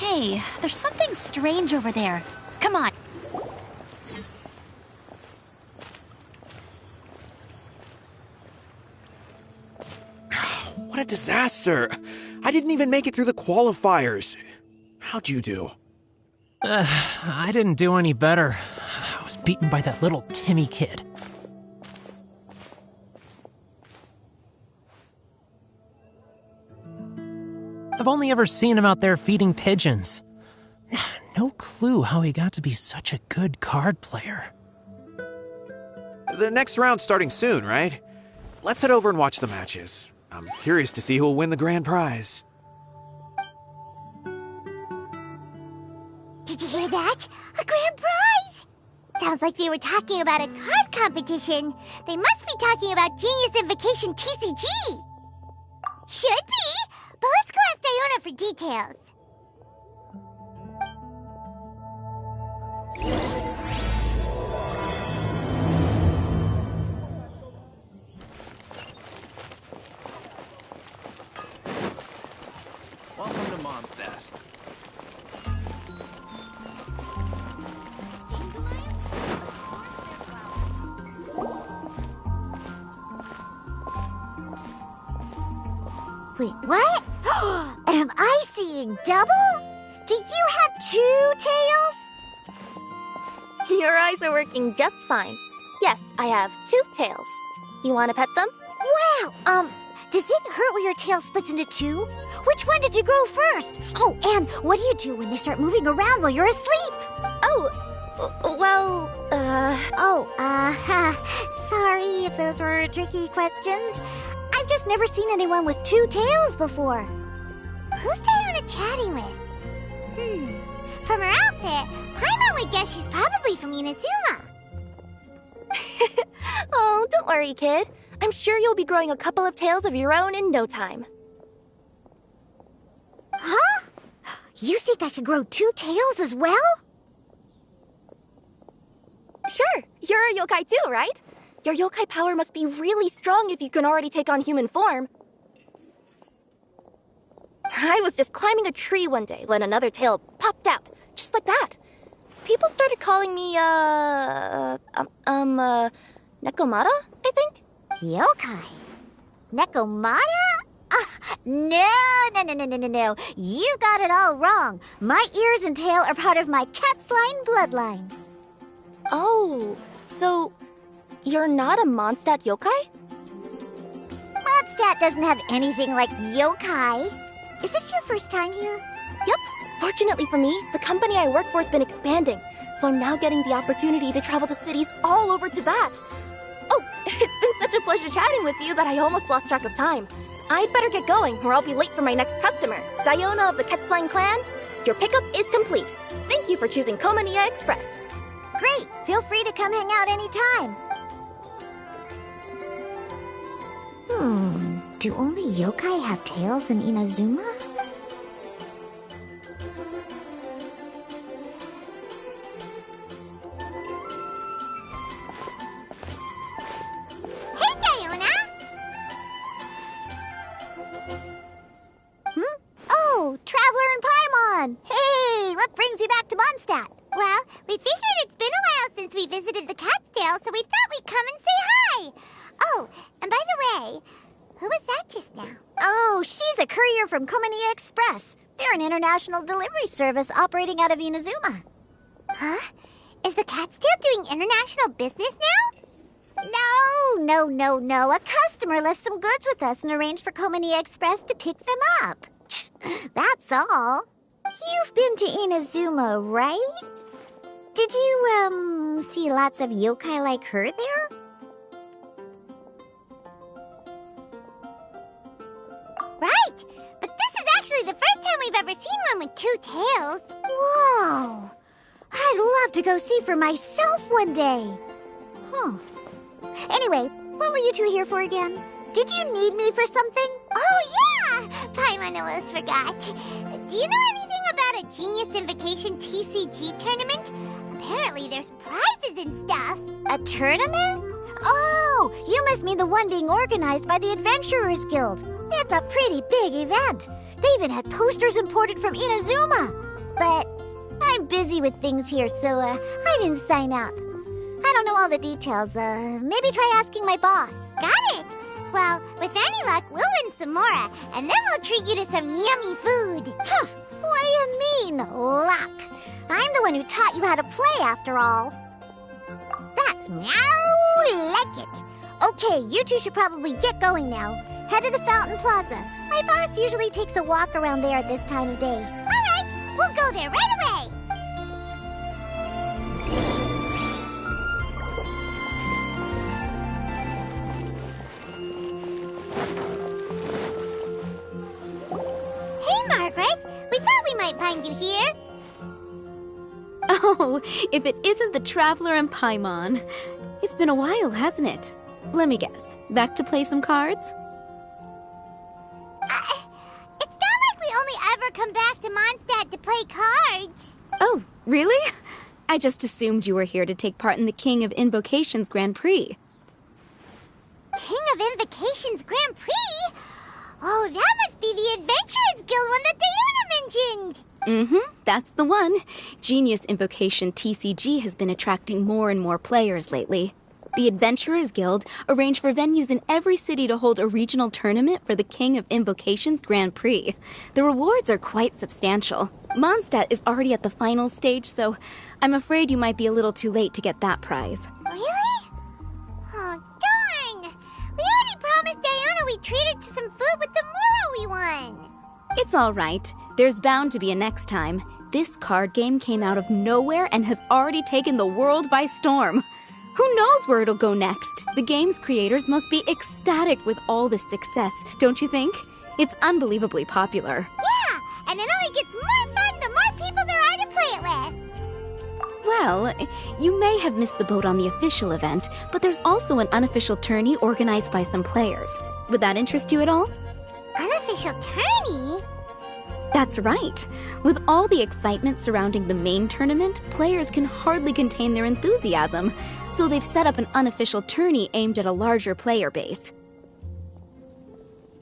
Hey, there's something strange over there. Come on. What a disaster! I didn't even make it through the qualifiers. How'd you do? I didn't do any better. I was beaten by that little Timmy kid. I've only ever seen him out there feeding pigeons. No clue how he got to be such a good card player. The next round's starting soon, right? Let's head over and watch the matches. I'm curious to see who'll win the grand prize. Did you hear that? A grand prize! Sounds like they were talking about a card competition. They must be talking about Genius Invocation TCG. Should be, but let's go ask Diona for details. Welcome to Mondstadt. Wait, what? Am I seeing double? Do you have two tails? Your eyes are working just fine. Yes, I have two tails. You want to pet them? Wow, does it hurt when your tail splits into two? Which one did you grow first? Oh, and what do you do when they start moving around while you're asleep? Sorry if those were tricky questions. I've just never seen anyone with two tails before. Who's Diona chatting with? From her outfit, Paimon would guess she's probably from Inazuma. Oh, don't worry, kid. I'm sure you'll be growing a couple of tails of your own in no time. Huh? You think I could grow two tails as well? Sure, you're a yokai too, right? Your yokai power must be really strong if you can already take on human form. I was just climbing a tree one day when another tail popped out, just like that. People started calling me, Nekomata, I think? Yokai? Nekomata? No. You got it all wrong. My ears and tail are part of my cat's line bloodline. Oh, so you're not a Mondstadt yokai? Mondstadt doesn't have anything like yokai. Is this your first time here? Yep. Fortunately for me, the company I work for has been expanding, so I'm now getting the opportunity to travel to cities all over Teyvat. Oh, it's been such a pleasure chatting with you that I almost lost track of time. I'd better get going, or I'll be late for my next customer. Diona of the Quetzline clan, your pickup is complete. Thank you for choosing Komania Express. Great. Feel free to come hang out anytime. Do only yokai have tails in Inazuma? Hey, Diona! Oh, Traveler and Paimon! Hey, what brings you back to Mondstadt? Well, we figured it's been a while since we visited the Cat's Tail, so we thought we'd come and say hi! Oh, and by the way, who was that just now? Oh, she's a courier from Komania Express. They're an international delivery service operating out of Inazuma. Huh? Is the Cat's Tail doing international business now? No. A customer left some goods with us and arranged for Komania Express to pick them up. That's all. You've been to Inazuma, right? Did you, see lots of yokai like her there? Right, but this is actually the first time we've ever seen one with two tails. Whoa! I'd love to go see for myself one day. Anyway, what were you two here for again? Did you need me for something? Oh, yeah! Paimon almost forgot. Do you know anything about a Genius Invocation TCG tournament? Apparently there's prizes and stuff. A tournament? Oh, you must mean the one being organized by the Adventurers Guild. It's a pretty big event. They even had posters imported from Inazuma. but I'm busy with things here, so I didn't sign up. I don't know all the details. Maybe try asking my boss. Got it! Well, with any luck, we'll win some more, and then we'll treat you to some yummy food. Huh, what do you mean, luck? I'm the one who taught you how to play, after all. That's meow like it. Okay, you two should probably get going now. Head to the Fountain Plaza. My boss usually takes a walk around there at this time of day. All right, we'll go there right away. Hey, Margaret. We thought we might find you here. Oh, if it isn't the Traveler and Paimon. It's been a while, hasn't it? Let me guess. Back to play some cards? It's not like we only ever come back to Mondstadt to play cards. Oh, really? I just assumed you were here to take part in the King of Invocations Grand Prix. King of Invocations Grand Prix? Oh, that must be the Adventurers Guild one that Diana mentioned. Mm-hmm, that's the one. Genius Invocation TCG has been attracting more and more players lately. The Adventurers Guild arranged for venues in every city to hold a regional tournament for the King of Invocations Grand Prix. The rewards are quite substantial. Mondstadt is already at the final stage, so I'm afraid you might be a little too late to get that prize. Really? Oh, darn! We already promised Diana we'd treat her to some food with the Moro we won. It's all right. There's bound to be a next time. This card game came out of nowhere and has already taken the world by storm. Who knows where it'll go next? The game's creators must be ecstatic with all this success, don't you think? It's unbelievably popular. Yeah, and it only gets more fun the more people there are to play it with. Well, you may have missed the boat on the official event, but there's also an unofficial tourney organized by some players. Would that interest you at all? Unofficial tourney? That's right. With all the excitement surrounding the main tournament, players can hardly contain their enthusiasm. So they've set up an unofficial tourney aimed at a larger player base.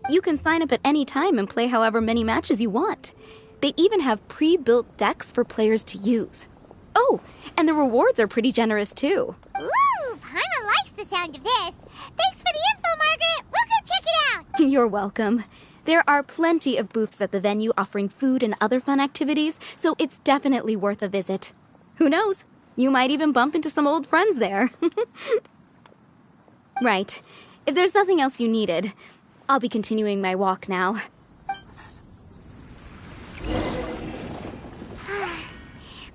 You can sign up at any time and play however many matches you want. They even have pre-built decks for players to use. Oh, and the rewards are pretty generous too. Ooh, Paimon likes the sound of this. Thanks for the info, Margaret. We'll go check it out. You're welcome. There are plenty of booths at the venue offering food and other fun activities, so it's definitely worth a visit. Who knows? You might even bump into some old friends there. Right. If there's nothing else you needed, I'll be continuing my walk now.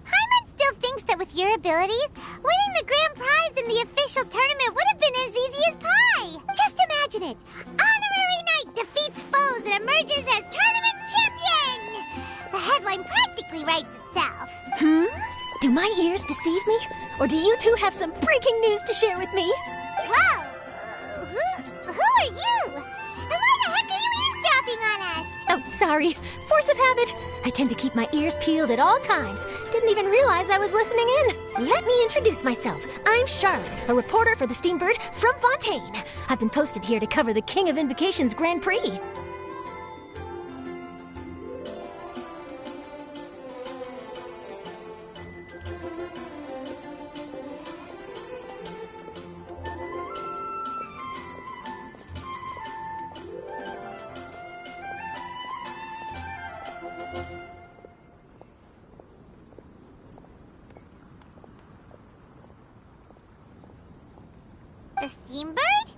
Paimon still thinks that with your abilities, winning the grand prize in the official tournament would have been as easy as pie. Just imagine it. Honorary Knight defeats foes and emerges as tournament champion. The headline practically writes itself. Do my ears deceive me? Or do you two have some breaking news to share with me? Whoa! Who are you? And why the heck are you eavesdropping on us? Oh, sorry. Force of habit. I tend to keep my ears peeled at all times. Didn't even realize I was listening in. Let me introduce myself. I'm Charlotte, a reporter for the Steambird from Fontaine. I've been posted here to cover the King of Invocations Grand Prix. The Steambird?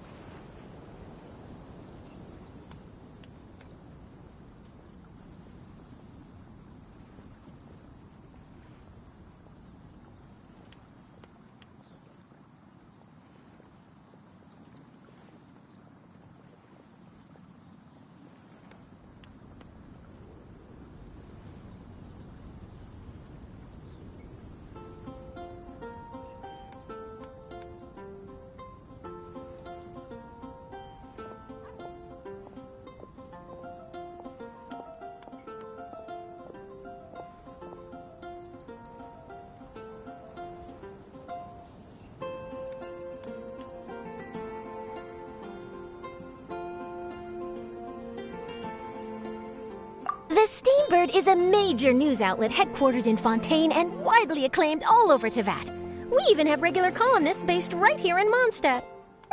The Steambird is a major news outlet headquartered in Fontaine and widely acclaimed all over Teyvat. We even have regular columnists based right here in Mondstadt.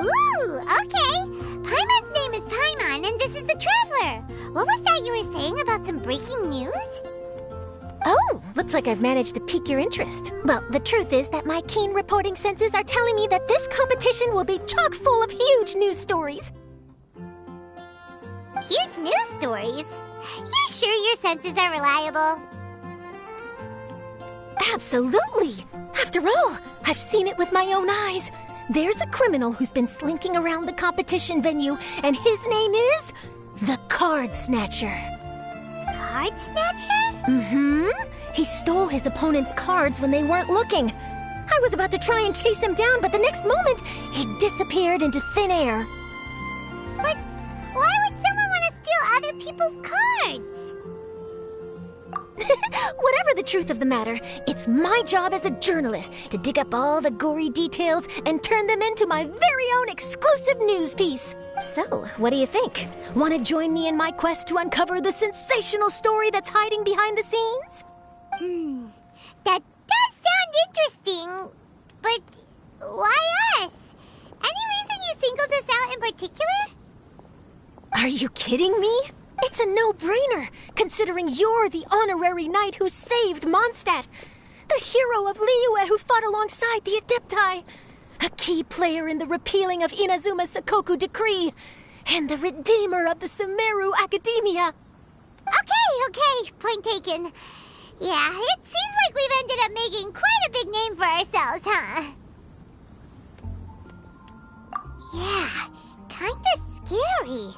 Ooh, okay. Paimon's name is Paimon, and this is the Traveler. What was that you were saying about some breaking news? Oh, looks like I've managed to pique your interest. Well, the truth is that my keen reporting senses are telling me that this competition will be chock full of huge news stories. Huge news stories? You sure your senses are reliable? Absolutely! After all, I've seen it with my own eyes. There's a criminal who's been slinking around the competition venue, and his name is the Card Snatcher. Card Snatcher? Mm-hmm. He stole his opponent's cards when they weren't looking. I was about to try and chase him down, but the next moment, he disappeared into thin air. But why would someone want to steal other people's cards? Whatever the truth of the matter, it's my job as a journalist to dig up all the gory details and turn them into my very own exclusive news piece. So, what do you think? Want to join me in my quest to uncover the sensational story that's hiding behind the scenes? That does sound interesting, but why us? Any reason you singled us out in particular? Are you kidding me? It's a no-brainer, considering you're the honorary knight who saved Mondstadt, the hero of Liyue who fought alongside the Adepti, a key player in the repealing of Inazuma's Sakoku decree, and the redeemer of the Sumeru Academia. Okay, point taken. Yeah, it seems like we've ended up making quite a big name for ourselves, huh? Yeah, kinda scary.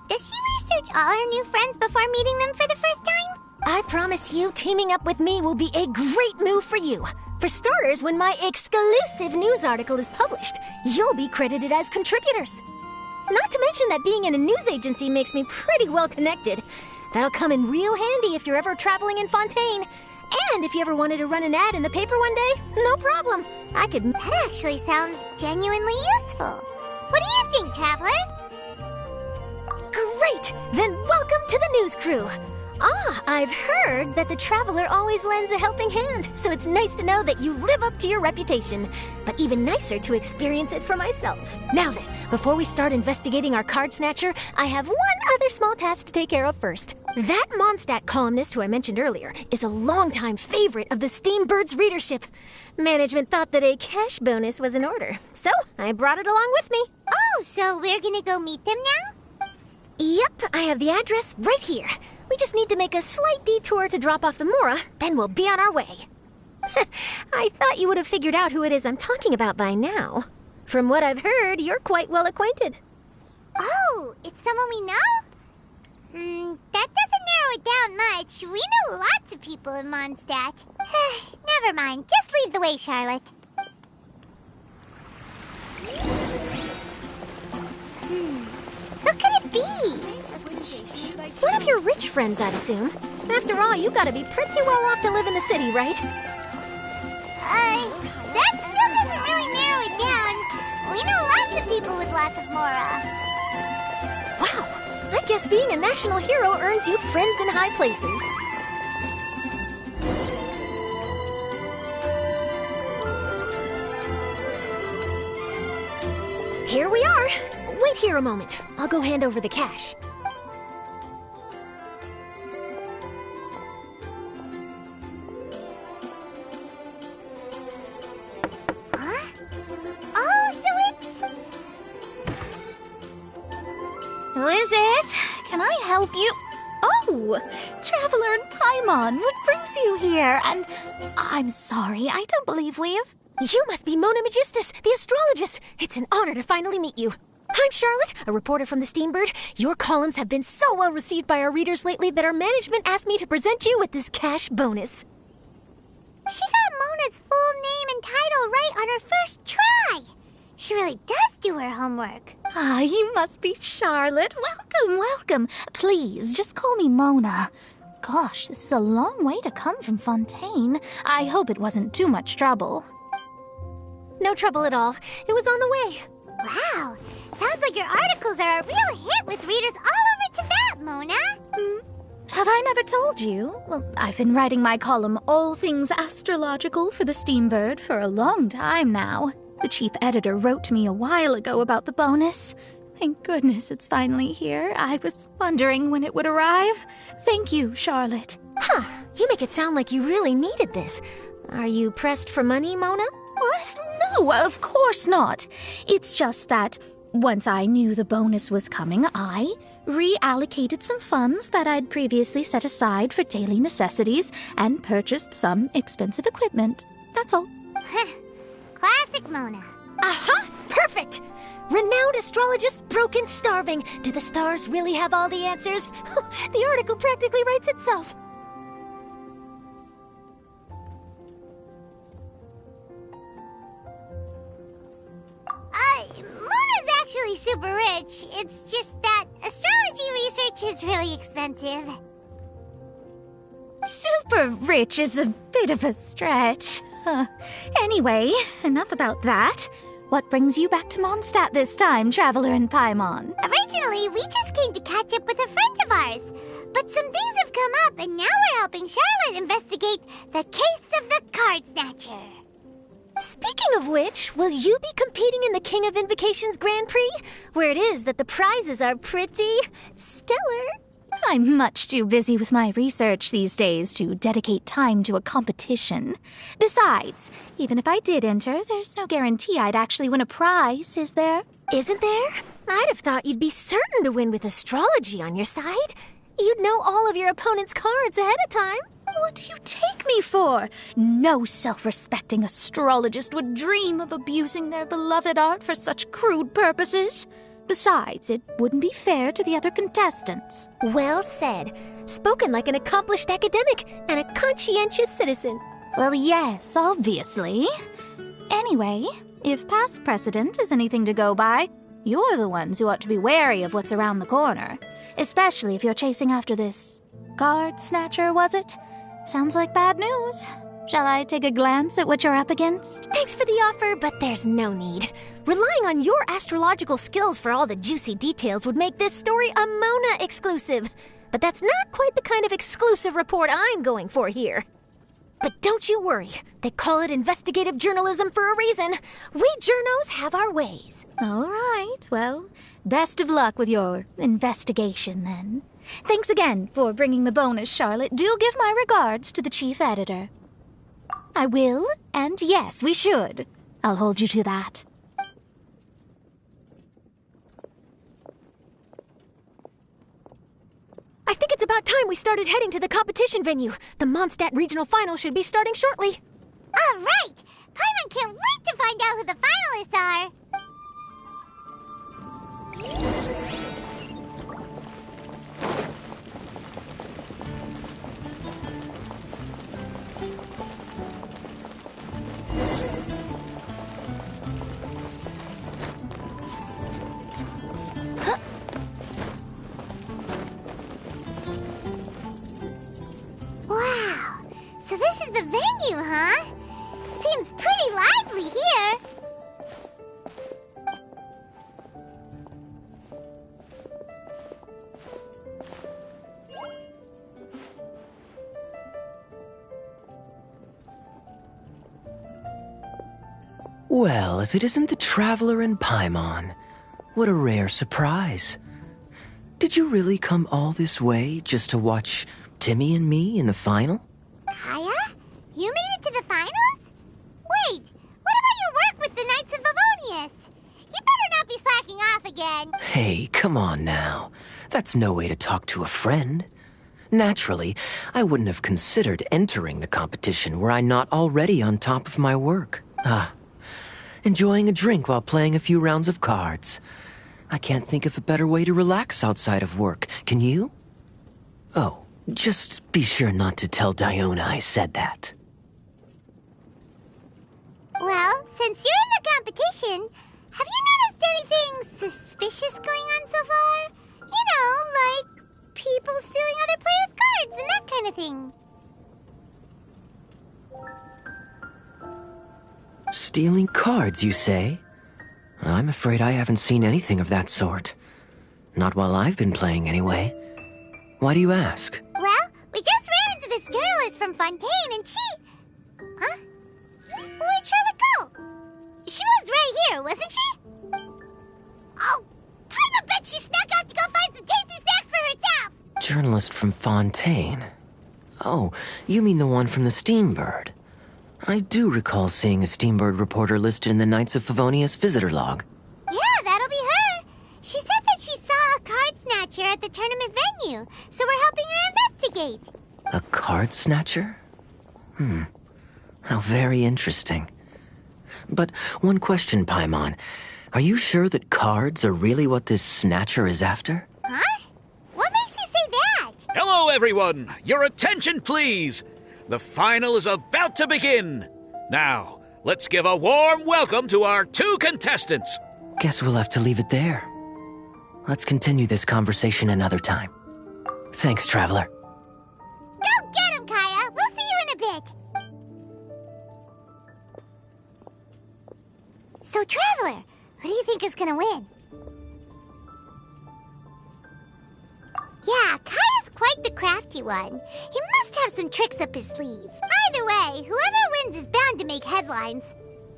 Does she research all her new friends before meeting them for the first time? I promise you, teaming up with me will be a great move for you. For starters, when my exclusive news article is published, you'll be credited as contributors. Not to mention that being in a news agency makes me pretty well connected. That'll come in real handy if you're ever traveling in Fontaine. And if you ever wanted to run an ad in the paper one day, no problem. I could... That actually sounds genuinely useful. What do you think, Traveler? Great! Then welcome to the news crew. I've heard that the Traveler always lends a helping hand, so it's nice to know that you live up to your reputation. But even nicer to experience it for myself. Now then, before we start investigating our card snatcher, I have one other small task to take care of first. That Mondstadt columnist who I mentioned earlier is a longtime favorite of the Steambird's readership. Management thought that a cash bonus was in order, so I brought it along with me. Oh, so we're gonna go meet them now? Yep, I have the address right here. We just need to make a slight detour to drop off the Mora, then we'll be on our way. I thought you would have figured out who it is I'm talking about by now. From what I've heard, you're quite well acquainted. Oh, it's someone we know? That doesn't narrow it down much. We know lots of people in Mondstadt. Never mind, just lead the way, Charlotte. Who could it be? One of your rich friends, I'd assume. After all, you gotta be pretty well off to live in the city, right? That still doesn't really narrow it down. We know lots of people with lots of Mora. Wow, I guess being a national hero earns you friends in high places. Here we are. Wait here a moment. I'll go hand over the cash. Who is it? Can I help you? Oh, Traveler and Paimon, what brings you here? And I'm sorry, I don't believe we've... You must be Mona Magistus, the astrologist. It's an honor to finally meet you. I'm Charlotte, a reporter from the Steambird. Your columns have been so well received by our readers lately that our management asked me to present you with this cash bonus. She got Mona's full name and title right on her first try. She really does do her homework. Ah, you must be Charlotte. Welcome. Please, just call me Mona. Gosh, this is a long way to come from Fontaine. I hope it wasn't too much trouble. No trouble at all. It was on the way. Wow, sounds like your articles are a real hit with readers all over Teyvat, Mona. Have I I never told you. Well, I've been writing my column All Things Astrological for the Steambird for a long time now. The chief editor wrote me a while ago about the bonus. Thank goodness it's finally here. I was wondering when it would arrive. Thank you, Charlotte. Huh, you make it sound like you really needed this. Are you pressed for money, Mona? What? No, of course not. It's just that once I knew the bonus was coming, I reallocated some funds that I'd previously set aside for daily necessities and purchased some expensive equipment. That's all. Classic Mona. Aha! Perfect! Renowned astrologist broken starving. Do the stars really have all the answers? The article practically writes itself. Mona's actually super rich. It's just that astrology research is really expensive. Super rich is a bit of a stretch. Anyway, enough about that. What brings you back to Mondstadt this time, Traveler in Paimon? Originally, we just came to catch up with a friend of ours. But some things have come up, and now we're helping Charlotte investigate the case of the Card Snatcher. Speaking of which, will you be competing in the King of Invocations Grand Prix? Where it is that the prizes are pretty stellar. I'm much too busy with my research these days to dedicate time to a competition. Besides, even if I did enter, there's no guarantee I'd actually win a prize, is there? Isn't there? I'd have thought you'd be certain to win with astrology on your side. You'd know all of your opponent's cards ahead of time. What do you take me for? No self-respecting astrologist would dream of abusing their beloved art for such crude purposes. Besides, it wouldn't be fair to the other contestants. Well said. Spoken like an accomplished academic and a conscientious citizen. Well, yes, obviously. Anyway, if past precedent is anything to go by, you're the ones who ought to be wary of what's around the corner. Especially if you're chasing after this card snatcher, was it? Sounds like bad news. Shall I take a glance at what you're up against? Thanks for the offer, but there's no need. Relying on your astrological skills for all the juicy details would make this story a Mona exclusive. But that's not quite the kind of exclusive report I'm going for here. But don't you worry. They call it investigative journalism for a reason. We journos have our ways. All right, well, best of luck with your investigation, then. Thanks again for bringing the bonus, Charlotte. Do give my regards to the chief editor. I will, and yes, we should. I'll hold you to that. I think it's about time we started heading to the competition venue. The Mondstadt Regional Final should be starting shortly. All right! Paimon can't wait to find out who the finalists are! Wow! So this is the venue, huh? Seems pretty lively here. Well, if it isn't the Traveler in Paimon, what a rare surprise. Did you really come all this way just to watch Timmy and me in the final? Kaya? You made it to the finals? Wait, what about your work with the Knights of Favonius? You better not be slacking off again. Hey, come on now. That's no way to talk to a friend. Naturally, I wouldn't have considered entering the competition were I not already on top of my work. Enjoying a drink while playing a few rounds of cards. I can't think of a better way to relax outside of work. Can you? Oh, just be sure not to tell Diona I said that. Well, since you're in the competition, have you noticed anything suspicious going on so far? You know, like people stealing other players' cards and that kind of thing. Stealing cards, you say? I'm afraid I haven't seen anything of that sort. Not while I've been playing, anyway. Why do you ask? Well, journalist from Fontaine, and she... Huh? Where'd Charlotte go? She was right here, wasn't she? Oh, I bet she snuck out to go find some tasty snacks for herself! Journalist from Fontaine. Oh, you mean the one from the Steambird. I do recall seeing a Steambird reporter listed in the Knights of Favonius visitor log. Yeah, that'll be her. She said that she saw a card snatcher at the tournament venue, so we're helping her investigate. A card snatcher? How very interesting. But one question, Paimon. Are you sure that cards are really what this snatcher is after? Huh? What makes you say that? Hello, everyone! Your attention, please! The final is about to begin! Now, let's give a warm welcome to our 2 contestants! Guess we'll have to leave it there. Let's continue this conversation another time. Thanks, Traveler. Go get him, Kaya! We'll see you in a bit! So, Traveler, who do you think is gonna win? Yeah, Kaya's quite the crafty one. He must have some tricks up his sleeve. Either way, whoever wins is bound to make headlines.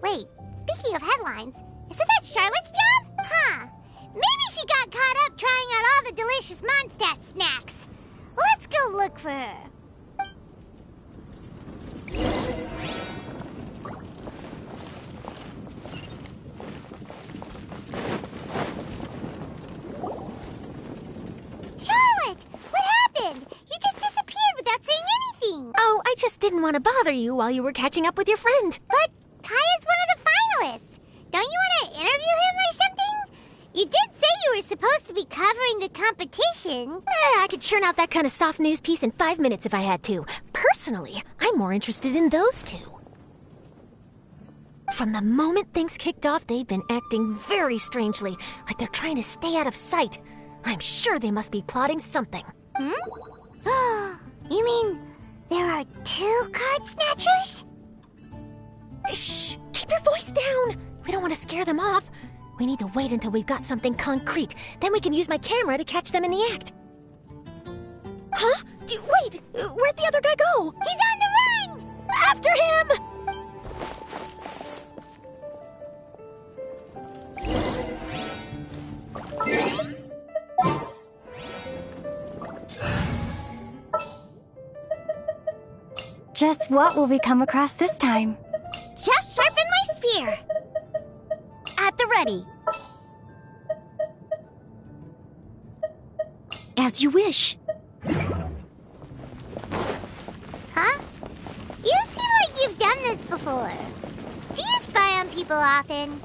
Wait, speaking of headlines, isn't that Charlotte's job? Huh. Maybe she got caught up trying out all the delicious Mondstadt snacks. Let's go look for her. Charlotte! What happened? You just disappeared without saying anything. Oh, I just didn't want to bother you while you were catching up with your friend. But Kaya's one of the finalists. Don't you want to interview him or something? You did say you were supposed to be covering the competition. I could churn out that kind of soft news piece in 5 minutes if I had to. Personally, I'm more interested in those 2. From the moment things kicked off, they've been acting very strangely, like they're trying to stay out of sight. I'm sure they must be plotting something. You mean there are 2 card snatchers? Shh! Keep your voice down! We don't want to scare them off. We need to wait until we've got something concrete. Then we can use my camera to catch them in the act. Huh? Wait! Where'd the other guy go? He's on the run! After him! Just what will we come across this time? Just sharpen my spear. At the ready. As you wish. Huh? You seem like you've done this before. Do you spy on people often?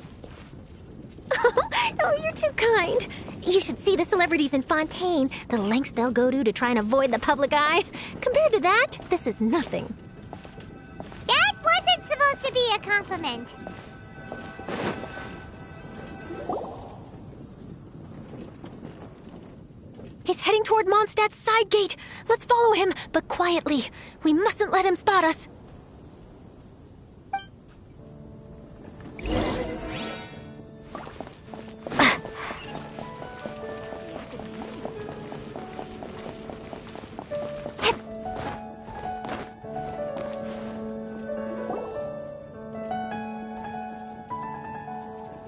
Oh, you're too kind. You should see the celebrities in Fontaine, the lengths they'll go to try and avoid the public eye. Compared to that, this is nothing. That wasn't supposed to be a compliment. He's heading toward Mondstadt's side gate. Let's follow him, but quietly. We mustn't let him spot us.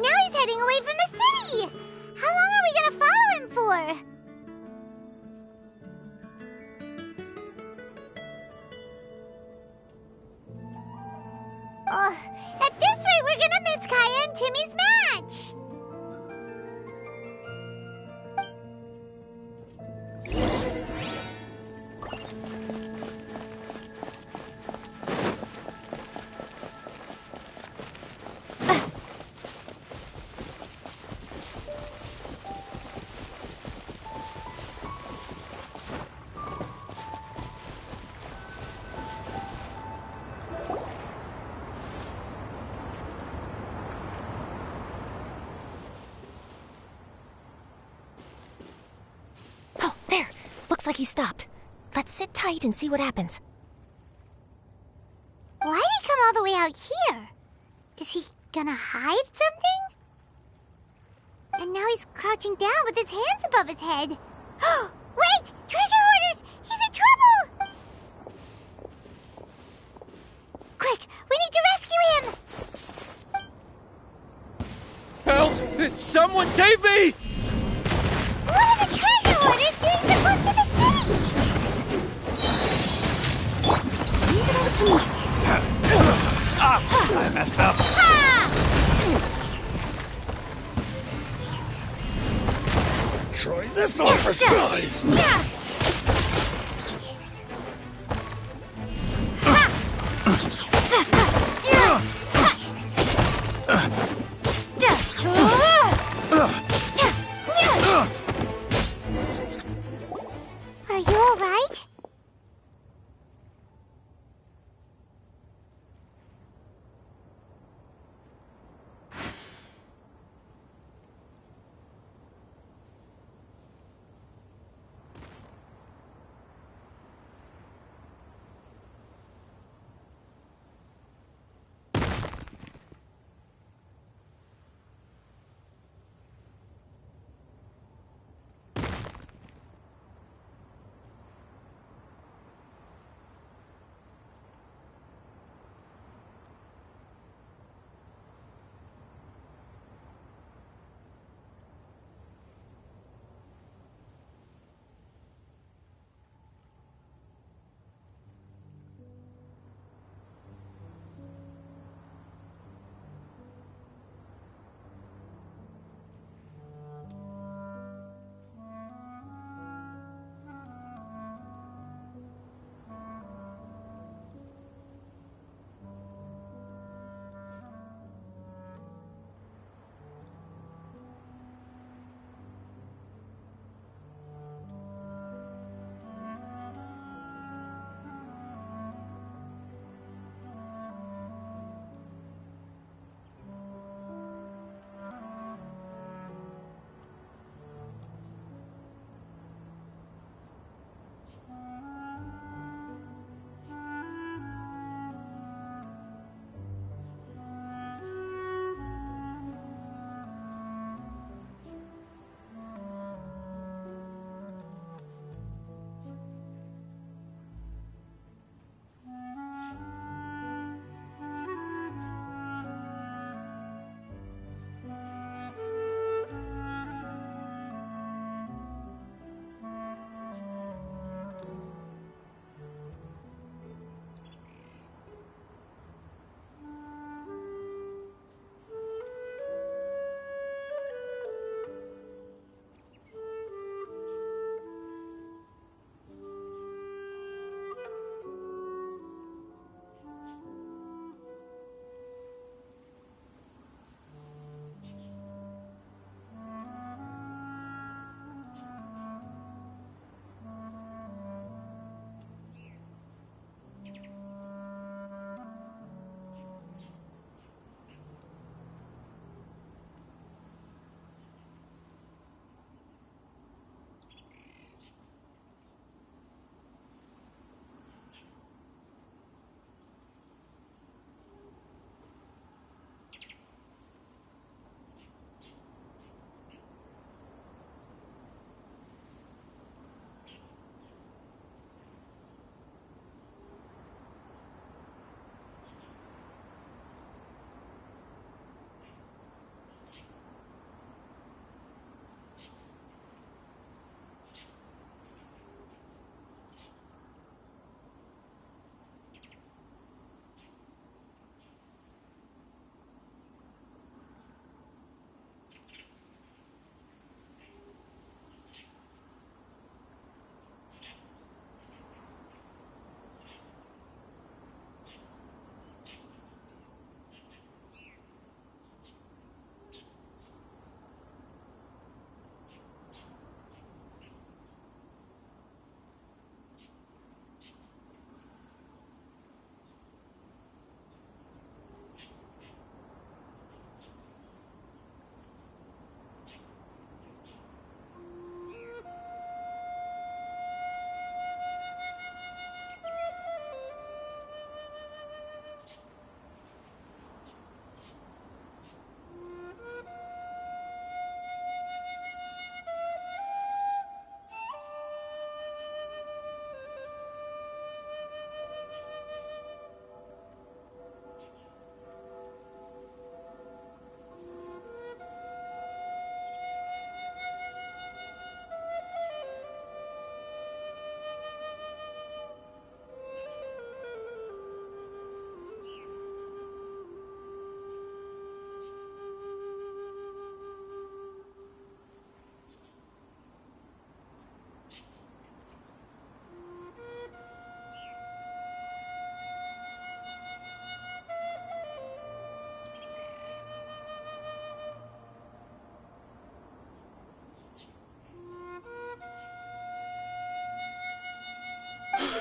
Now he's heading away from the city! How long are we gonna follow him for? At this rate, we're gonna miss Kaya and Timmy's match! Oh, there. Looks like he stopped. Let's sit tight and see what happens. Why'd he come all the way out here? Is he gonna hide something? And now he's crouching down with his hands above his head. Wait! Treasure hoarders! He's in trouble! Someone save me! What are the treasure orders doing so close to the city? Leave it over to me. I messed up. Try this on for size! Are you all right?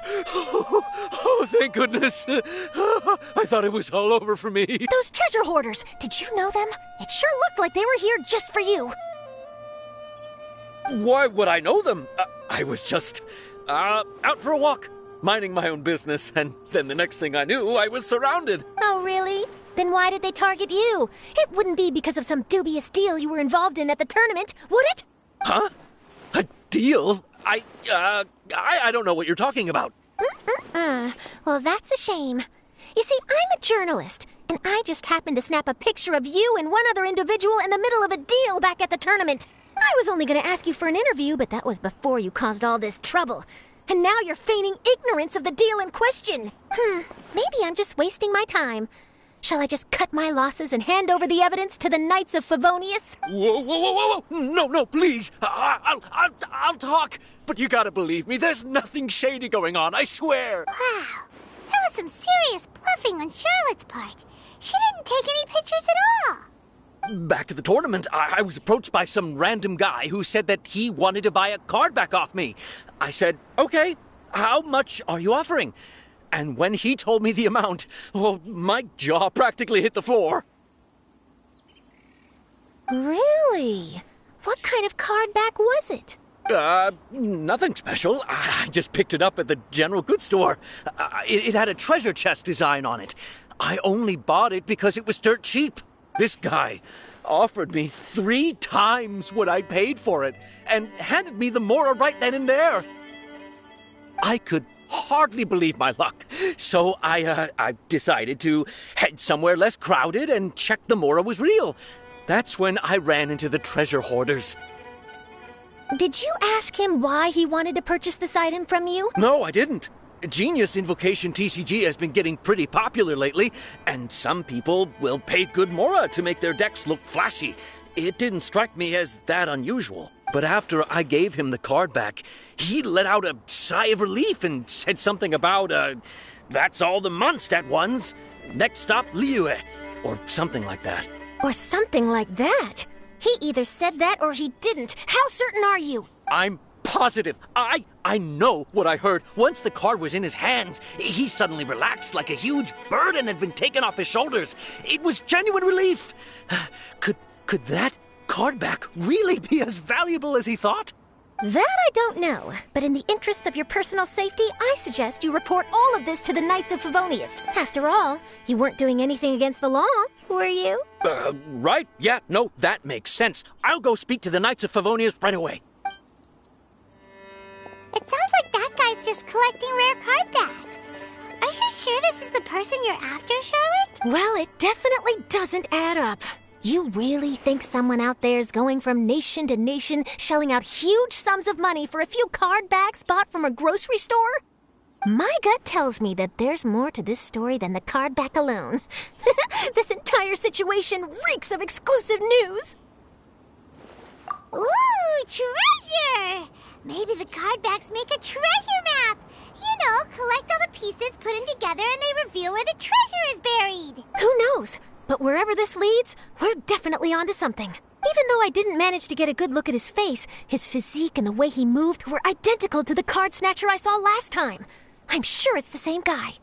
Oh, thank goodness. I thought it was all over for me. Those treasure hoarders, did you know them? It sure looked like they were here just for you. Why would I know them? I was just out for a walk, minding my own business, and then the next thing I knew, I was surrounded. Oh, really? Then why did they target you? It wouldn't be because of some dubious deal you were involved in at the tournament, would it? Huh? A deal? I don't know what you're talking about. Well, that's a shame. You see, I'm a journalist, and I just happened to snap a picture of you and one other individual in the middle of a deal back at the tournament. I was only going to ask you for an interview, but that was before you caused all this trouble. And now you're feigning ignorance of the deal in question. Maybe I'm just wasting my time. Shall I just cut my losses and hand over the evidence to the Knights of Favonius? Whoa. No, please. I'll talk. But you gotta believe me, there's nothing shady going on, I swear. Wow, that was some serious bluffing on Charlotte's part. She didn't take any pictures at all. Back at the tournament, I was approached by some random guy who said that he wanted to buy a card back off me. I said, okay, how much are you offering? And when he told me the amount, oh, my jaw practically hit the floor. Really? What kind of card back was it? Nothing special. I just picked it up at the general goods store. It had a treasure chest design on it. I only bought it because it was dirt cheap. This guy offered me 3 times what I paid for it and handed me the Mora right then and there. I could hardly believe my luck, so I decided to head somewhere less crowded and check the Mora was real. That's when I ran into the treasure hoarders. Did you ask him why he wanted to purchase this item from you? No, I didn't. Genius Invocation TCG has been getting pretty popular lately, and some people will pay good Mora to make their decks look flashy. It didn't strike me as that unusual. But after I gave him the card back, he let out a sigh of relief and said something about, that's all the Mondstadt ones. Next stop, Liyue, or something like that. Or something like that? He either said that or he didn't. How certain are you? I'm positive. I know what I heard. Once the card was in his hands, he suddenly relaxed like a huge burden had been taken off his shoulders. It was genuine relief. Could that card back really be as valuable as he thought? That I don't know, but in the interests of your personal safety, I suggest you report all of this to the Knights of Favonius. After all, you weren't doing anything against the law, were you? Right. Yeah, no, that makes sense. I'll go speak to the Knights of Favonius right away. It sounds like that guy's just collecting rare card backs. Are you sure this is the person you're after, Charlotte? Well, it definitely doesn't add up. You really think someone out there's going from nation to nation, shelling out huge sums of money for a few card backs bought from a grocery store? My gut tells me that there's more to this story than the card back alone. This entire situation reeks of exclusive news. Ooh, treasure! Maybe the card backs make a treasure map. You know, collect all the pieces, put them together, and they reveal where the treasure is buried. Who knows? But wherever this leads, we're definitely onto something. Even though I didn't manage to get a good look at his face, his physique and the way he moved were identical to the card snatcher I saw last time. I'm sure it's the same guy.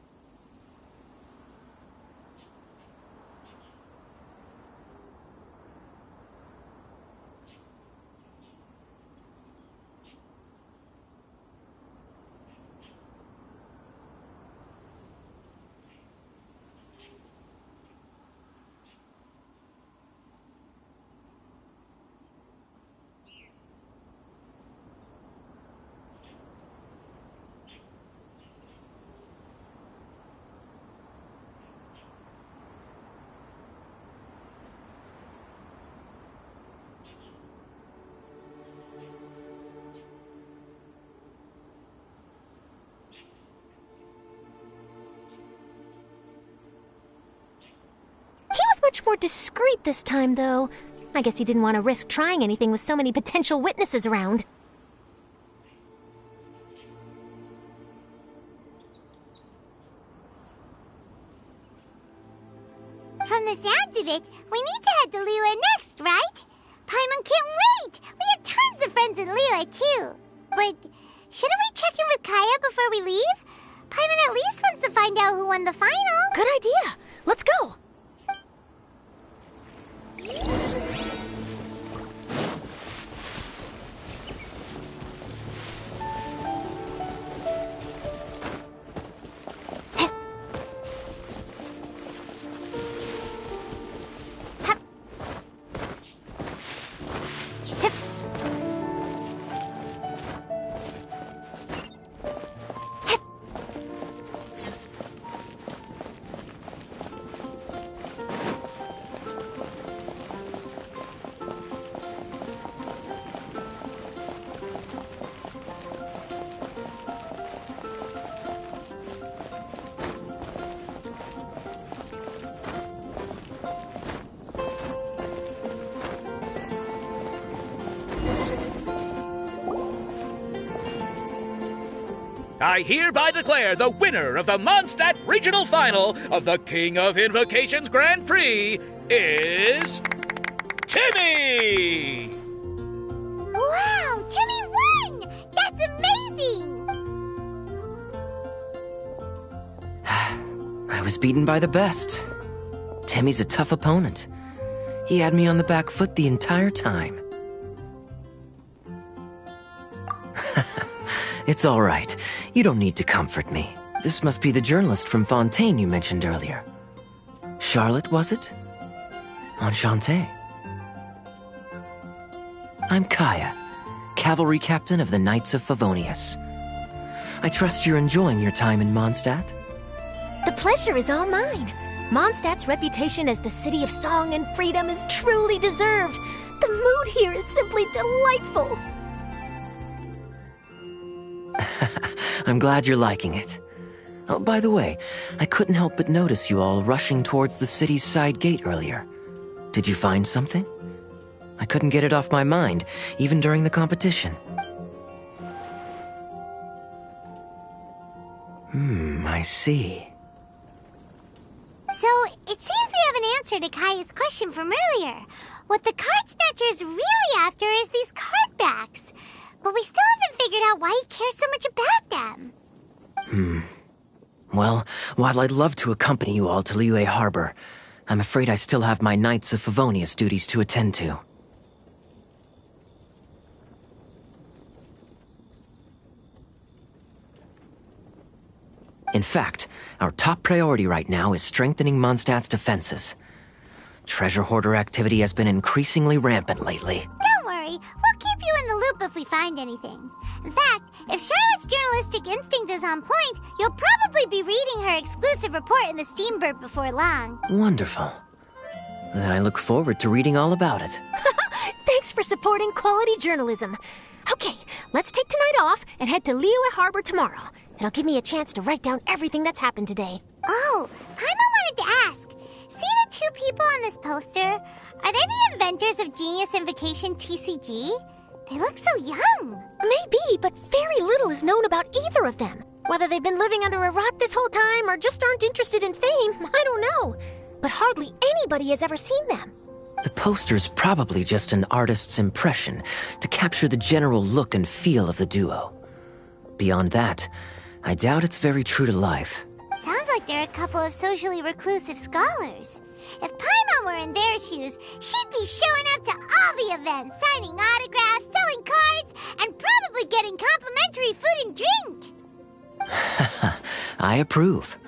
Much more discreet this time, though. I guess he didn't want to risk trying anything with so many potential witnesses around. From the sounds of it, we need to head to Liyue next, right? Paimon can't wait! We have tons of friends in Liyue, too. But shouldn't we check in with Kaya before we leave? won the final. Good idea. Let's go. I hereby declare the winner of the Mondstadt Regional Final of the King of Invocations Grand Prix is... Timmy! Wow, Timmy won! That's amazing! I was beaten by the best. Timmy's a tough opponent. He had me on the back foot the entire time. It's all right. You don't need to comfort me. This must be the journalist from Fontaine you mentioned earlier. Charlotte, was it? Enchanté. I'm Kaya, cavalry captain of the Knights of Favonius. I trust you're enjoying your time in Mondstadt? The pleasure is all mine. Mondstadt's reputation as the city of song and freedom is truly deserved. The mood here is simply delightful. I'm glad you're liking it. Oh, by the way, I couldn't help but notice you all rushing towards the city's side gate earlier. Did you find something? I couldn't get it off my mind, even during the competition. I see. So, it seems we have an answer to Kaya's question from earlier. What the card snatcher's really after is these card backs. But we still haven't figured out why he cares so much about them. Well, while I'd love to accompany you all to Liyue Harbor, I'm afraid I still have my Knights of Favonius duties to attend to. In fact, our top priority right now is strengthening Mondstadt's defenses. Treasure hoarder activity has been increasingly rampant lately. Don't worry, we'll keep you in the loop if we find anything. In fact, if Charlotte's journalistic instinct is on point, you'll probably be reading her exclusive report in the Steambird before long. Wonderful. Then I look forward to reading all about it. Thanks for supporting quality journalism. Okay, let's take tonight off and head to Liyue Harbor tomorrow. It'll give me a chance to write down everything that's happened today. Oh, Paimon wanted to ask. See the two people on this poster? Are they the inventors of Genius Invocation TCG? They look so young. Maybe, but very little is known about either of them. Whether they've been living under a rock this whole time or just aren't interested in fame, I don't know. But hardly anybody has ever seen them. The poster's probably just an artist's impression to capture the general look and feel of the duo. Beyond that, I doubt it's very true to life. Sounds like they're a couple of socially reclusive scholars. If Paimon were in their shoes, she'd be showing up to all the events, signing autographs, selling cards, and probably getting complimentary food and drink. I approve.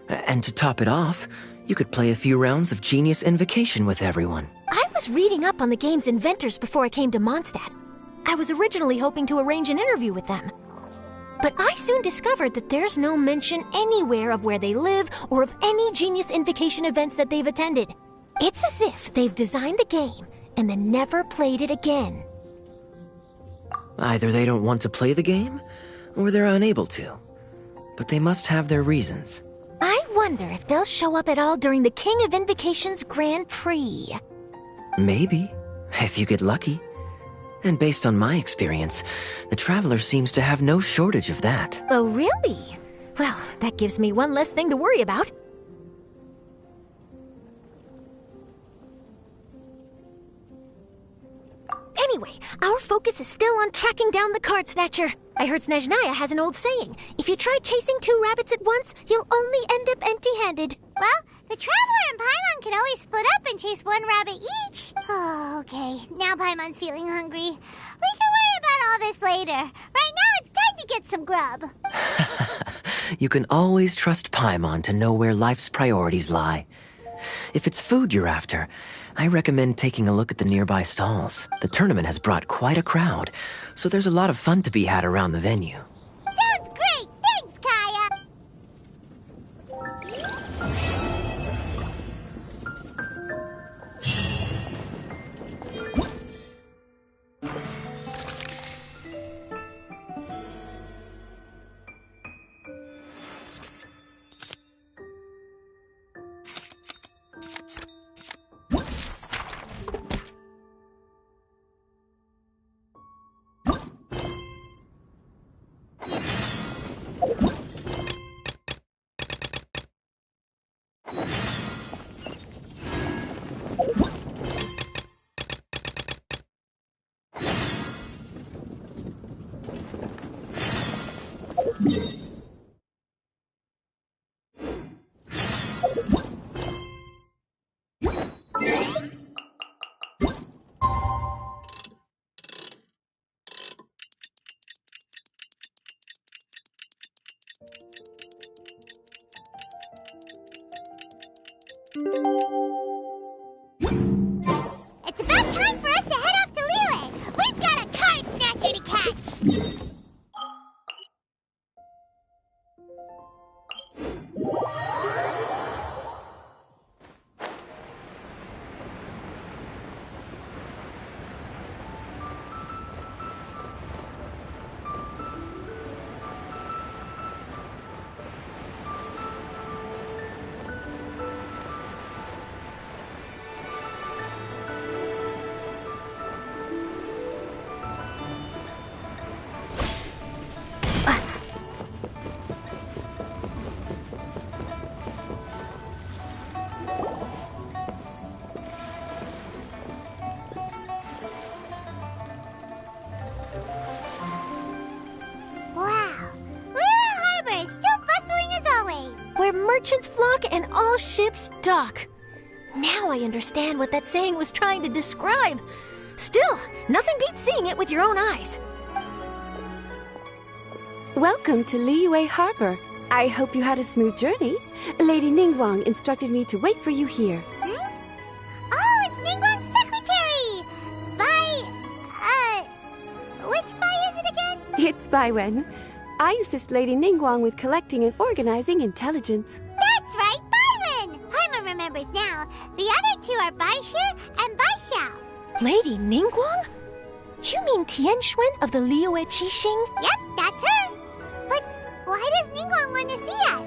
And to top it off, you could play a few rounds of Genius Invocation with everyone. I was reading up on the game's inventors before I came to Mondstadt. I was originally hoping to arrange an interview with them. But I soon discovered that there's no mention anywhere of where they live or of any Genius Invocation events that they've attended. It's as if they've designed the game and then never played it again. Either they don't want to play the game, or they're unable to. But they must have their reasons. I wonder if they'll show up at all during the King of Invocation's Grand Prix. Maybe, if you get lucky. And based on my experience, the Traveler seems to have no shortage of that. Oh, really? Well, that gives me one less thing to worry about. Anyway, our focus is still on tracking down the card snatcher. I heard Snezhnaya has an old saying. If you try chasing 2 rabbits at once, you'll only end up empty-handed. Well, the Traveler and Paimon can always split up and chase 1 rabbit each. Oh, okay. Now Paimon's feeling hungry. We can worry about all this later. Right now, it's time to get some grub. You can always trust Paimon to know where life's priorities lie. If it's food you're after, I recommend taking a look at the nearby stalls. The tournament has brought quite a crowd, so there's a lot of fun to be had around the venue. Sounds great! Thanks, Kaya! It's about time for us to head off to Liyue. We've got a card snatcher to catch. Where merchants flock and all ships dock. Now I understand what that saying was trying to describe. Still, nothing beats seeing it with your own eyes. Welcome to Liyue Harbor. I hope you had a smooth journey. Lady Ningguang instructed me to wait for you here. Oh, it's Ningguang's secretary! Which Bai is it again? It's Baiwen. I assist Lady Ningguang with collecting and organizing intelligence. That's right, Baiwen! Paimon remembers now. The other 2 are Baishir and Baishao. Lady Ningguang? You mean Tianxuan of the Liyue Qixing? Yep, that's her. But why does Ningguang want to see us?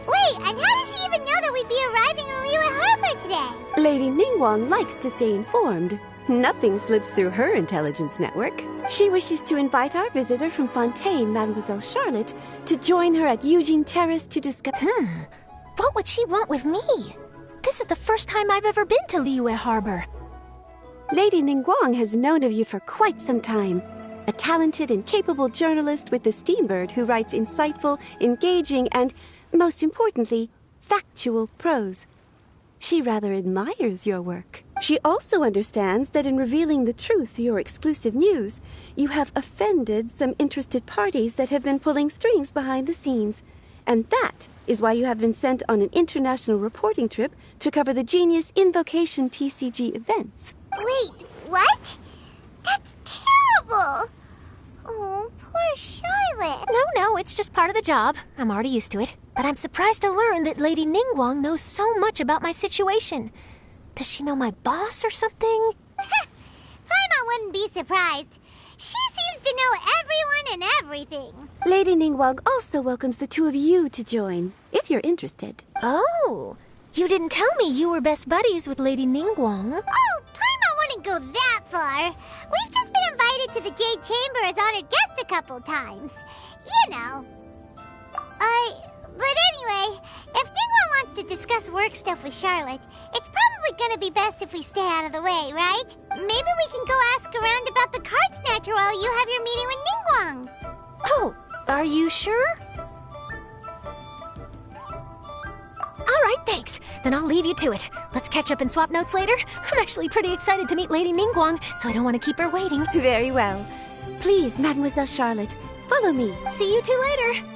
Wait, and how does she even know that we'd be arriving in Liyue Harbor today? Lady Ningguang likes to stay informed. Nothing slips through her intelligence network. She wishes to invite our visitor from Fontaine, Mademoiselle Charlotte, to join her at Eugene Terrace to discuss... What would she want with me? This is the first time I've ever been to Liyue Harbor. Lady Ningguang has known of you for quite some time. A talented and capable journalist with the Steambird who writes insightful, engaging, and, most importantly, factual prose. She rather admires your work. She also understands that in revealing the truth, your exclusive news, you have offended some interested parties that have been pulling strings behind the scenes. And that is why you have been sent on an international reporting trip to cover the Genius Invocation TCG events. Wait, what? That's terrible! Oh, poor Charlotte. No, it's just part of the job. I'm already used to it. But I'm surprised to learn that Lady Ningguang knows so much about my situation. Does she know my boss or something? Paimon wouldn't be surprised. She seems to know everyone and everything. Lady Ningguang also welcomes the 2 of you to join, if you're interested. Oh, you didn't tell me you were best buddies with Lady Ningguang. Oh, Paimon wouldn't go that far. We've just been invited to the Jade Chamber as honored guests a couple times. You know. But anyway, if Ningguang wants to discuss work stuff with Charlotte, it's probably gonna be best if we stay out of the way, right? maybe we can go ask around about the card snatcher while you have your meeting with Ningguang. Oh, are you sure? All right, thanks. Then I'll leave you to it. Let's catch up and swap notes later. I'm actually pretty excited to meet Lady Ningguang, so I don't want to keep her waiting. Very well. Please, Mademoiselle Charlotte, follow me. See you two later.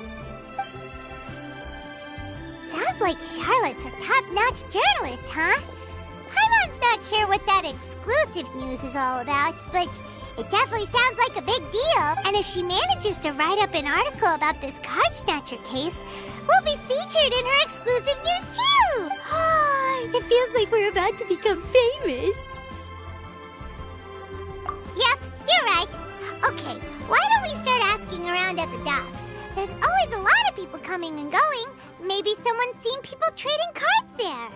Sounds like Charlotte's a top-notch journalist, huh? Paimon's not sure what that exclusive news is all about, but it definitely sounds like a big deal. And if she manages to write up an article about this card snatcher case, we'll be featured in her exclusive news too! It feels like we're about to become famous. Yep, you're right. Okay, why don't we start asking around at the docks? There's always a lot of people coming and going. Maybe someone's seen people trading cards there.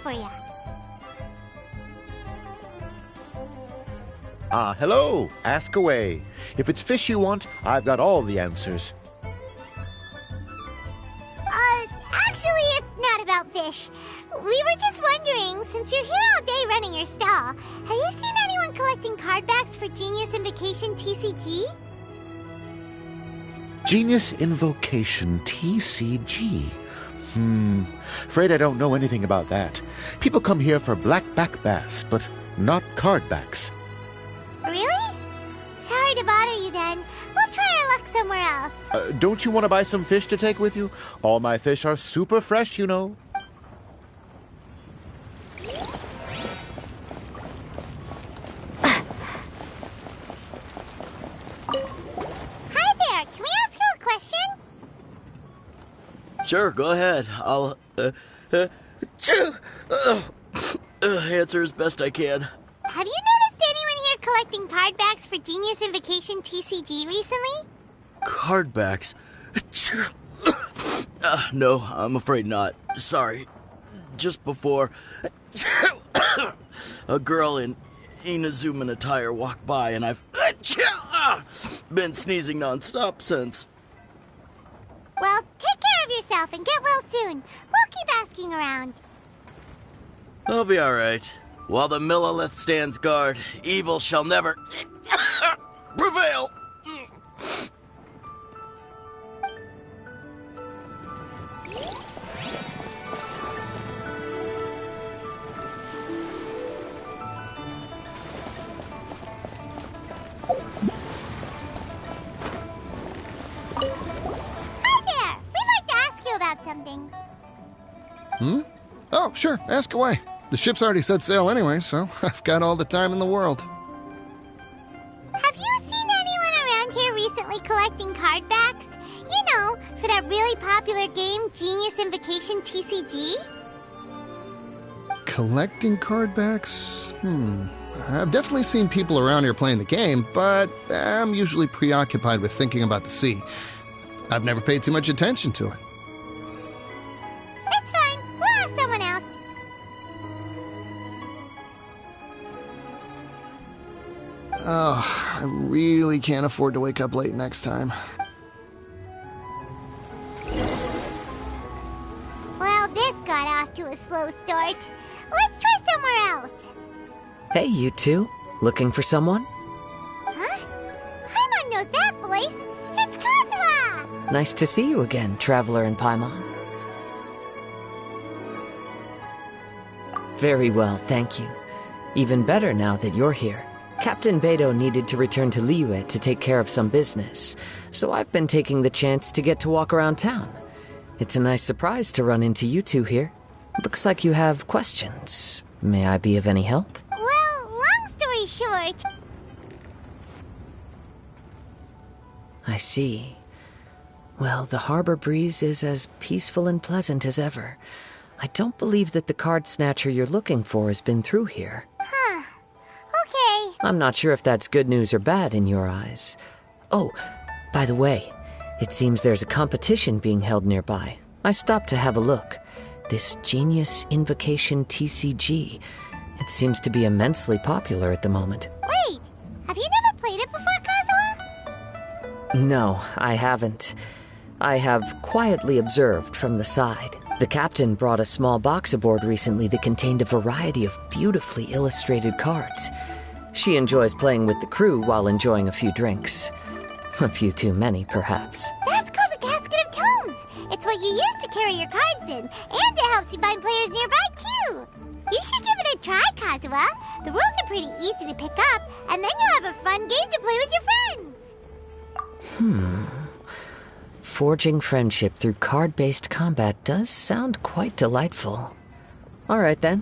For you. Hello. Ask away. If it's fish you want, I've got all the answers. Actually, it's not about fish. We were just wondering, since you're here all day running your stall, have you seen anyone collecting card backs for Genius Invocation TCG? Genius Invocation TCG. Afraid I don't know anything about that. People come here for blackback bass, but not cardbacks. Really? Sorry to bother you then. We'll try our luck somewhere else. Don't you want to buy some fish to take with you? All my fish are super fresh, you know. Hi there, can we ask you a question? Sure, go ahead. I'll, answer as best I can. Have you noticed anyone here collecting card backs for Genius Invocation TCG recently? Card backs? No, I'm afraid not. Sorry. Just before, a girl in Inazuman attire walked by, and I've been sneezing nonstop since. Well, take care of yourself and get well soon. We'll keep asking around. I'll be alright. While the Millilith stands guard, evil shall never prevail. Something. Oh, sure. Ask away. The ship's already set sail anyway, so I've got all the time in the world. Have you seen anyone around here recently collecting card backs? You know, for that really popular game, Genius Invocation TCG? Collecting card backs? I've definitely seen people around here playing the game, but I'm usually preoccupied with thinking about the sea. I've never paid too much attention to it. It's fine. We'll ask someone else. Oh, I really can't afford to wake up late next time. Well, this got off to a slow start. Let's try somewhere else. Hey, you two. Looking for someone? Huh? Paimon knows that voice. It's Kazuha! Nice to see you again, Traveler and Paimon. Very well, thank you. Even better now that you're here. Captain Beidou needed to return to Liyue to take care of some business, so I've been taking the chance to get to walk around town. It's a nice surprise to run into you two here. Looks like you have questions. May I be of any help? Well, long story short... I see. Well, the harbor breeze is as peaceful and pleasant as ever. I don't believe that the card snatcher you're looking for has been through here. Huh. Okay. I'm not sure if that's good news or bad in your eyes. Oh, by the way, it seems there's a competition being held nearby. I stopped to have a look. This Genius Invocation TCG. It seems to be immensely popular at the moment. Wait, have you never played it before, Kazuha? No, I haven't. I have quietly observed from the side. The captain brought a small box aboard recently that contained a variety of beautifully illustrated cards. She enjoys playing with the crew while enjoying a few drinks. A few too many, perhaps. That's called the Casket of Tomes. It's what you use to carry your cards in, and it helps you find players nearby, too. You should give it a try, Kazuha. The rules are pretty easy to pick up, and then you'll have a fun game to play with your friends. Forging friendship through card-based combat does sound quite delightful. All right, then.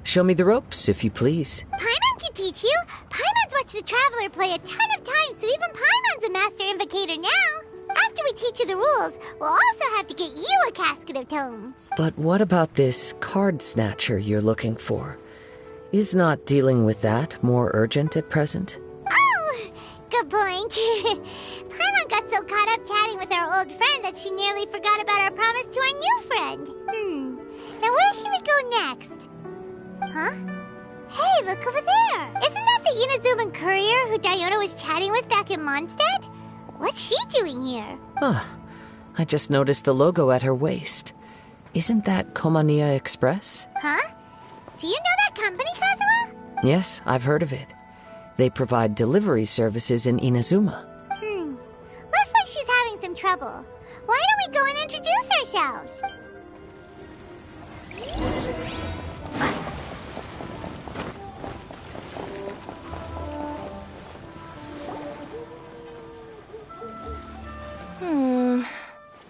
Show me the ropes, if you please. Paimon can teach you. Paimon's watched the Traveler play a ton of times, so even Paimon's a master invocator now. After we teach you the rules, we'll also have to get you a Casket of Tomes. But what about this card snatcher you're looking for? Is not dealing with that more urgent at present? Oh, good point. Paimon got so caught up chatting with our old friend that she nearly forgot about our promise to our new friend. Now where should we go next? Huh? Hey, look over there! Isn't that the Inazuman courier who Diona was chatting with back in Mondstadt? What's she doing here? I just noticed the logo at her waist. Isn't that Komania Express? Huh? Do you know that company, Kazuha? Yes, I've heard of it. They provide delivery services in Inazuma. Looks like she's having some trouble. Why don't we go and introduce ourselves?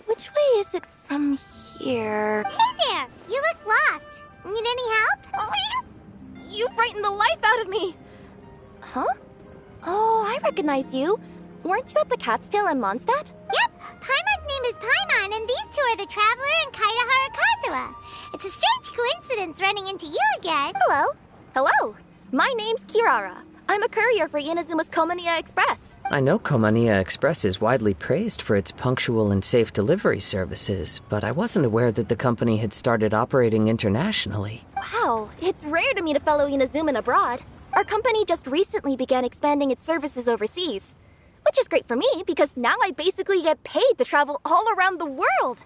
Which way is it from here? Hey there! You look lost. Need any help? You frightened the life out of me! Huh? Oh, I recognize you. Weren't you at the Cat's Tail in Mondstadt? Yep! Paimon's name is Paimon, and these two are the Traveler and Kaitahara Kazuha. It's a strange coincidence running into you again. Hello. Hello. My name's Kirara. I'm a courier for Inazuma's Komania Express. I know Komania Express is widely praised for its punctual and safe delivery services, but I wasn't aware that the company had started operating internationally. Wow, it's rare to meet a fellow Inazuman abroad. Our company just recently began expanding its services overseas. Which is great for me, because now I basically get paid to travel all around the world.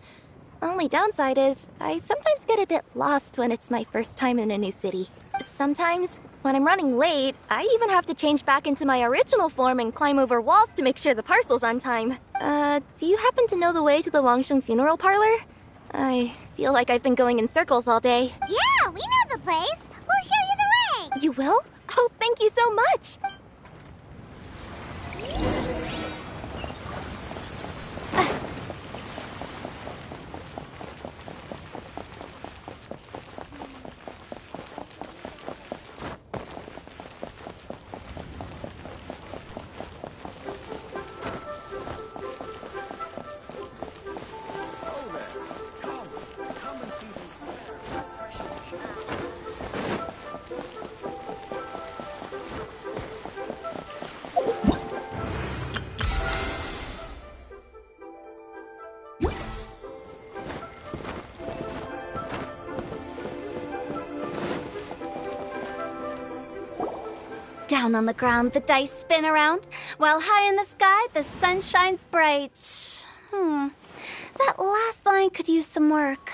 Only downside is, I sometimes get a bit lost when it's my first time in a new city. Sometimes, when I'm running late, I even have to change back into my original form and climb over walls to make sure the parcel's on time. Do you happen to know the way to the Wangsheng funeral parlor? I feel like I've been going in circles all day. Yeah, we know the place. We'll show you the way. You will? Oh, thank you so much! Down on the ground, the dice spin around, while high in the sky, the sun shines bright. That last line could use some work.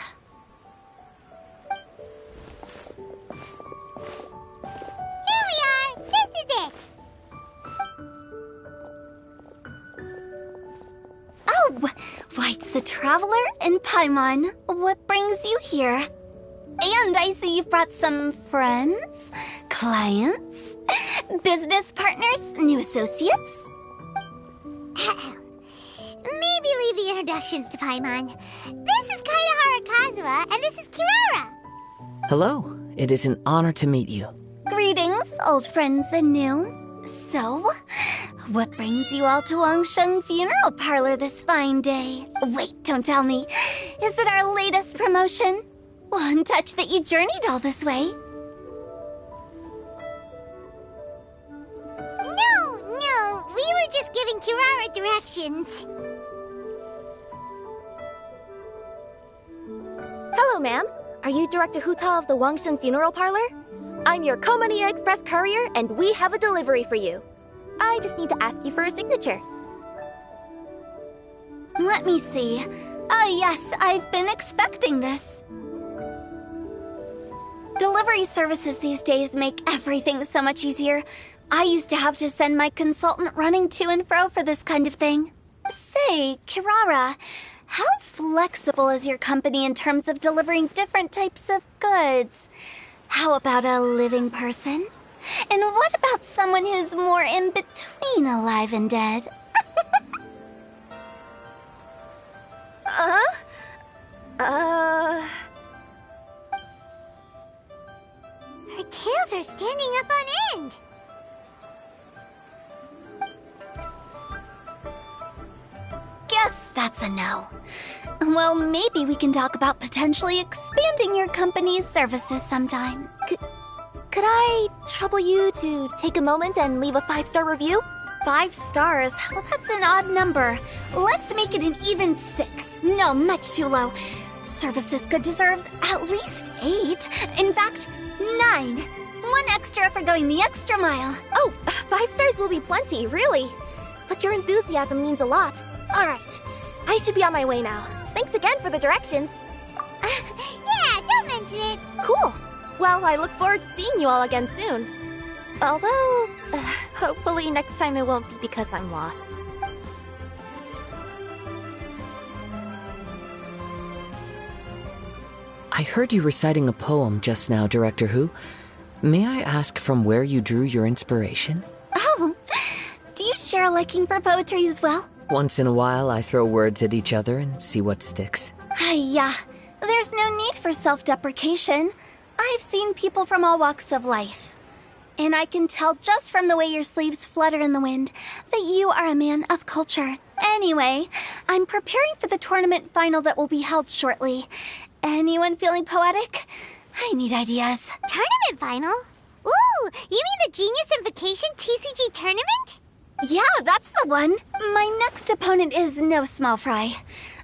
Here we are! This is it! Oh, why, it's the Traveler in Paimon. What brings you here? And I see you've brought some friends, clients, business partners, new associates. Maybe leave the introductions to Paimon. This is Kaidahara Kazuha, and this is Kirara. Hello. It is an honor to meet you. Greetings, old friends and new. So, what brings you all to Wangsheng Funeral Parlor this fine day? Wait, don't tell me. Is it our latest promotion? One touch that you journeyed all this way. No, we were just giving Kirara directions. Hello, ma'am. Are you Director Huta of the Wangshen Funeral Parlor? I'm your Komania Express courier, and we have a delivery for you. I just need to ask you for a signature. Let me see. Ah, yes, I've been expecting this. Delivery services these days make everything so much easier. I used to have to send my consultant running to and fro for this kind of thing. Say, Kirara, how flexible is your company in terms of delivering different types of goods? How about a living person? And what about someone who's more in between alive and dead? Her tails are standing up on end. Guess that's a no. Well, maybe we can talk about potentially expanding your company's services sometime. Could I trouble you to take a moment and leave a 5-star review? 5 stars? Well, that's an odd number. Let's make it an even 6. No, much too low. Service this good deserves at least 8. In fact, 9. 1 extra for going the extra mile. Oh, 5 stars will be plenty, really. But your enthusiasm means a lot. All right, I should be on my way now. Thanks again for the directions. Yeah, don't mention it. Cool. Well, I look forward to seeing you all again soon. Although, hopefully next time it won't be because I'm lost. I heard you reciting a poem just now, Director Who. May I ask from where you drew your inspiration? Oh, do you share a liking for poetry as well? Once in a while, I throw words at each other and see what sticks. Yeah, there's no need for self-deprecation. I've seen people from all walks of life. And I can tell just from the way your sleeves flutter in the wind that you are a man of culture. Anyway, I'm preparing for the tournament final that will be held shortly. Anyone feeling poetic? I need ideas. Tournament final? Ooh, you mean the Genius Invocation TCG tournament? Yeah, that's the one. My next opponent is no small fry.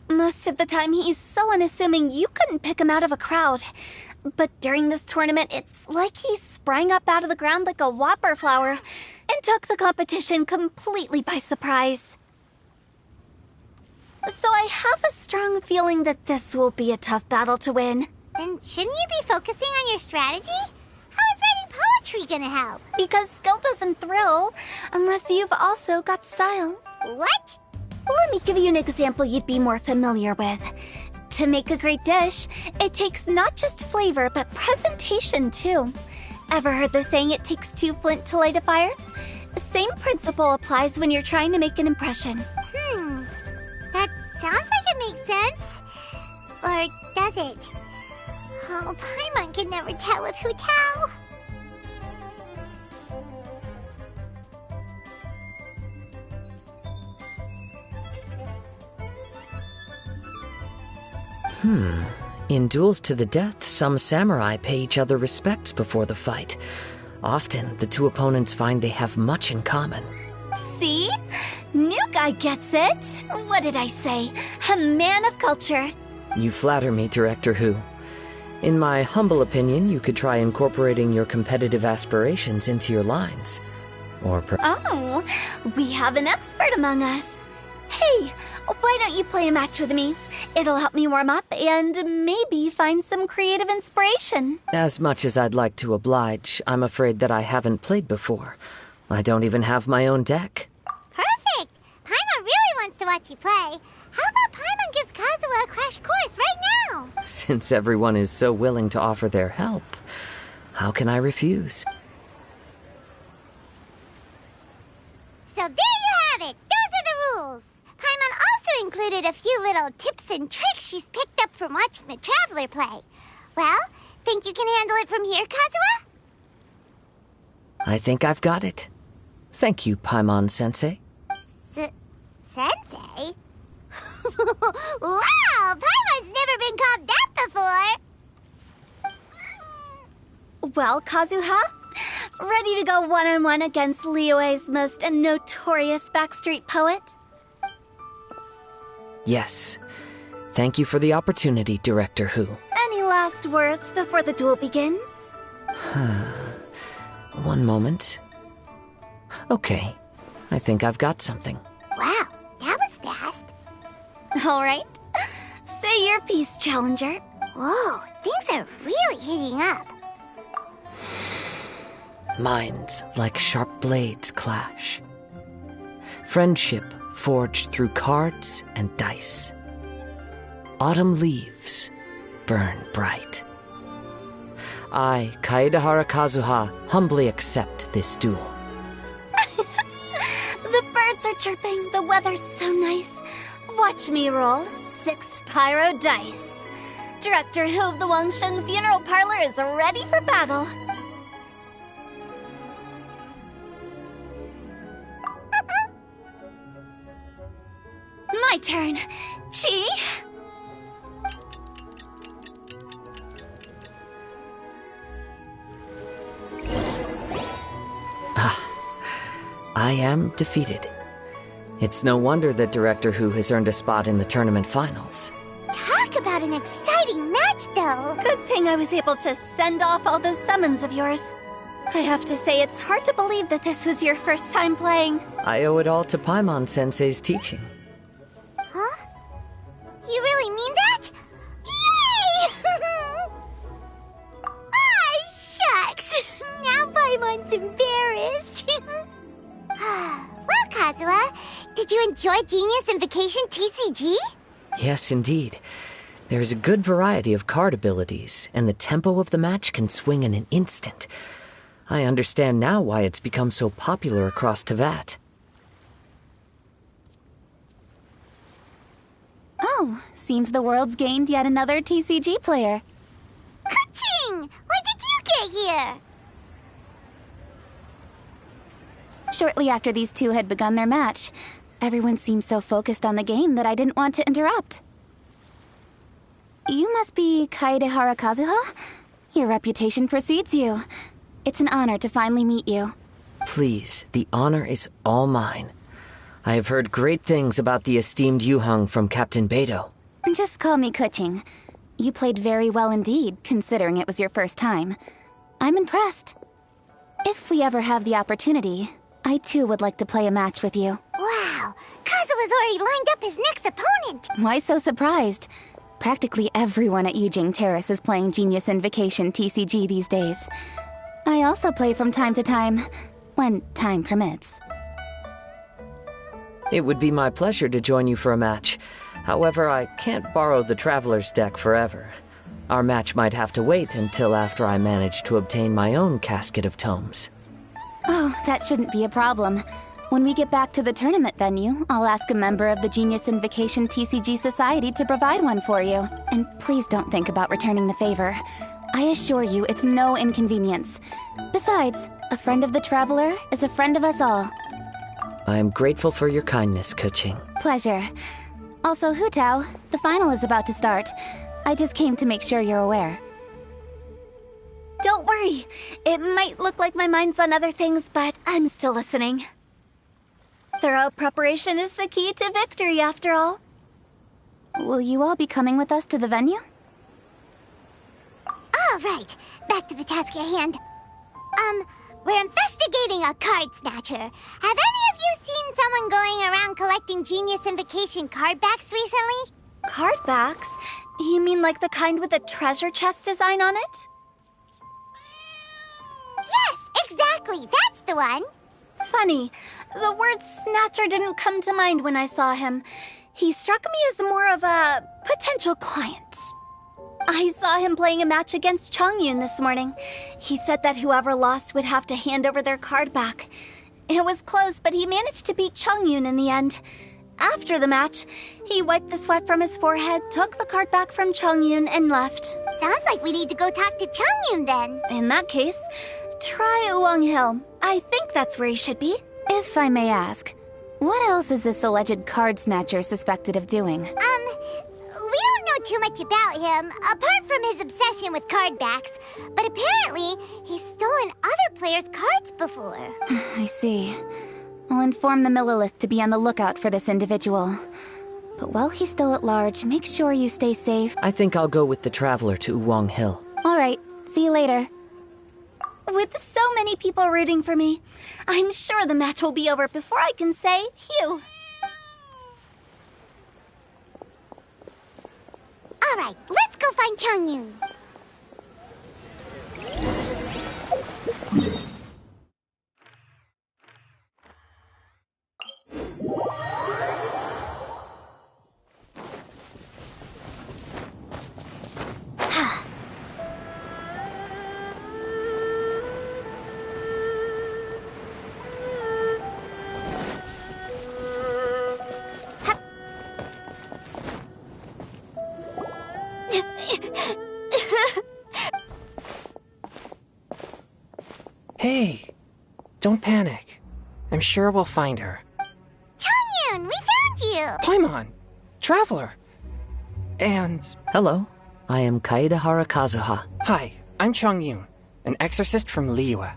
Most of the time, he's so unassuming you couldn't pick him out of a crowd. But during this tournament, it's like he sprang up out of the ground like a whopper flower and took the competition completely by surprise. So I have a strong feeling that this will be a tough battle to win. Then shouldn't you be focusing on your strategy? How is writing poetry gonna help? Because skill doesn't thrill unless you've also got style. What? Let me give you an example you'd be more familiar with. To make a great dish, it takes not just flavor, but presentation too. Ever heard the saying, it takes 2 flint to light a fire? Same principle applies when you're trying to make an impression. That sounds like it makes sense. Or does it? Oh, Paimon can never tell with Hutao. In duels to the death, some samurai pay each other respects before the fight. Often, the two opponents find they have much in common. See? New guy gets it. What did I say? A man of culture. You flatter me, Director Who. In my humble opinion, you could try incorporating your competitive aspirations into your lines. Oh, we have an expert among us. Hey, why don't you play a match with me? It'll help me warm up and maybe find some creative inspiration. As much as I'd like to oblige, I'm afraid that I haven't played before. I don't even have my own deck. Perfect! Paimon really wants to watch you play. How about Paimon gives Kazuha a crash course right now? Since everyone is so willing to offer their help, how can I refuse? So there you have it! Those are the rules! Paimon also included a few little tips and tricks she's picked up from watching the Traveler play. Well, think you can handle it from here, Kazuha? I think I've got it. Thank you, Paimon-sensei. Sensei? Wow! Paimon's never been called that before! Well, Kazuha, ready to go one-on-one against Liyue's most notorious backstreet poet? Yes. Thank you for the opportunity, Director Hu. Any last words before the duel begins? One moment. Okay. I think I've got something. Wow, that was fast. All right. Say your piece, Challenger. Whoa, things are really heating up. Minds like sharp blades clash. Friendship forged through cards and dice. Autumn leaves burn bright. I, Kaedehara Kazuha, humbly accept this duel. The birds are chirping, the weather's so nice. Watch me roll 6 pyro dice. Director Hu of the Wangsheng Funeral Parlor is ready for battle. My turn. Chi? I am defeated. It's no wonder that Director Hu has earned a spot in the tournament finals. Talk about an exciting match, though. Good thing I was able to send off all those summons of yours. I have to say, it's hard to believe that this was your first time playing. I owe it all to Paimon-sensei's teaching. Huh? You really mean that? Yay! Ah, shucks! Now Paimon's embarrassed. Well, Kazuha, did you enjoy Genius Invocation TCG? Yes, indeed. There is a good variety of card abilities, and the tempo of the match can swing in an instant. I understand now why it's become so popular across Teyvat. Oh, seems the world's gained yet another TCG player. Ka-ching! When did you get here? Shortly after these two had begun their match, everyone seemed so focused on the game that I didn't want to interrupt. You must be Kaedehara Kazuha? Your reputation precedes you. It's an honor to finally meet you. Please, the honor is all mine. I have heard great things about the esteemed Yuheng from Captain Beidou. Just call me Kuching. You played very well indeed, considering it was your first time. I'm impressed. If we ever have the opportunity, I too would like to play a match with you. Wow, Kazuha's already lined up his next opponent. Why so surprised? Practically everyone at Yujing Terrace is playing Genius Invocation TCG these days. I also play from time to time, when time permits. It would be my pleasure to join you for a match. However, I can't borrow the Traveler's deck forever. Our match might have to wait until after I manage to obtain my own casket of tomes. Oh, that shouldn't be a problem. When we get back to the tournament venue, I'll ask a member of the Genius Invocation TCG Society to provide one for you. And please don't think about returning the favor. I assure you it's no inconvenience. Besides, a friend of the Traveler is a friend of us all. I am grateful for your kindness, Kuching. Pleasure. Also, Hu Tao, the final is about to start. I just came to make sure you're aware. Don't worry. It might look like my mind's on other things, but I'm still listening. Thorough preparation is the key to victory, after all. Will you all be coming with us to the venue? All right, back to the task at hand. We're investigating a card snatcher. Have any of you seen someone going around collecting Genius Invocation card backs recently? Card backs? You mean like the kind with a treasure chest design on it? Yes, exactly. That's the one. Funny, the word snatcher didn't come to mind when I saw him. He struck me as more of a potential client. I saw him playing a match against Chongyun this morning. He said that whoever lost would have to hand over their card back. It was close, but he managed to beat Chongyun in the end. After the match, he wiped the sweat from his forehead, took the card back from Chongyun, and left. Sounds like we need to go talk to Chongyun then. In that case, try Uwang Hill. I think that's where he should be. If I may ask, what else is this alleged card snatcher suspected of doing? We don't know too much about him, apart from his obsession with card backs. But apparently, he's stolen other players' cards before. I see. I'll inform the Millilith to be on the lookout for this individual. But while he's still at large, make sure you stay safe. I think I'll go with the Traveler to Uwang Hill. All right, see you later. With so many people rooting for me, I'm sure the match will be over before I can say phew. All right, let's go find Chongyun. Hey, don't panic. I'm sure we'll find her. Chongyun, we found you! Paimon! Traveler! And... Hello, I am Kaedahara Kazuha. Hi, I'm Chongyun, an exorcist from Liyue.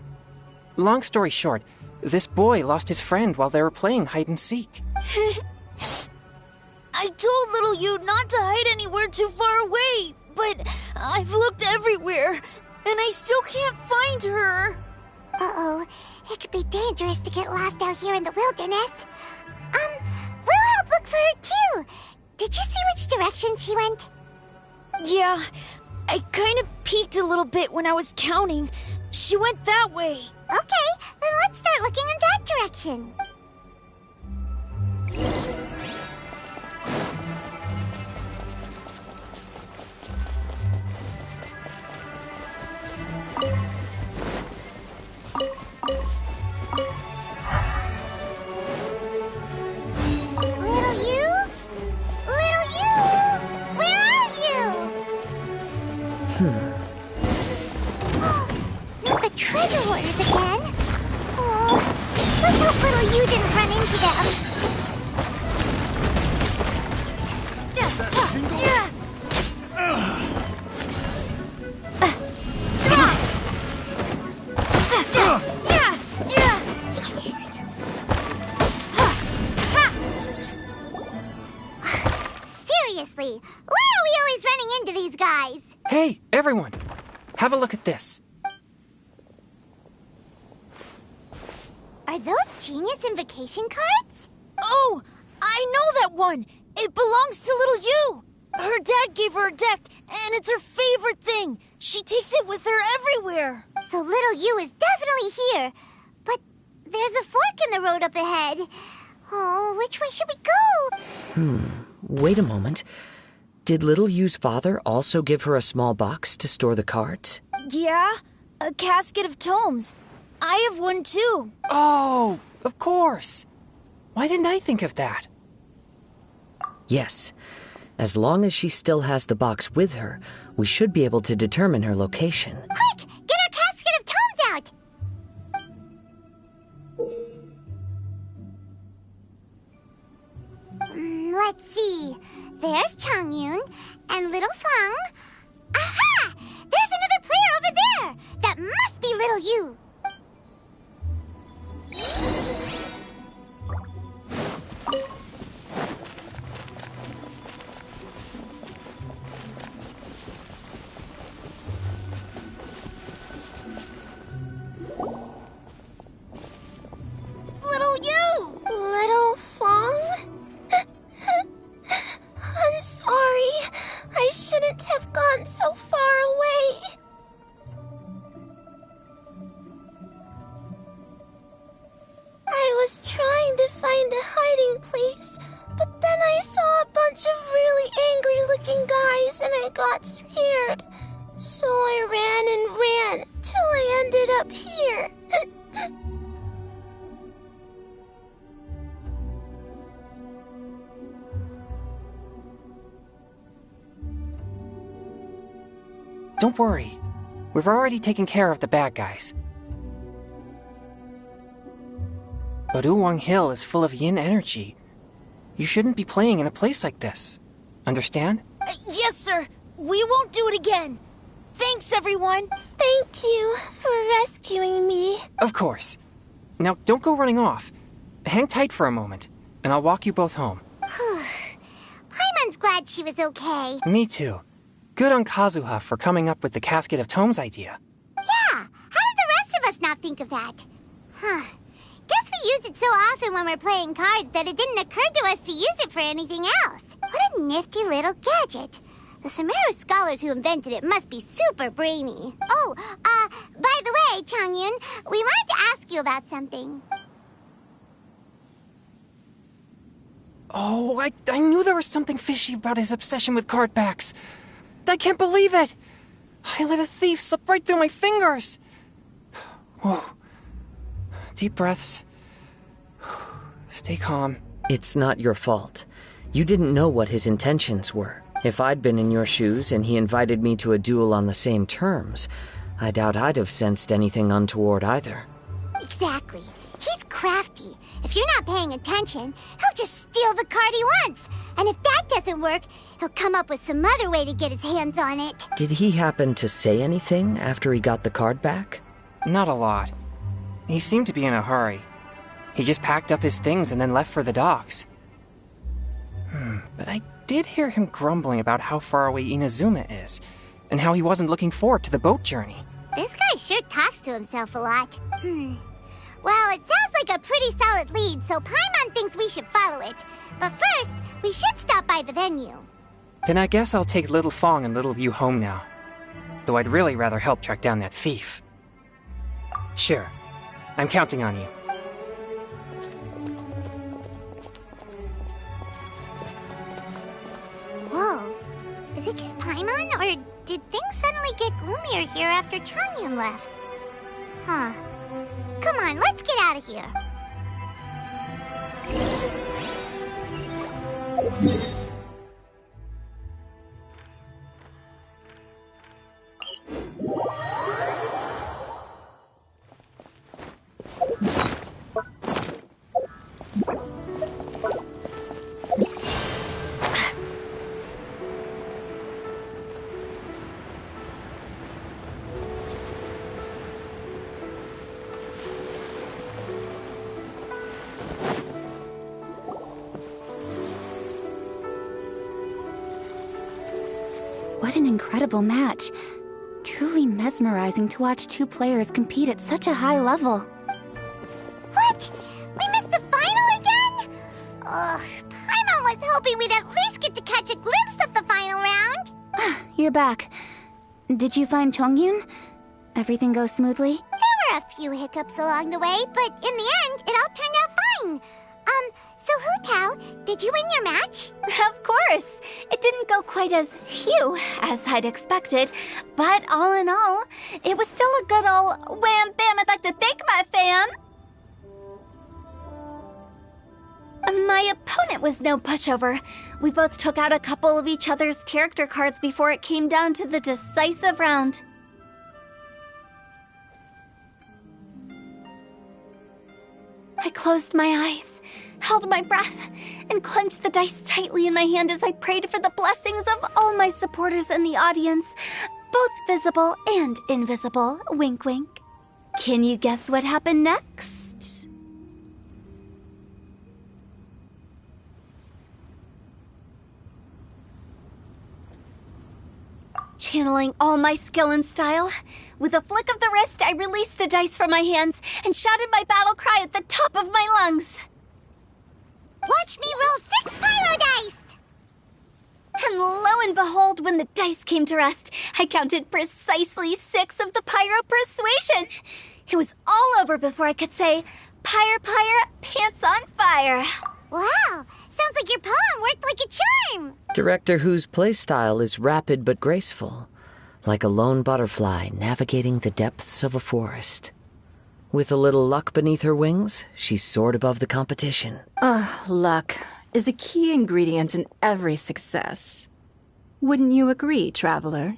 Long story short, this boy lost his friend while they were playing hide-and-seek. I told little you not to hide anywhere too far away, but I've looked everywhere, and I still can't find her. Uh-oh, it could be dangerous to get lost out here in the wilderness. We'll help look for her too. Did you see which direction she went? Yeah, I kind of peeked a little bit when I was counting. She went that way. Okay, then let's start looking in that direction. Not the treasure hoarders again. Oh, let's hope little you didn't run into them. Seriously, why are we always running into these guys? Hey, everyone! Have a look at this. Are those Genius Invocation cards? Oh, I know that one. It belongs to little you. Her dad gave her a deck, and it's her favorite thing. She takes it with her everywhere. So little you is definitely here. But there's a fork in the road up ahead. Oh, which way should we go? Wait a moment. Did Little Yu's father also give her a small box to store the cards? Yeah, a casket of tomes. I have one too. Oh, of course. Why didn't I think of that? Yes. As long as she still has the box with her, we should be able to determine her location. Quick! Get our casket of tomes out! Let's see. There's Chongyun and little Feng. Aha! There's another player over there! That must be little you. was trying to find a hiding place, but then I saw a bunch of really angry-looking guys and I got scared. So I ran and ran till I ended up here. Don't worry. We've already taken care of the bad guys. But Uwang Hill is full of yin energy. You shouldn't be playing in a place like this. Understand? Yes, sir. We won't do it again. Thanks, everyone. Thank you for rescuing me. Of course. Now, don't go running off. Hang tight for a moment, and I'll walk you both home. Paimon's glad she was okay. Me too. Good on Kazuha for coming up with the Casket of Tomes idea. Yeah, how did the rest of us not think of that? Guess we use it so often when we're playing cards that it didn't occur to us to use it for anything else. What a nifty little gadget. The Sumeru scholars who invented it must be super brainy. Oh, by the way, Changyun, we wanted to ask you about something. Oh, I knew there was something fishy about his obsession with card backs. I can't believe it! I let a thief slip right through my fingers! Whoa. Deep breaths. Stay calm. It's not your fault. You didn't know what his intentions were. If I'd been in your shoes and he invited me to a duel on the same terms, I doubt I'd have sensed anything untoward either. Exactly. He's crafty. If you're not paying attention, he'll just steal the card he wants. And if that doesn't work, he'll come up with some other way to get his hands on it. Did he happen to say anything after he got the card back? Not a lot. He seemed to be in a hurry. He just packed up his things and then left for the docks. But I did hear him grumbling about how far away Inazuma is, and how he wasn't looking forward to the boat journey. This guy sure talks to himself a lot. Well, it sounds like a pretty solid lead, so Paimon thinks we should follow it. But first, we should stop by the venue. Then I guess I'll take Little Fong and Little Yu home now. Though I'd really rather help track down that thief. Sure. I'm counting on you. Whoa. Is it just Paimon, or did things suddenly get gloomier here after Changyun left? Come on, let's get out of here. What an incredible match. Truly mesmerizing to watch two players compete at such a high level. What? We missed the final again? Ugh, Paimon was hoping we'd at least get to catch a glimpse of the final round. You're back. Did you find Chongyun? Everything go smoothly? There were a few hiccups along the way, but in the end, it all turned out fine. So Hu Tao, did you win your match? Of course! It didn't go quite as phew as I'd expected, but all in all, it was still a good ol' wham bam. I'd like to thank my fam! My opponent was no pushover. We both took out a couple of each other's character cards before it came down to the decisive round. I closed my eyes, held my breath, and clenched the dice tightly in my hand as I prayed for the blessings of all my supporters in the audience, both visible and invisible. Wink, wink. Can you guess what happened next? Channeling all my skill and style, with a flick of the wrist, I released the dice from my hands and shouted my battle cry at the top of my lungs. Watch me roll 6 pyro dice! And lo and behold, when the dice came to rest, I counted precisely 6 of the pyro persuasion. It was all over before I could say, Pyre, pants on fire. Wow, sounds like your poem worked like a charm. Director Who's playstyle is rapid but graceful, like a lone butterfly navigating the depths of a forest. With a little luck beneath her wings, she soared above the competition. Luck is a key ingredient in every success. Wouldn't you agree, Traveler?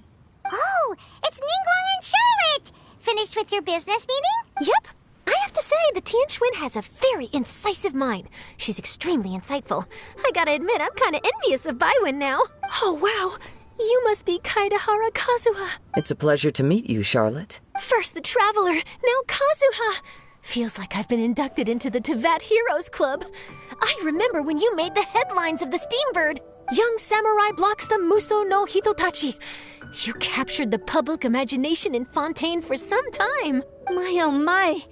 Oh, it's Ningguang and Charlotte! Finished with your business meeting? Yep. I have to say, the Tianquan has a very incisive mind. She's extremely insightful. I gotta admit, I'm kinda envious of Baiwen now. Oh, wow. You must be Kaidahara Kazuha. It's a pleasure to meet you, Charlotte. First the Traveler, now Kazuha. Feels like I've been inducted into the Tevat Heroes Club. I remember when you made the headlines of the Steambird. Young samurai blocks the Muso no Hitotachi. You captured the public imagination in Fontaine for some time. My oh my.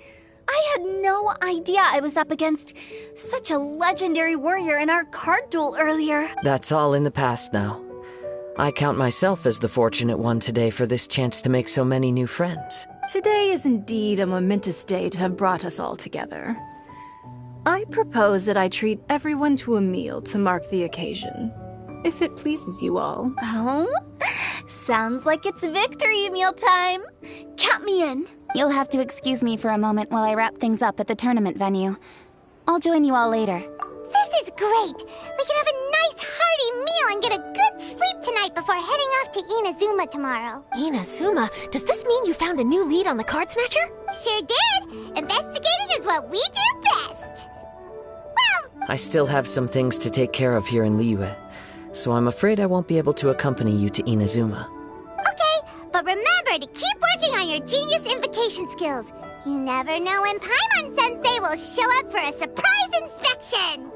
I had no idea I was up against such a legendary warrior in our card duel earlier. That's all in the past now. I count myself as the fortunate one today for this chance to make so many new friends. Today is indeed a momentous day to have brought us all together. I propose that I treat everyone to a meal to mark the occasion, if it pleases you all. Oh? Sounds like it's victory meal time. Count me in. You'll have to excuse me for a moment while I wrap things up at the tournament venue. I'll join you all later. This is great! We can have a nice hearty meal and get a good sleep tonight before heading off to Inazuma tomorrow. Inazuma? Does this mean you found a new lead on the Card Snatcher? Sure did! Investigating is what we do best! Well... I still have some things to take care of here in Liyue, so I'm afraid I won't be able to accompany you to Inazuma. Okay, but remember to keep working on your genius invocation skills. You never know when Paimon-sensei will show up for a surprise inspection!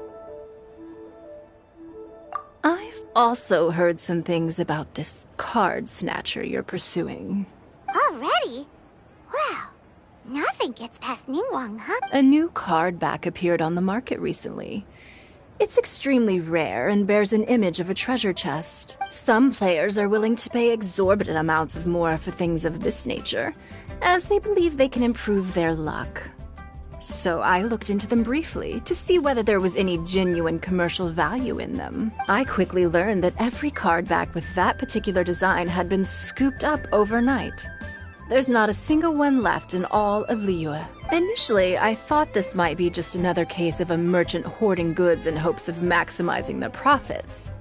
I've also heard some things about this card snatcher you're pursuing. Already? Wow, nothing gets past Ningguang, huh? A new card back appeared on the market recently. It's extremely rare and bears an image of a treasure chest. Some players are willing to pay exorbitant amounts of more for things of this nature, as they believe they can improve their luck. So I looked into them briefly to see whether there was any genuine commercial value in them. I quickly learned that every card back with that particular design had been scooped up overnight. There's not a single one left in all of Liyue. Initially, I thought this might be just another case of a merchant hoarding goods in hopes of maximizing their profits.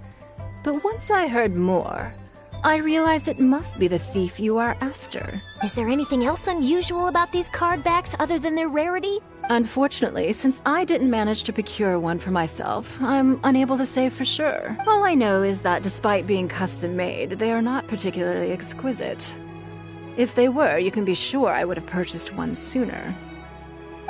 But once I heard more, I realized it must be the thief you are after. Is there anything else unusual about these card backs other than their rarity? Unfortunately, since I didn't manage to procure one for myself, I'm unable to say for sure. All I know is that despite being custom-made, they are not particularly exquisite. If they were, you can be sure I would have purchased one sooner.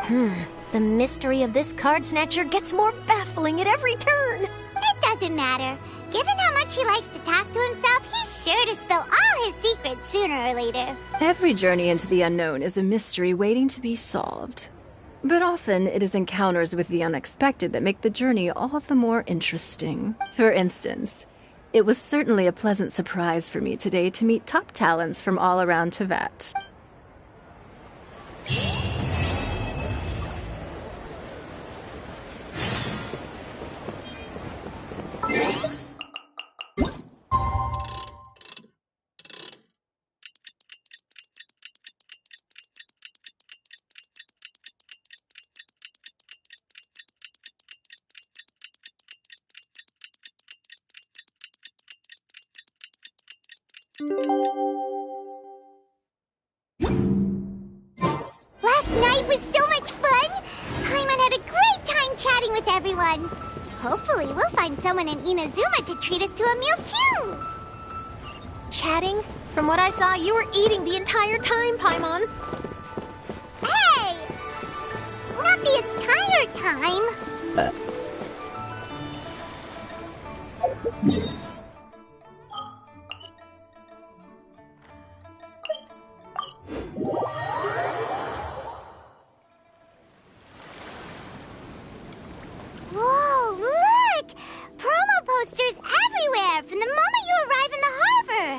The mystery of this card snatcher gets more baffling at every turn. It doesn't matter. Given how much he likes to talk to himself, he's sure to spill all his secrets sooner or later. Every journey into the unknown is a mystery waiting to be solved. But often it is encounters with the unexpected that make the journey all the more interesting. For instance, it was certainly a pleasant surprise for me today to meet top talents from all around Tevat. Last night was so much fun! Paimon had a great time chatting with everyone. Hopefully we'll find someone in Inazuma to treat us to a meal too! Chatting? From what I saw, you were eating the entire time, Paimon. Hey! Not the entire time! Whoa, look! Promo posters everywhere from the moment you arrive in the harbor!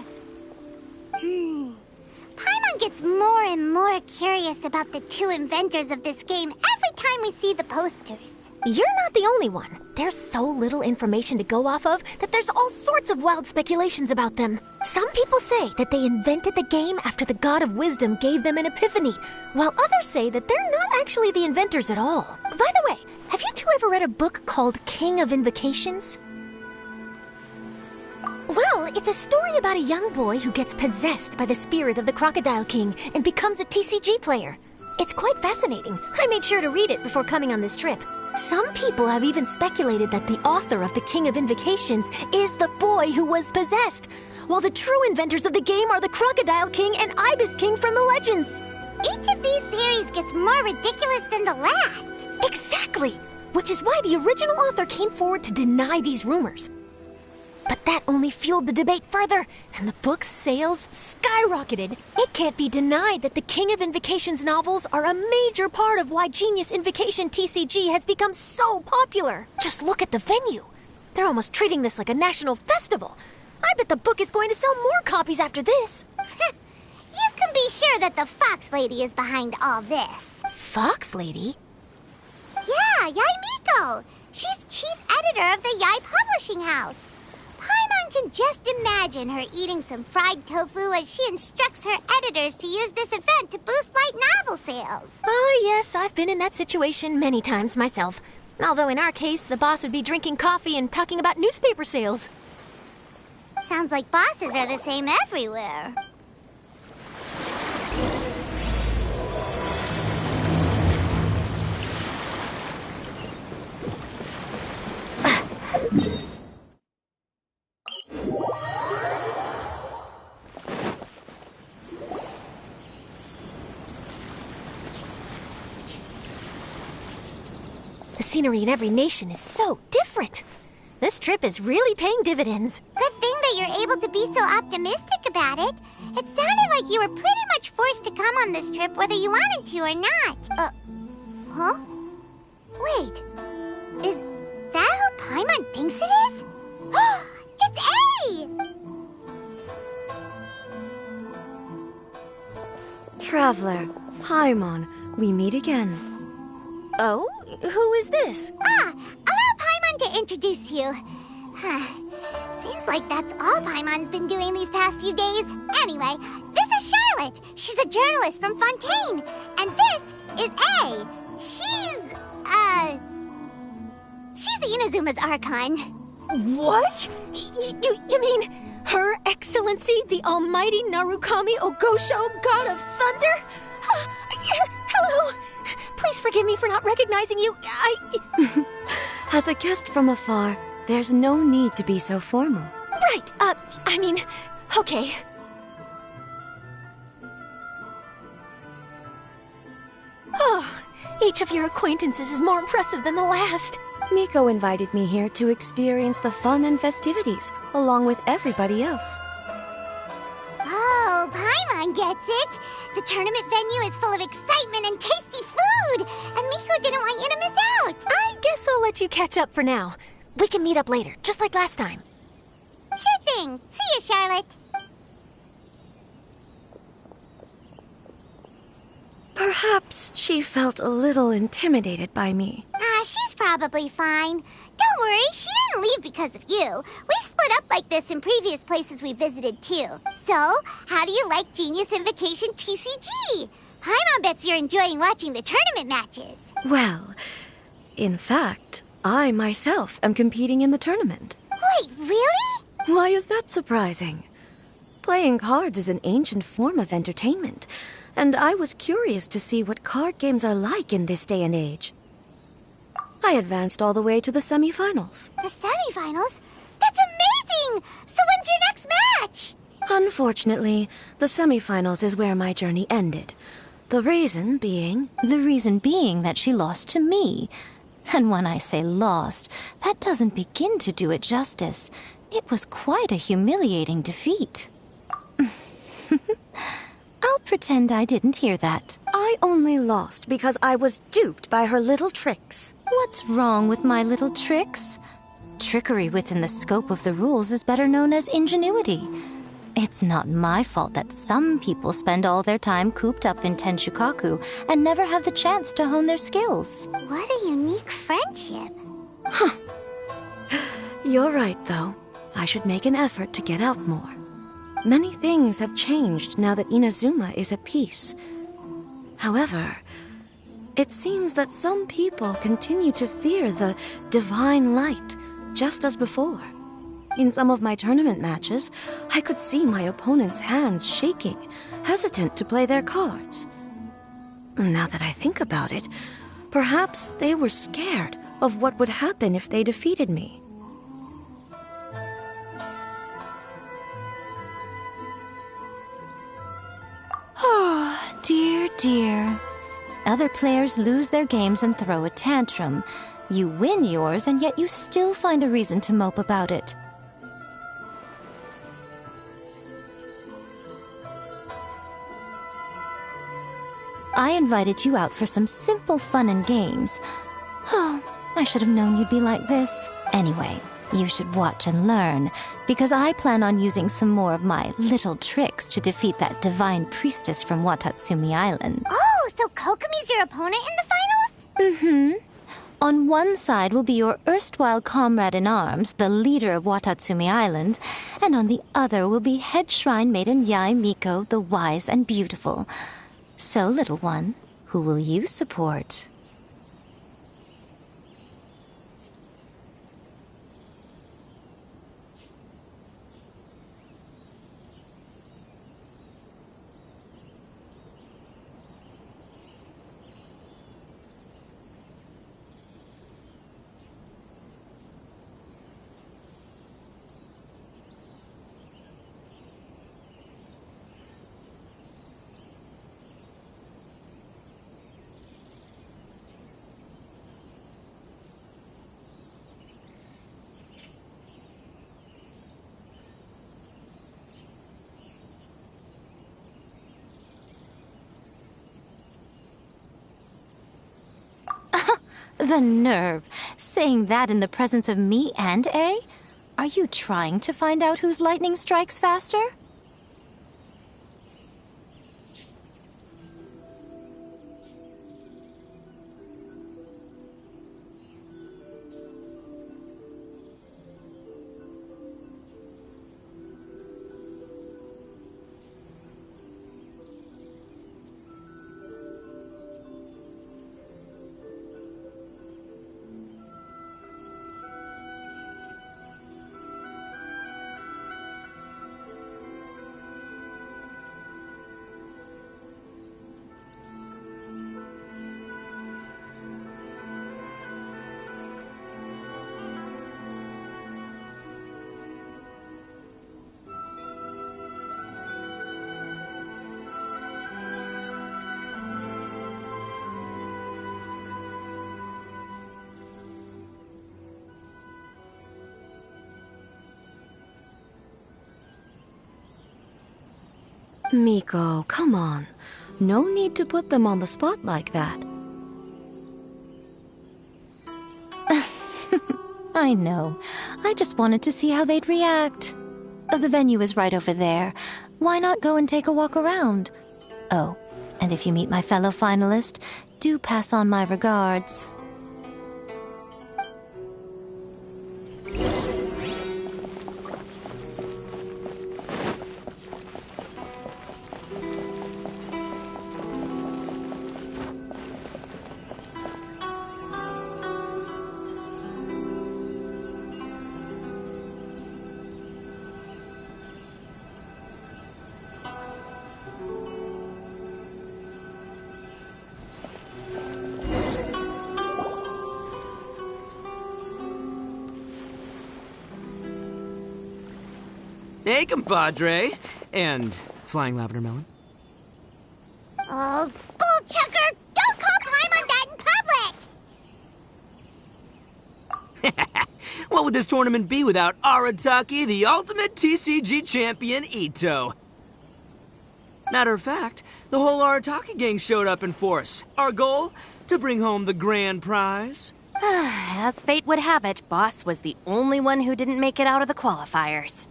Paimon gets more and more curious about the two inventors of this game every time we see the posters. You're not the only one. There's so little information to go off of that there's all sorts of wild speculations about them. Some people say that they invented the game after the God of Wisdom gave them an epiphany, while others say that they're not actually the inventors at all. By the way, have you two ever read a book called King of Invocations? Well, it's a story about a young boy who gets possessed by the spirit of the Crocodile King and becomes a TCG player. It's quite fascinating. I made sure to read it before coming on this trip. Some people have even speculated that the author of the King of Invocations is the boy who was possessed, while the true inventors of the game are the Crocodile King and Ibis King from the legends. Each of these theories gets more ridiculous than the last. Exactly! Which is why the original author came forward to deny these rumors. But that only fueled the debate further, and the book's sales skyrocketed. It can't be denied that the King of Invocations novels are a major part of why Genius Invocation TCG has become so popular. Just look at the venue. They're almost treating this like a national festival. I bet the book is going to sell more copies after this. You can be sure that the Fox Lady is behind all this. Fox Lady? Yeah, Yai Miko. She's chief editor of the Yai Publishing House. Paimon can just imagine her eating some fried tofu as she instructs her editors to use this event to boost light novel sales. Oh, yes, I've been in that situation many times myself. Although in our case, the boss would be drinking coffee and talking about newspaper sales. Sounds like bosses are the same everywhere. The scenery in every nation is so different. This trip is really paying dividends. Good thing that you're able to be so optimistic about it. It sounded like you were pretty much forced to come on this trip whether you wanted to or not. Huh? Wait. Is that who Paimon thinks it is? It's A! Traveler, Paimon, we meet again. Oh? Who is this? Allow Paimon to introduce you. Seems like that's all Paimon's been doing these past few days. Anyway, this is Charlotte. She's a journalist from Fontaine. And this is A. She's Inazuma's Archon. What? You mean Her Excellency, the Almighty Narukami Ogosho, God of Thunder? Hello. Please forgive me for not recognizing you. As a guest from afar, there's no need to be so formal. Right. Okay. Oh, each of your acquaintances is more impressive than the last. Miko invited me here to experience the fun and festivities, along with everybody else. Oh, Paimon gets it. The tournament venue is full of excitement and tasty food, and Miko didn't want you to miss out. I guess I'll let you catch up for now. We can meet up later, just like last time. Sure thing. See you, Charlotte. Perhaps she felt a little intimidated by me. She's probably fine. Don't worry, she didn't leave because of you. We've split up like this in previous places we visited, too. So, how do you like Genius Invocation TCG? Paimon bets you're enjoying watching the tournament matches. Well, in fact, I myself am competing in the tournament. Wait, really? Why is that surprising? Playing cards is an ancient form of entertainment, and I was curious to see what card games are like in this day and age. I advanced all the way to the semifinals. The semifinals? That's amazing! So when's your next match? Unfortunately, the semifinals is where my journey ended. The reason being... The reason being that she lost to me. And when I say lost, that doesn't begin to do it justice. It was quite a humiliating defeat. I'll pretend I didn't hear that. I only lost because I was duped by her little tricks. What's wrong with my little tricks? Trickery within the scope of the rules is better known as ingenuity. It's not my fault that some people spend all their time cooped up in Tenshukaku and never have the chance to hone their skills. What a unique friendship. You're right, though. I should make an effort to get out more. Many things have changed now that Inazuma is at peace. However, it seems that some people continue to fear the divine light, just as before. In some of my tournament matches, I could see my opponent's hands shaking, hesitant to play their cards. Now that I think about it, perhaps they were scared of what would happen if they defeated me. Oh, dear, dear. Other players lose their games and throw a tantrum. You win yours, and yet you still find a reason to mope about it. I invited you out for some simple fun and games. Oh, I should have known you'd be like this. Anyway, you should watch and learn, because I plan on using some more of my little tricks to defeat that divine priestess from Watatsumi Island. Oh, so Kokomi's your opponent in the finals? Mm-hmm. On one side will be your erstwhile comrade in arms, the leader of Watatsumi Island, and on the other will be head shrine maiden Yae Miko, the wise and beautiful. So, little one, who will you support? The nerve! Saying that in the presence of me and A? Are you trying to find out whose lightning strikes faster? Miko, come on. No need to put them on the spot like that. I know. I just wanted to see how they'd react. The venue is right over there. Why not go and take a walk around? Oh, and if you meet my fellow finalist, do pass on my regards. Hey, compadre. And Flying Lavender Melon. Oh, bullchucker! Don't call Paimon that in public! What would this tournament be without Arataki, the ultimate TCG champion, Ito? Matter of fact, the whole Arataki gang showed up in force. Our goal? To bring home the grand prize. As fate would have it, Boss was the only one who didn't make it out of the qualifiers.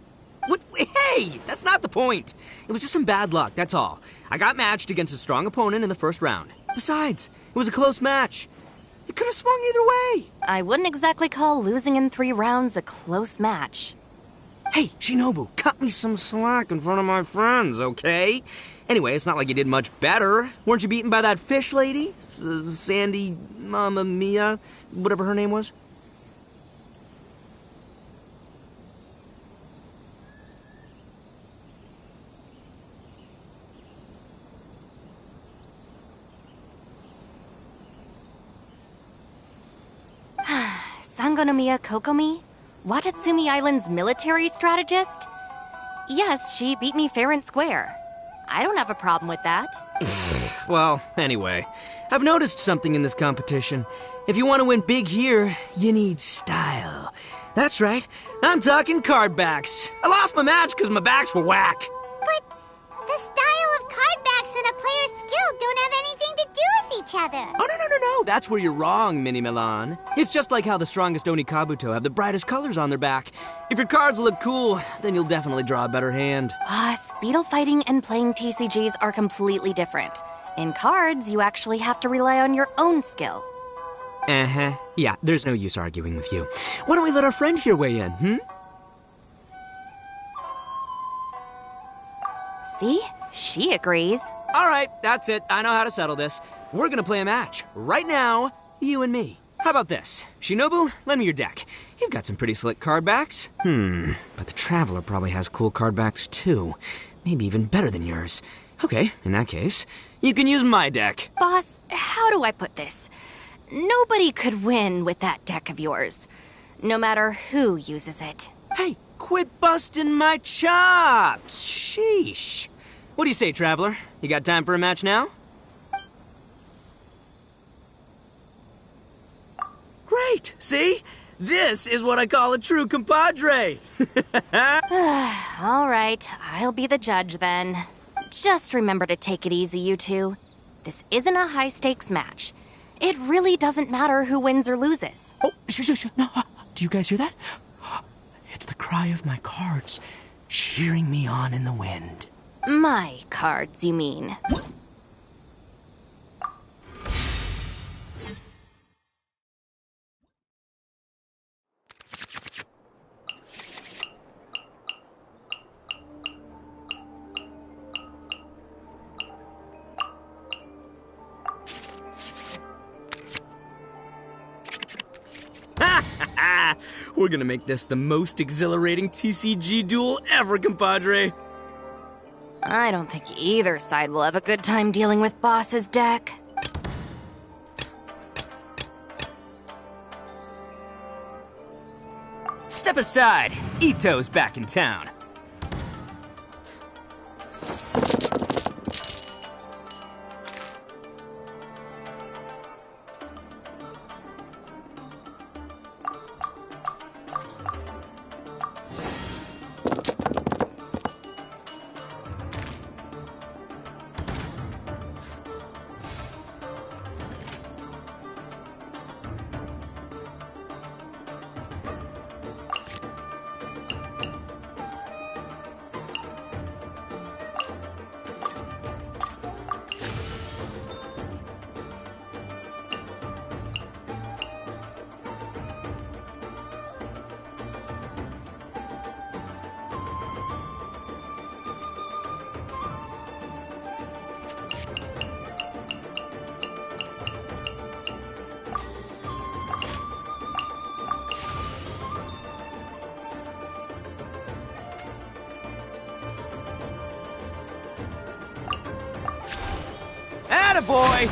What? Hey, that's not the point. It was just some bad luck, that's all. I got matched against a strong opponent in the first round. Besides, it was a close match. It could have swung either way. I wouldn't exactly call losing in 3 rounds a close match. Hey, Shinobu, cut me some slack in front of my friends, okay? Anyway, it's not like you did much better. Weren't you beaten by that fish lady? Sandy, Mamma Mia, whatever her name was? Sangonomiya Kokomi? Watatsumi Island's military strategist? Yes, she beat me fair and square. I don't have a problem with that. Well, anyway, I've noticed something in this competition. If you want to win big here, you need style. That's right, I'm talking card backs. I lost my match because my backs were whack. But the style of card backs and a player's skill don't have anything to do with each other. Oh, no, that's where you're wrong, Mini Milan. It's just like how the strongest Onikabuto have the brightest colors on their back. If your cards look cool, then you'll definitely draw a better hand. Beetle fighting and playing TCGs are completely different. In cards, you actually have to rely on your own skill. Uh-huh. Yeah, there's no use arguing with you. Why don't we let our friend here weigh in, See? She agrees. All right, that's it. I know how to settle this. We're gonna play a match. Right now, you and me. How about this? Shinobu, lend me your deck. You've got some pretty slick card backs. But the Traveler probably has cool card backs too. Maybe even better than yours. Okay, in that case, you can use my deck. Boss, how do I put this? Nobody could win with that deck of yours. No matter who uses it. Hey, quit busting my chops! Sheesh. What do you say, Traveler? You got time for a match now? Great! See? This is what I call a true compadre! All right, I'll be the judge then. Just remember to take it easy, you two. This isn't a high-stakes match. It really doesn't matter who wins or loses. Oh, shh. No, do you guys hear that? It's the cry of my cards, cheering me on in the wind. My cards, you mean? We're gonna make this the most exhilarating TCG duel ever, compadre. I don't think either side will have a good time dealing with Boss's deck. Step aside. Ito's back in town. Attaboy!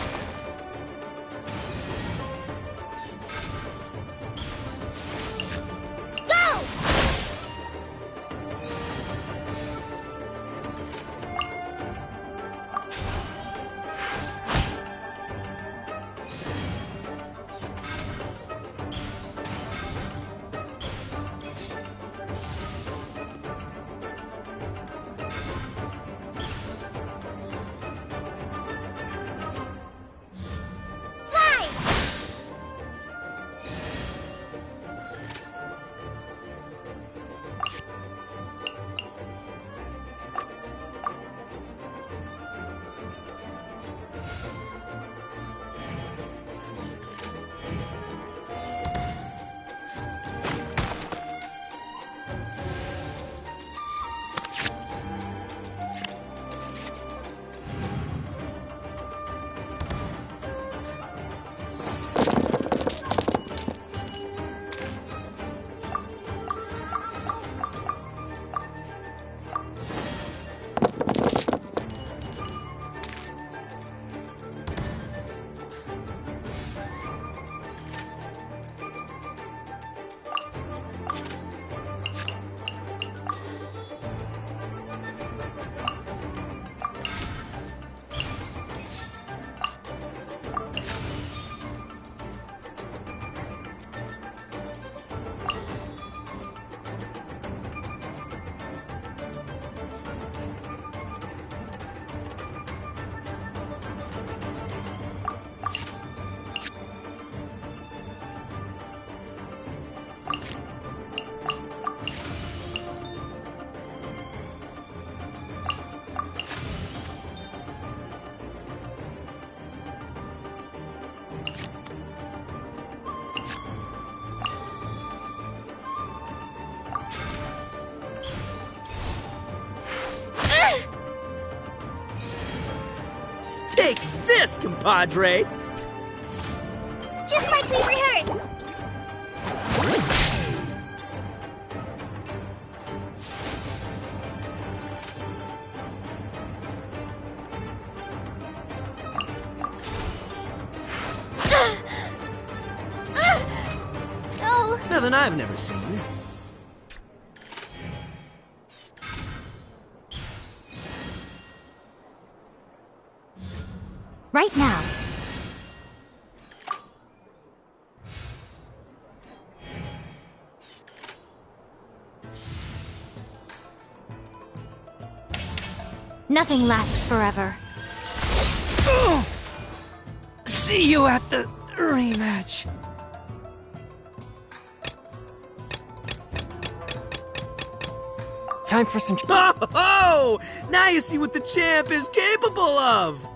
Take this, compadre! Just like we rehearsed! Oh! Nothing I've never seen. Right now. Nothing lasts forever. See you at the rematch. Time for some... Oh! Now you see what the champ is capable of!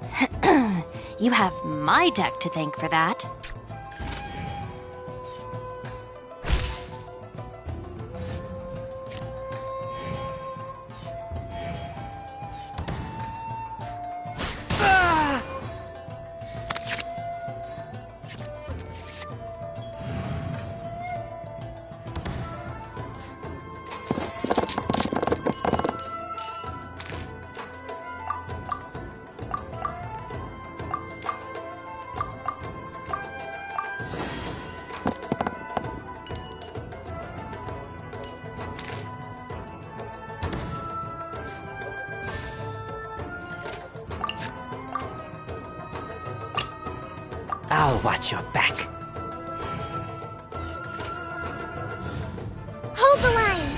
You have my deck to thank for that. I'll watch your back. Hold the line!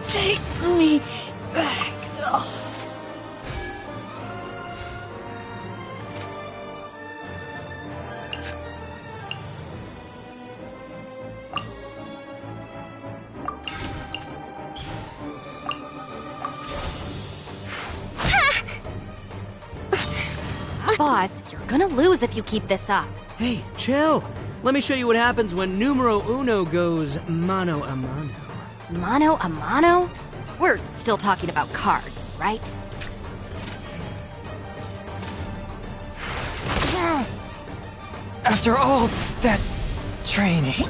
Take me back. Oh. Boss, you're gonna lose if you keep this up. Hey, chill. Let me show you what happens when numero uno goes mano a mano. Mano a mano? We're still talking about cards, right? After all that training...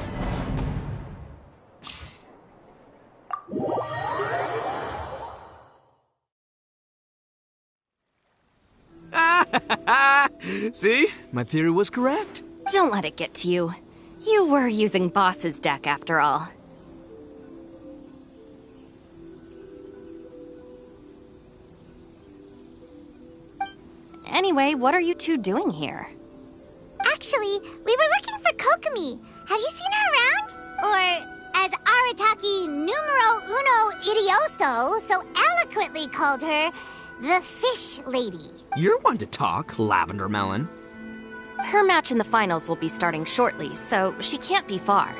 See? My theory was correct. Don't let it get to you. You were using Boss's deck after all. Anyway, what are you two doing here? Actually, we were looking for Kokomi. Have you seen her around? Or, as Uno Idioso so eloquently called her the Fish Lady. You're one to talk, Lavender Melon. Her match in the finals will be starting shortly, so she can't be far.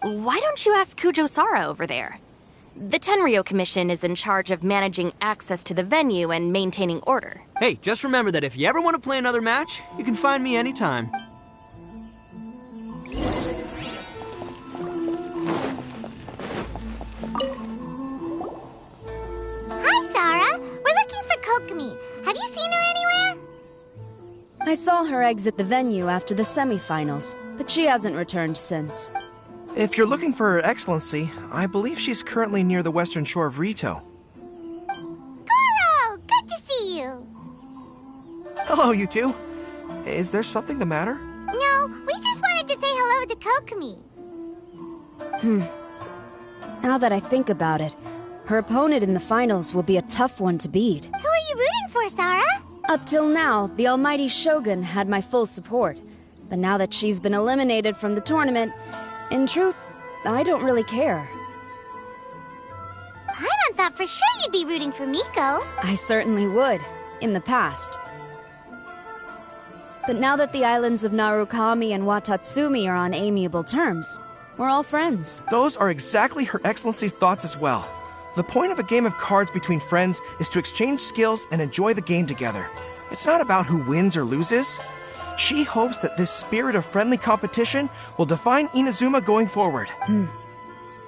Why don't you ask Kujo-Sara over there? The Tenryo Commission is in charge of managing access to the venue and maintaining order. Hey, just remember that if you ever want to play another match, you can find me anytime. Hi, Sara. We're looking for Kokomi. Have you seen her anywhere? I saw her exit the venue after the semifinals, but she hasn't returned since. If you're looking for Her Excellency, I believe she's currently near the western shore of Rito. Goro! Good to see you! Hello, you two. Is there something the matter? No, we just wanted to say hello to Kokomi. Now that I think about it, her opponent in the finals will be a tough one to beat. Who are you rooting for, Sara? Up till now, the almighty Shogun had my full support. But now that she's been eliminated from the tournament, in truth, I don't really care. Paimon thought for sure you'd be rooting for Miko. I certainly would, in the past. But now that the islands of Narukami and Watatsumi are on amiable terms, we're all friends. Those are exactly Her Excellency's thoughts as well. The point of a game of cards between friends is to exchange skills and enjoy the game together. It's not about who wins or loses. She hopes that this spirit of friendly competition will define Inazuma going forward.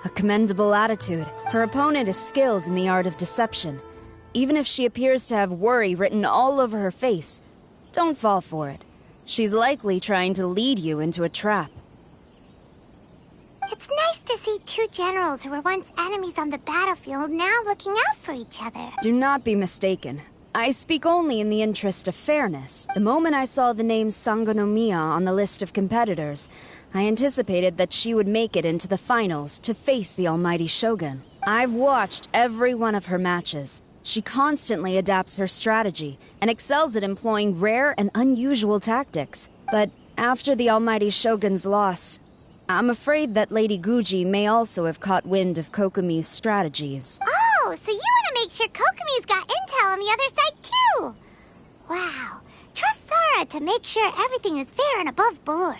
A commendable attitude. Her opponent is skilled in the art of deception. Even if she appears to have worry written all over her face, don't fall for it. She's likely trying to lead you into a trap. It's nice to see two generals who were once enemies on the battlefield now looking out for each other. Do not be mistaken. I speak only in the interest of fairness. The moment I saw the name Sangonomiya on the list of competitors, I anticipated that she would make it into the finals to face the almighty Shogun. I've watched every one of her matches. She constantly adapts her strategy and excels at employing rare and unusual tactics. But after the almighty Shogun's loss, I'm afraid that Lady Guji may also have caught wind of Kokomi's strategies. Oh, so you want to make sure Kokomi's got intel on the other side too? Wow. Trust Sara to make sure everything is fair and above board.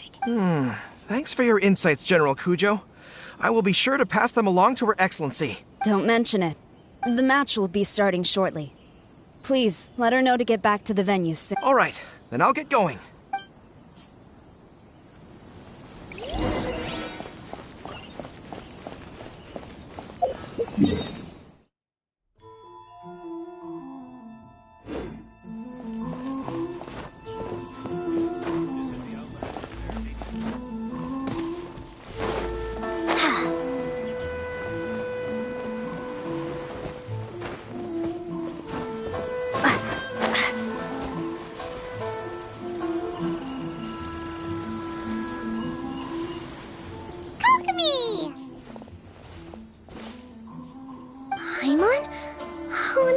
Thanks for your insights, General Kujo. I will be sure to pass them along to Her Excellency. Don't mention it. The match will be starting shortly. Please, let her know to get back to the venue soon. All right, then I'll get going. Kokomi!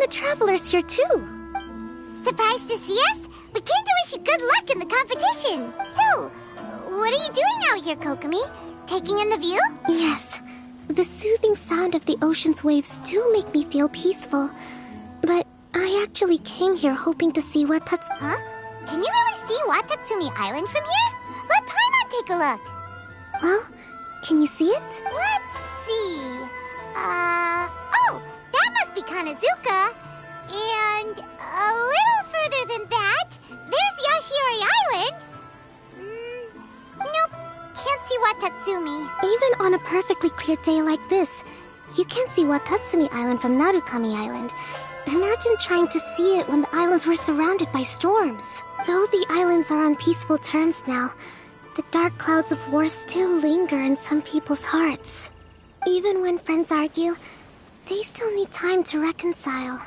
the Travelers here too. Surprised to see us? We came to wish you good luck in the competition. So, what are you doing out here, Kokomi? Taking in the view? Yes. The soothing sound of the ocean's waves do make me feel peaceful. But I actually came here hoping to see Watatsumi. Huh? Can you really see Watatsumi Island from here? Let Paimon take a look. Well, can you see it? Let's see. Oh, that must be Kanazuka. And a little further than that, there's Yashiori Island. Nope, can't see Watatsumi. Even on a perfectly clear day like this, you can't see Watatsumi Island from Narukami Island. Imagine trying to see it when the islands were surrounded by storms. Though the islands are on peaceful terms now, the dark clouds of war still linger in some people's hearts. Even when friends argue, they still need time to reconcile.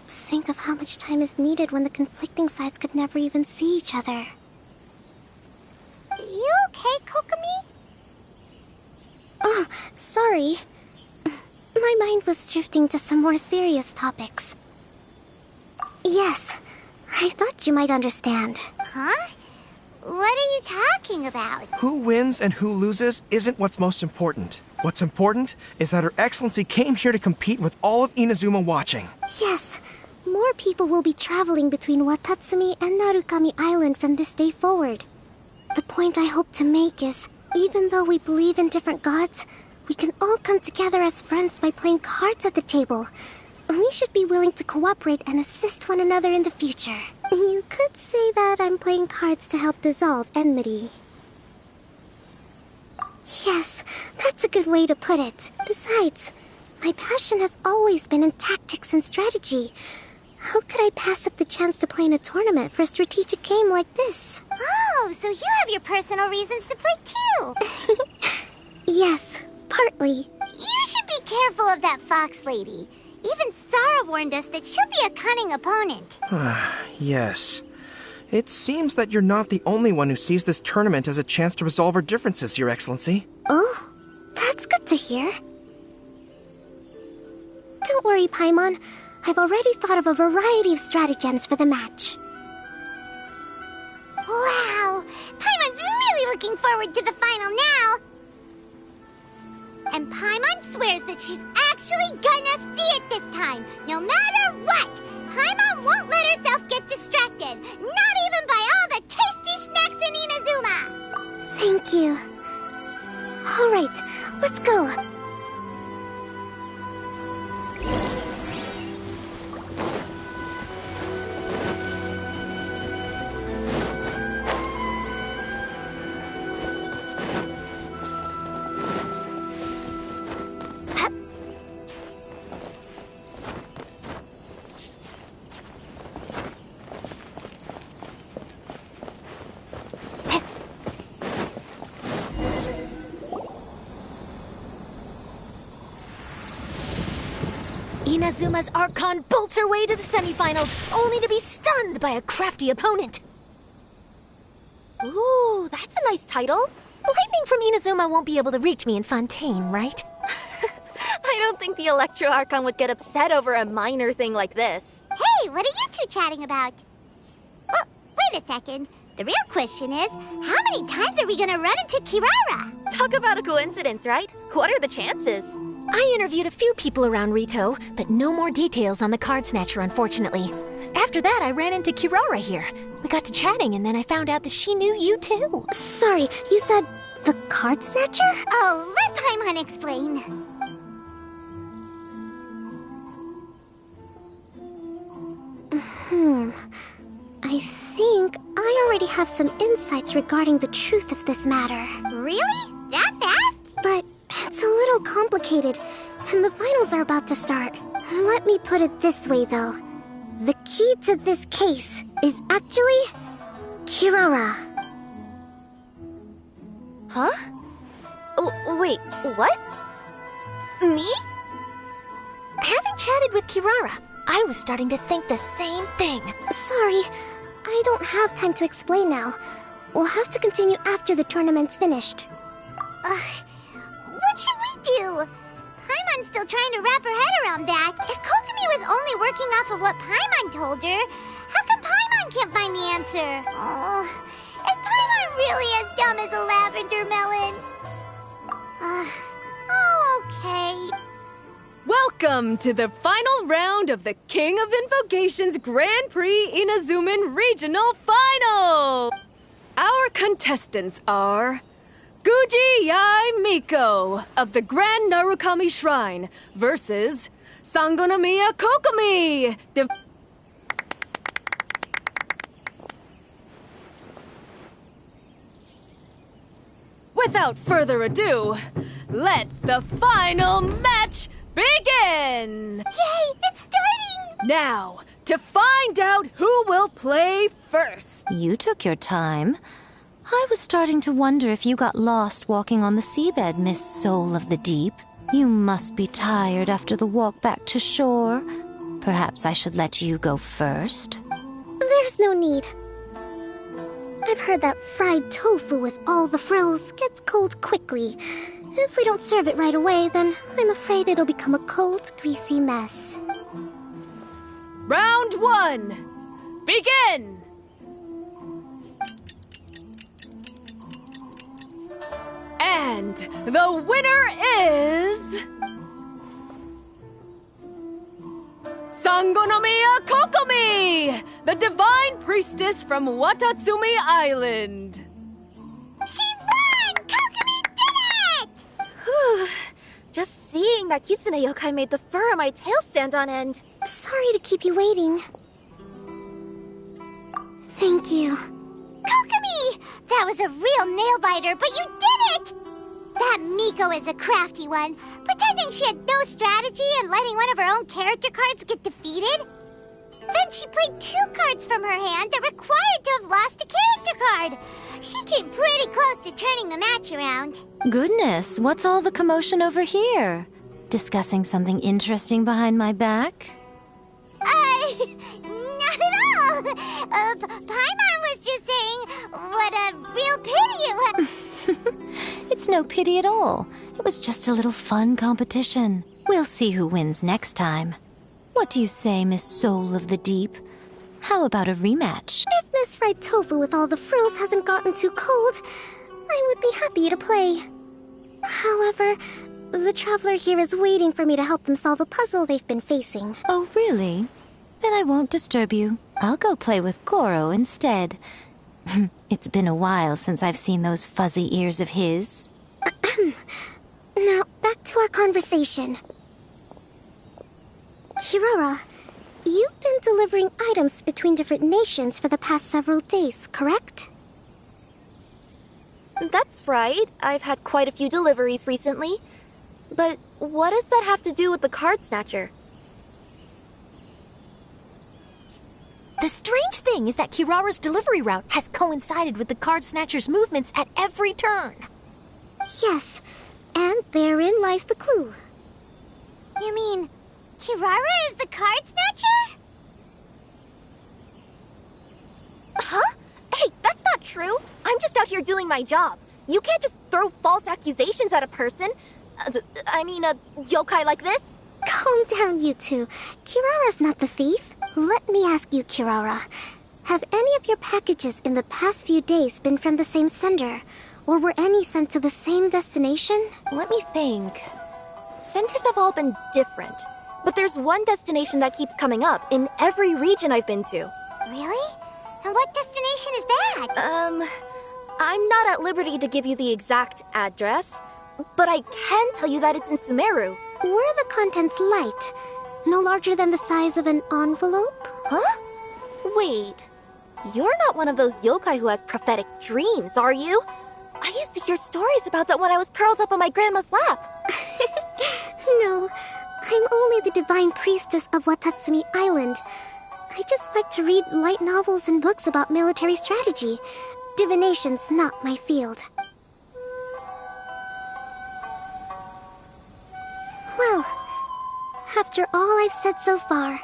Think of how much time is needed when the conflicting sides could never even see each other. You okay, Kokomi? Oh, sorry. My mind was drifting to some more serious topics. Yes, I thought you might understand. Huh? What are you talking about? Who wins and who loses isn't what's most important. What's important is that Her Excellency came here to compete with all of Inazuma watching. Yes, more people will be traveling between Watatsumi and Narukami Island from this day forward. The point I hope to make is, even though we believe in different gods, we can all come together as friends by playing cards at the table. We should be willing to cooperate and assist one another in the future. You could say that I'm playing cards to help dissolve enmity. Yes, that's a good way to put it. Besides, my passion has always been in tactics and strategy. How could I pass up the chance to play in a tournament for a strategic game like this? Oh, so you have your personal reasons to play too. Yes, partly. You should be careful of that fox lady. Even Sarah warned us that she'll be a cunning opponent. Yes. It seems that you're not the only one who sees this tournament as a chance to resolve our differences, Your Excellency. Oh, that's good to hear. Don't worry, Paimon. I've already thought of a variety of stratagems for the match. Wow! Paimon's really looking forward to the final now! And Paimon swears that she's actually gonna see it this time, no matter what! Paimon won't let herself get distracted, not even by all the tasty snacks in Inazuma! Thank you. All right, let's go. Inazuma's Archon bolts her way to the semifinals, only to be stunned by a crafty opponent. Ooh, that's a nice title. Lightning from Inazuma won't be able to reach me in Fontaine, right? I don't think the Electro Archon would get upset over a minor thing like this. Hey, what are you two chatting about? Oh, wait a second. The real question is, how many times are we gonna run into Kirara? Talk about a coincidence, right? What are the chances? I interviewed a few people around Rito, but no more details on the card snatcher, unfortunately. After that, I ran into Kirara here. We got to chatting, and then I found out that she knew you too. Sorry, you said the card snatcher? Oh, let Paimon explain. I think I already have some insights regarding the truth of this matter. Really? That fast? But it's a little complicated, and the finals are about to start. Let me put it this way, though. The key to this case is actually Kirara. Huh? Wait, what? Me? Having chatted with Kirara, I was starting to think the same thing. Sorry, I don't have time to explain now. We'll have to continue after the tournament's finished. What should we do? Paimon Paimon's still trying to wrap her head around that. If Kokomi was only working off of what Paimon told her, how come Paimon can't find the answer? Oh, is Paimon really as dumb as a lavender melon? Oh, okay. Welcome to the final round of the King of Invocations Grand Prix Inazuman Regional Final! Our contestants are Guji Yai Miko of the Grand Narukami Shrine versus Sangonomiya Kokomi. Without further ado, let the final match begin! Yay, it's starting! Now, to find out who will play first. You took your time. I was starting to wonder if you got lost walking on the seabed, Miss Soul of the Deep. You must be tired after the walk back to shore. Perhaps I should let you go first. There's no need. I've heard that fried tofu with all the frills gets cold quickly. If we don't serve it right away, then I'm afraid it'll become a cold, greasy mess. Round 1. Begin! And the winner is... Sangonomiya Kokomi, the divine priestess from Watatsumi Island. She won! Kokomi did it! Whew. Just seeing that Kitsune yokai made the fur on my tail stand on end. Sorry to keep you waiting. Thank you. Kokomi! That was a real nail-biter, but you did it! That Miko is a crafty one, pretending she had no strategy and letting one of her own character cards get defeated. Then she played 2 cards from her hand that required to have lost a character card. She came pretty close to turning the match around. Goodness, what's all the commotion over here? Discussing something interesting behind my back? Not at all! Paimon was just saying what a real pity it was. It's no pity at all. It was just a little fun competition. We'll see who wins next time. What do you say, Miss Soul of the Deep? How about a rematch? If Miss Fried Tofu with all the frills hasn't gotten too cold, I would be happy to play. However, the traveler here is waiting for me to help them solve a puzzle they've been facing. Oh, really? Then I won't disturb you. I'll go play with Goro instead. It's been a while since I've seen those fuzzy ears of his. Now, back to our conversation. Kirara, you've been delivering items between different nations for the past several days, correct? That's right. I've had quite a few deliveries recently. But what does that have to do with the card snatcher? The strange thing is that Kirara's delivery route has coincided with the card snatcher's movements at every turn. Yes, and therein lies the clue. You mean, Kirara is the card snatcher? Huh? Hey, that's not true. I'm just out here doing my job. You can't just throw false accusations at a person. I mean, a yokai like this. Calm down, you two. Kirara's not the thief. Let me ask you, Kirara. Have any of your packages in the past few days been from the same sender? Or were any sent to the same destination? Let me think. Senders have all been different. But there's one destination that keeps coming up in every region I've been to. Really? And what destination is that? I'm not at liberty to give you the exact address, but I can tell you that it's in Sumeru. Were the contents light? No larger than the size of an envelope? Huh? Wait, you're not one of those yokai who has prophetic dreams, are you? I used to hear stories about that when I was curled up on my grandma's lap. No, I'm only the divine priestess of Watatsumi Island. I just like to read light novels and books about military strategy. Divination's not my field. Well, after all I've said so far,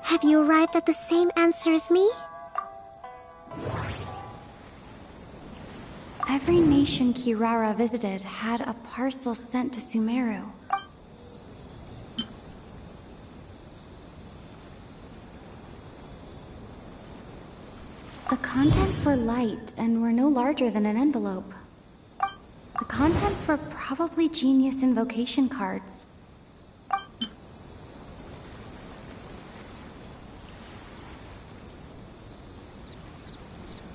have you arrived at the same answer as me? Every nation Kirara visited had a parcel sent to Sumeru. contents were light and were no larger than an envelope. The contents were probably Genius Invocation cards.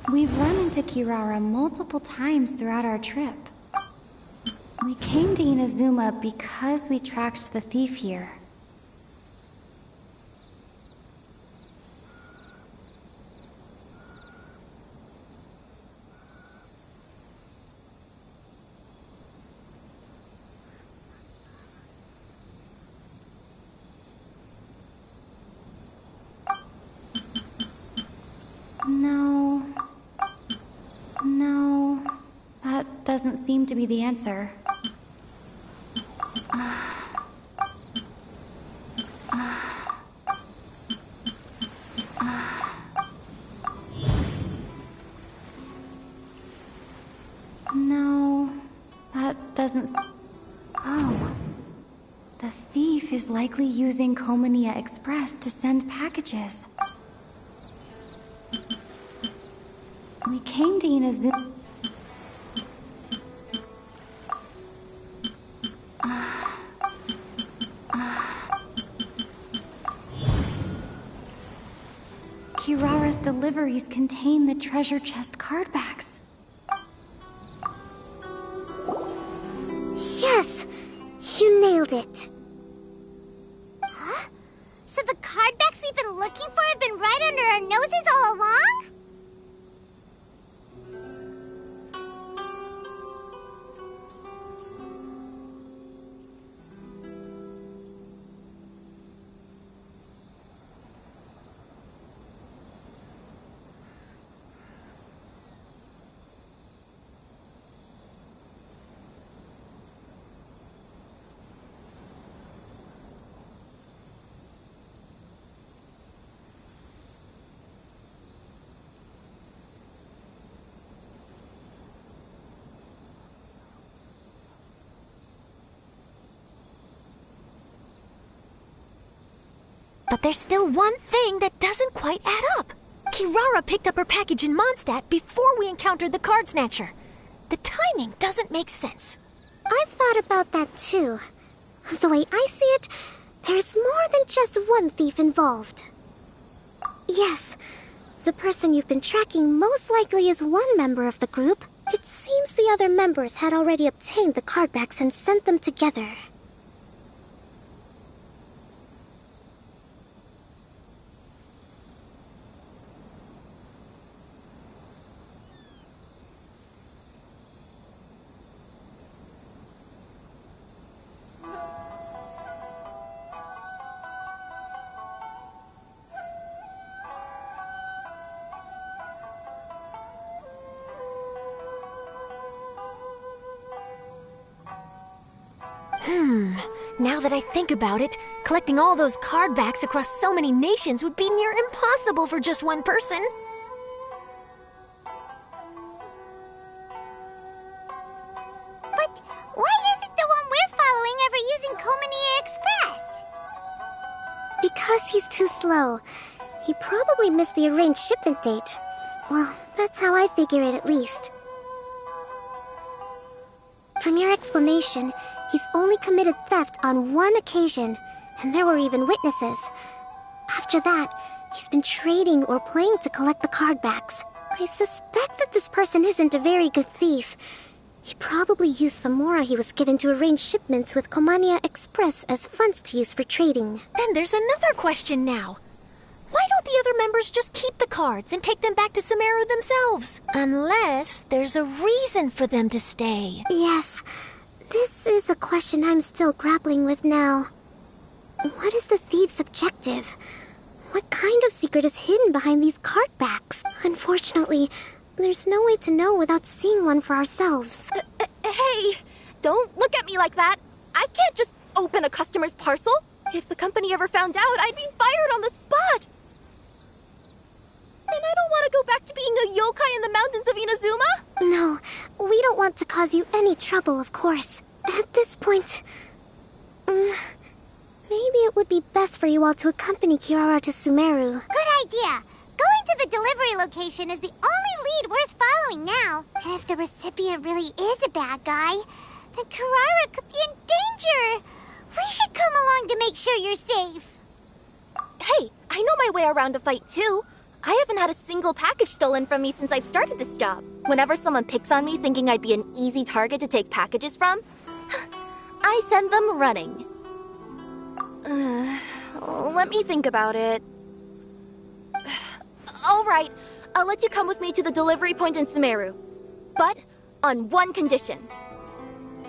We've run into Kirara multiple times throughout our trip. We came to Inazuma because we tracked the thief here. No, that doesn't seem to be the answer. No, that doesn't... Oh. The thief is likely using Komania Express to send packages. We came to Inazuma... Kirara's deliveries contain the treasure chest card backs. Yes! You nailed it! Huh? So the card backs we've been looking for have been right under our noses all along? But there's still one thing that doesn't quite add up. Kirara picked up her package in Mondstadt before we encountered the card snatcher. The timing doesn't make sense. I've thought about that too. The way I see it, there's more than just one thief involved. Yes, the person you've been tracking most likely is one member of the group. It seems the other members had already obtained the card backs and sent them together. Now that I think about it, collecting all those card backs across so many nations would be near impossible for just one person. But why isn't the one we're following ever using Komania Express? Because he's too slow. He probably missed the arranged shipment date. Well, that's how I figure it at least. From your explanation, he's only committed theft on one occasion, and there were even witnesses. After that, he's been trading or playing to collect the card backs. I suspect that this person isn't a very good thief. He probably used the mora he was given to arrange shipments with Komania Express as funds to use for trading. Then there's another question now. Why don't the other members just keep the cards and take them back to Sumeru themselves? Unless there's a reason for them to stay. Yes, this is a question I'm still grappling with now. What is the thief's objective? What kind of secret is hidden behind these card backs? Unfortunately, there's no way to know without seeing one for ourselves. Hey, don't look at me like that. I can't just open a customer's parcel. If the company ever found out, I'd be fired on the spot. And I don't want to go back to being a yokai in the mountains of Inazuma. No, we don't want to cause you any trouble, of course. At this point, maybe it would be best for you all to accompany Kirara to Sumeru. Good idea. Going to the delivery location is the only lead worth following now. And if the recipient really is a bad guy, then Carrara could be in danger. We should come along to make sure you're safe. Hey, I know my way around a fight too. I haven't had a single package stolen from me since I've started this job. Whenever someone picks on me thinking I'd be an easy target to take packages from, I send them running. Let me think about it. All right, I'll let you come with me to the delivery point in Sumeru. But on one condition.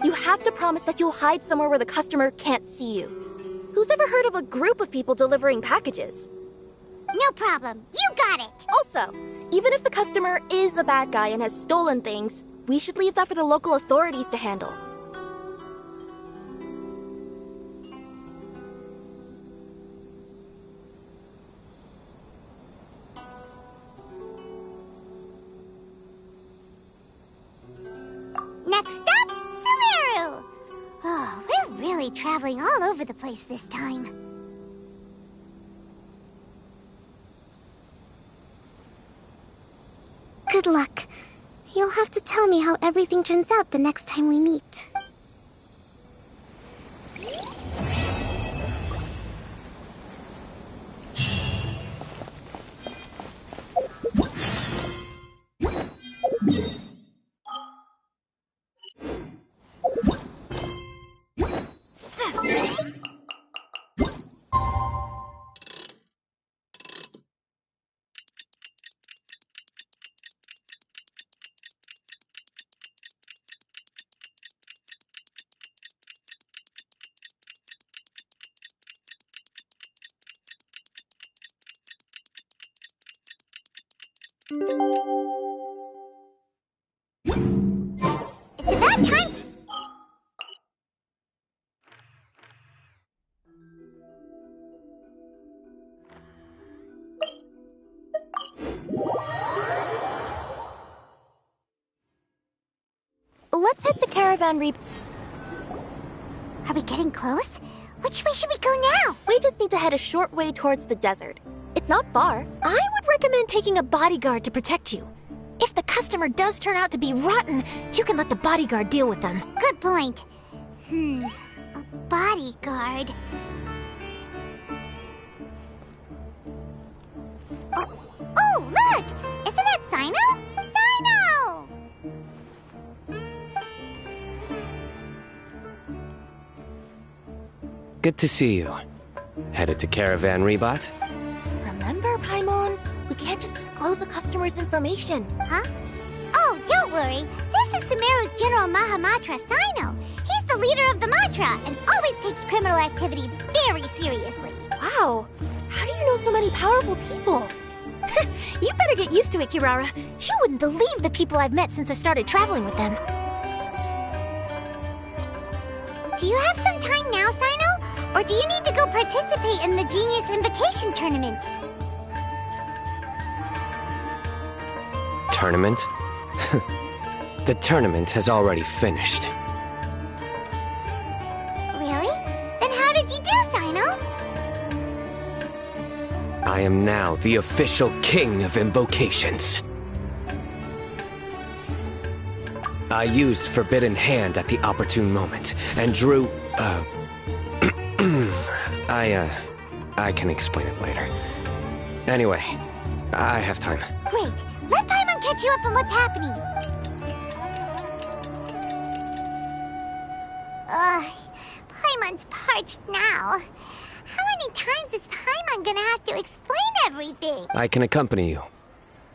You have to promise that you'll hide somewhere where the customer can't see you. Who's ever heard of a group of people delivering packages? No problem. You got it. Also, even if the customer is a bad guy and has stolen things, we should leave that for the local authorities to handle. Next up, Sumeru! Oh, we're really traveling all over the place this time. Good luck. You'll have to tell me how everything turns out the next time we meet. It's about time. Let's hit the caravan Are we getting close? Which way should we go now? We just need to head a short way towards the desert. It's not far. I would recommend taking a bodyguard to protect you. If the customer does turn out to be rotten, you can let the bodyguard deal with them. Good point. A bodyguard. Oh, look! Isn't that Sino? Sino! Good to see you. Headed to Caravan Rebot? Remember, Paimon? We can't just disclose a customer's information. Huh? Oh, don't worry. This is Sumeru's General Mahamatra, Sino. He's the leader of the Matra and always takes criminal activity very seriously. Wow. How do you know so many powerful people? You better get used to it, Kirara. You wouldn't believe the people I've met since I started traveling with them. Do you have some time now, Sino? Or do you need to go participate in the Genius Invocation Tournament? Tournament? The tournament has already finished. Really? Then how did you do, Sino? I am now the official king of invocations. I used Forbidden Hand at the opportune moment, and drew, I can explain it later. Anyway, I have time. Great. Let Paimon catch you up on what's happening. Paimon's parched now. How many times is Paimon gonna have to explain everything? I can accompany you.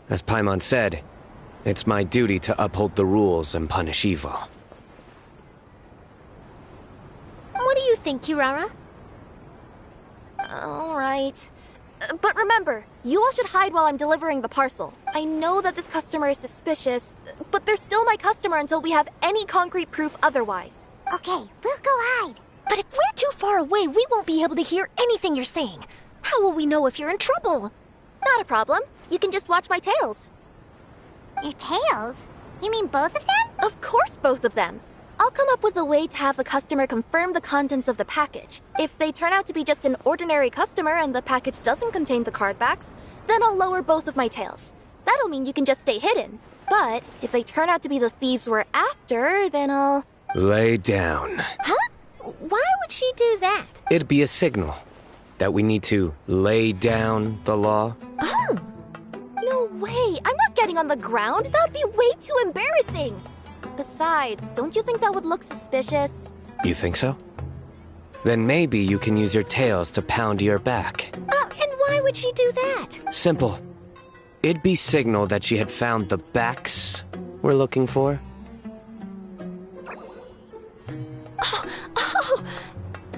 As Paimon said, it's my duty to uphold the rules and punish evil. What do you think, Kirara? All right. But remember, you all should hide while I'm delivering the parcel. I know that this customer is suspicious, but they're still my customer until we have any concrete proof otherwise. Okay, we'll go hide. But if we're too far away, we won't be able to hear anything you're saying. How will we know if you're in trouble? Not a problem. You can just watch my tails. Your tails? You mean both of them? Of course both of them. I'll come up with a way to have the customer confirm the contents of the package. If they turn out to be just an ordinary customer and the package doesn't contain the card backs, then I'll lower both of my tails. That'll mean you can just stay hidden. But if they turn out to be the thieves we're after, then I'll... Lay down. Huh? Why would she do that? It'd be a signal that we need to lay down the law. Oh! No way! I'm not getting on the ground! That would be way too embarrassing! Besides, don't you think that would look suspicious? You think so? Then maybe you can use your tails to pound your back. And why would she do that? Simple. It'd be signal that she had found the backs we're looking for. Oh,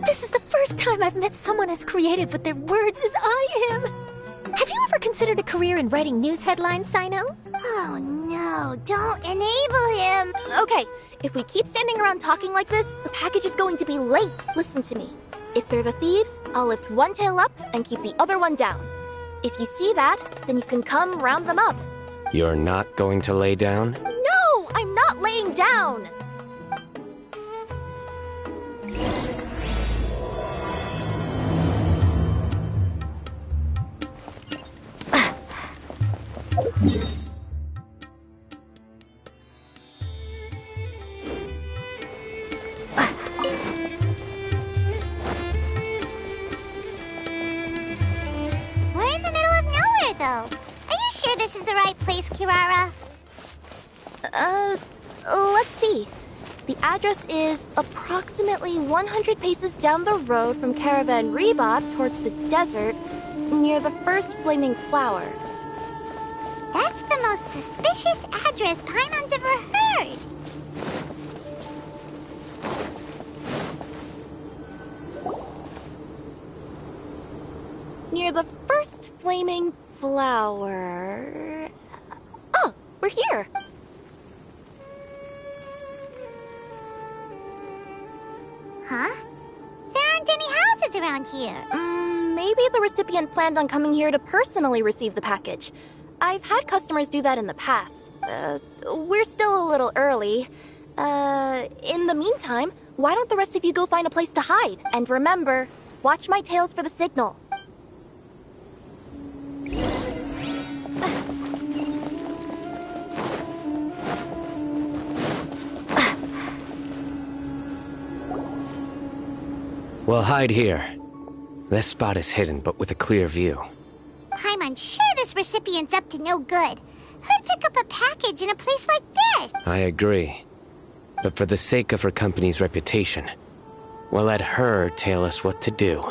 this is the first time I've met someone as creative with their words as I am. Have you ever considered a career in writing news headlines, Sino? Oh no, don't enable him! Okay, if we keep standing around talking like this, the package is going to be late. Listen to me. If they're the thieves, I'll lift one tail up and keep the other one down. If you see that, then you can come round them up. You're not going to lay down? No, I'm not laying down! We're in the middle of nowhere, though. Are you sure this is the right place, Kirara? Let's see. The address is approximately 100 paces down the road from Caravan Rebot towards the desert, near the first flaming flower. That's the most suspicious address Paimon's ever heard. Near the first flaming flower... Oh, we're here! Huh? There aren't any houses around here. Maybe the recipient planned on coming here to personally receive the package. I've had customers do that in the past. We're still a little early. In the meantime, why don't the rest of you go find a place to hide? And remember, watch my tails for the signal. We'll hide here. This spot is hidden, but with a clear view. Paimon's sure this recipient's up to no good. Who'd pick up a package in a place like this? I agree. But for the sake of her company's reputation, we'll let her tell us what to do.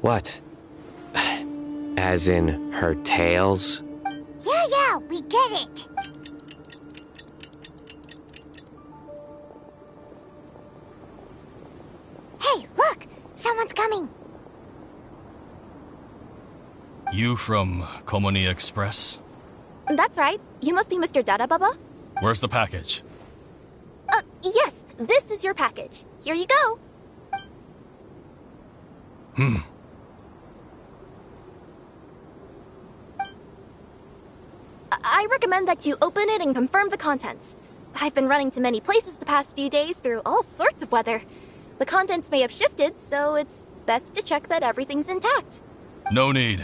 What? As in her tails? Yeah, we get it. Hey, look! Someone's coming. You from Komoni Express? That's right. You must be Mr. Dada Baba? Where's the package? Yes. This is your package. Here you go. I recommend that you open it and confirm the contents. I've been running to many places the past few days through all sorts of weather. The contents may have shifted, so it's best to check that everything's intact. No need.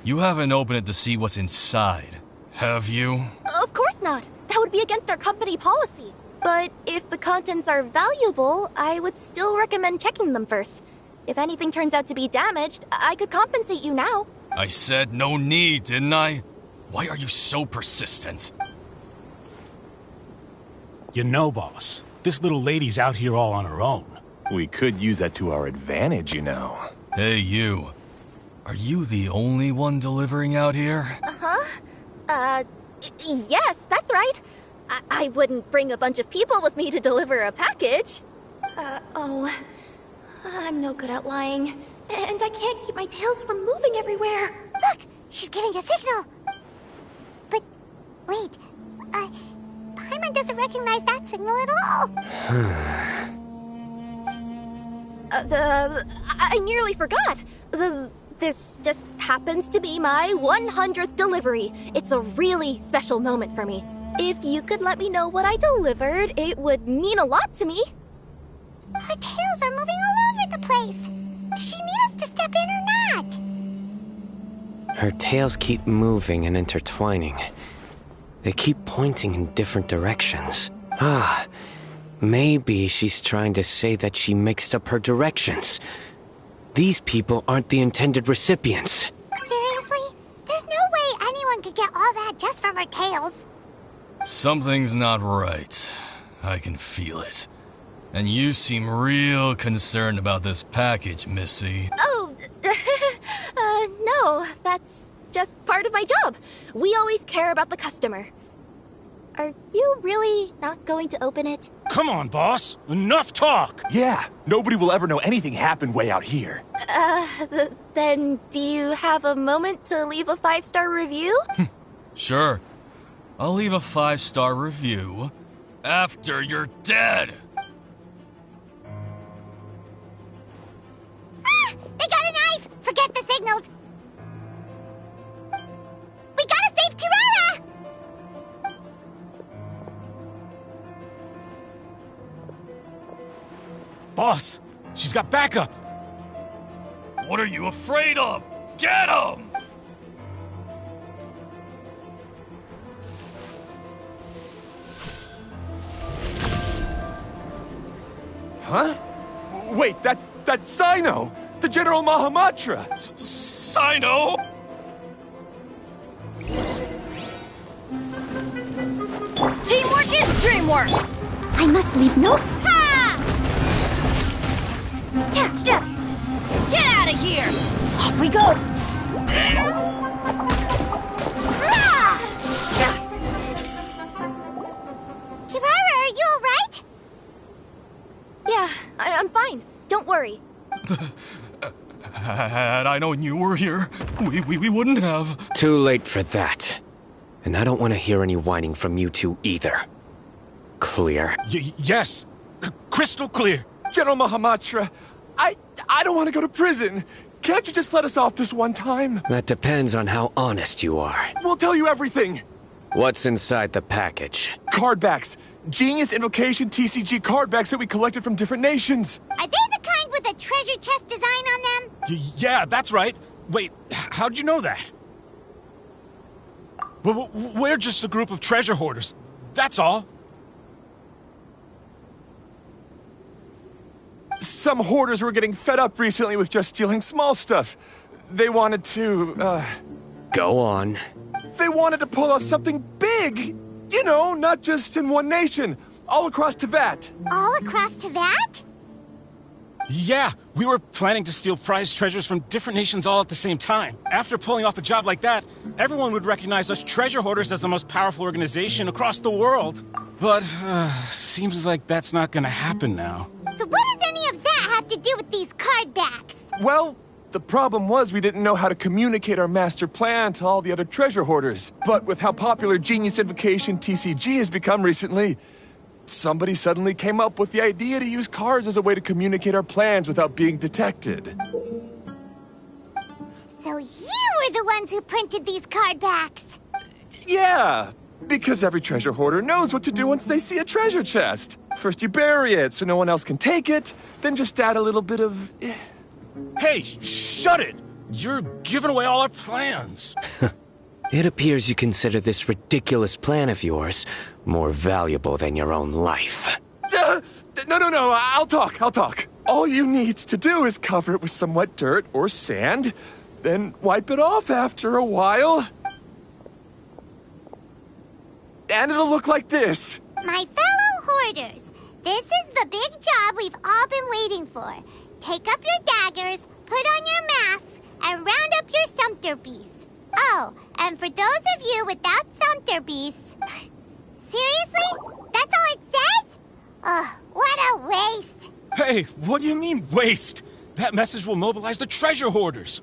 You haven't opened it to see what's inside, have you? Of course not. That would be against our company policy. But if the contents are valuable, I would still recommend checking them first. If anything turns out to be damaged, I could compensate you now. I said no need, didn't I? Why are you so persistent? You know, boss, this little lady's out here all on her own. We could use that to our advantage, you know. Hey, you. Are you the only one delivering out here? Yes, that's right. I wouldn't bring a bunch of people with me to deliver a package. I'm no good at lying. And I can't keep my tails from moving everywhere. Look, she's giving a signal. But, wait, Paimon doesn't recognize that signal at all. I nearly forgot. This just happens to be my 100th delivery. It's a really special moment for me. If you could let me know what I delivered, it would mean a lot to me. Her tails are moving all over the place. Does she need us to step in or not? Her tails keep moving and intertwining. They keep pointing in different directions. Ah, maybe she's trying to say that she mixed up her directions. These people aren't the intended recipients. Seriously? There's no way anyone could get all that just from her tails. Something's not right. I can feel it. And you seem real concerned about this package, Missy. Oh, no, that's just part of my job. We always care about the customer. Are you really not going to open it? Come on, boss. Enough talk. Yeah, nobody will ever know anything happened way out here. Then do you have a moment to leave a 5-star review? Sure. I'll leave a 5-star review after you're dead. Ah! They got a knife! Forget the signals. We gotta save Kirara! Boss, she's got backup. What are you afraid of? Get him! Huh? Wait, that's Sino! The General Mahamatra! Sino? Teamwork is dreamwork! I must leave no... Get out of here! Off we go! Kirara, are you alright? Yeah, I'm fine. Don't worry. Had I known you were here, we wouldn't have. Too late for that. And I don't want to hear any whining from you two either. Clear? Yes. Crystal clear. General Mahamatra, I don't want to go to prison. Can't you just let us off this one time? That depends on how honest you are. We'll tell you everything. What's inside the package? Card backs. Genius Invocation TCG card backs that we collected from different nations. Are they the kind with a treasure chest design on them? Yeah, that's right. Wait, how'd you know that? We're just a group of treasure hoarders. That's all. Some hoarders were getting fed up recently with just stealing small stuff. They wanted to, Go on. They wanted to pull off something big! You know, not just in one nation. All across Teyvat. All across Teyvat? Yeah, we were planning to steal prized treasures from different nations all at the same time. After pulling off a job like that, everyone would recognize us treasure hoarders as the most powerful organization across the world. But, seems like that's not gonna happen now. So what does any of that have to do with these card backs? Well, the problem was we didn't know how to communicate our master plan to all the other treasure hoarders. But with how popular Genius Invocation TCG has become recently, somebody suddenly came up with the idea to use cards as a way to communicate our plans without being detected. So you were the ones who printed these card backs? Yeah, because every treasure hoarder knows what to do once they see a treasure chest. First you bury it so no one else can take it, then just add a little bit of... Hey, shut it! You're giving away all our plans. It appears you consider this ridiculous plan of yours more valuable than your own life. No, I'll talk. All you need to do is cover it with some wet dirt or sand, then wipe it off after a while. And it'll look like this. My fellow hoarders, this is the big job we've all been waiting for. Take up your daggers, put on your masks, and round up your sumpter beasts. Oh, and for those of you without sumpter beasts... Seriously? That's all it says? Ugh, what a waste. Hey, what do you mean, waste? That message will mobilize the treasure hoarders.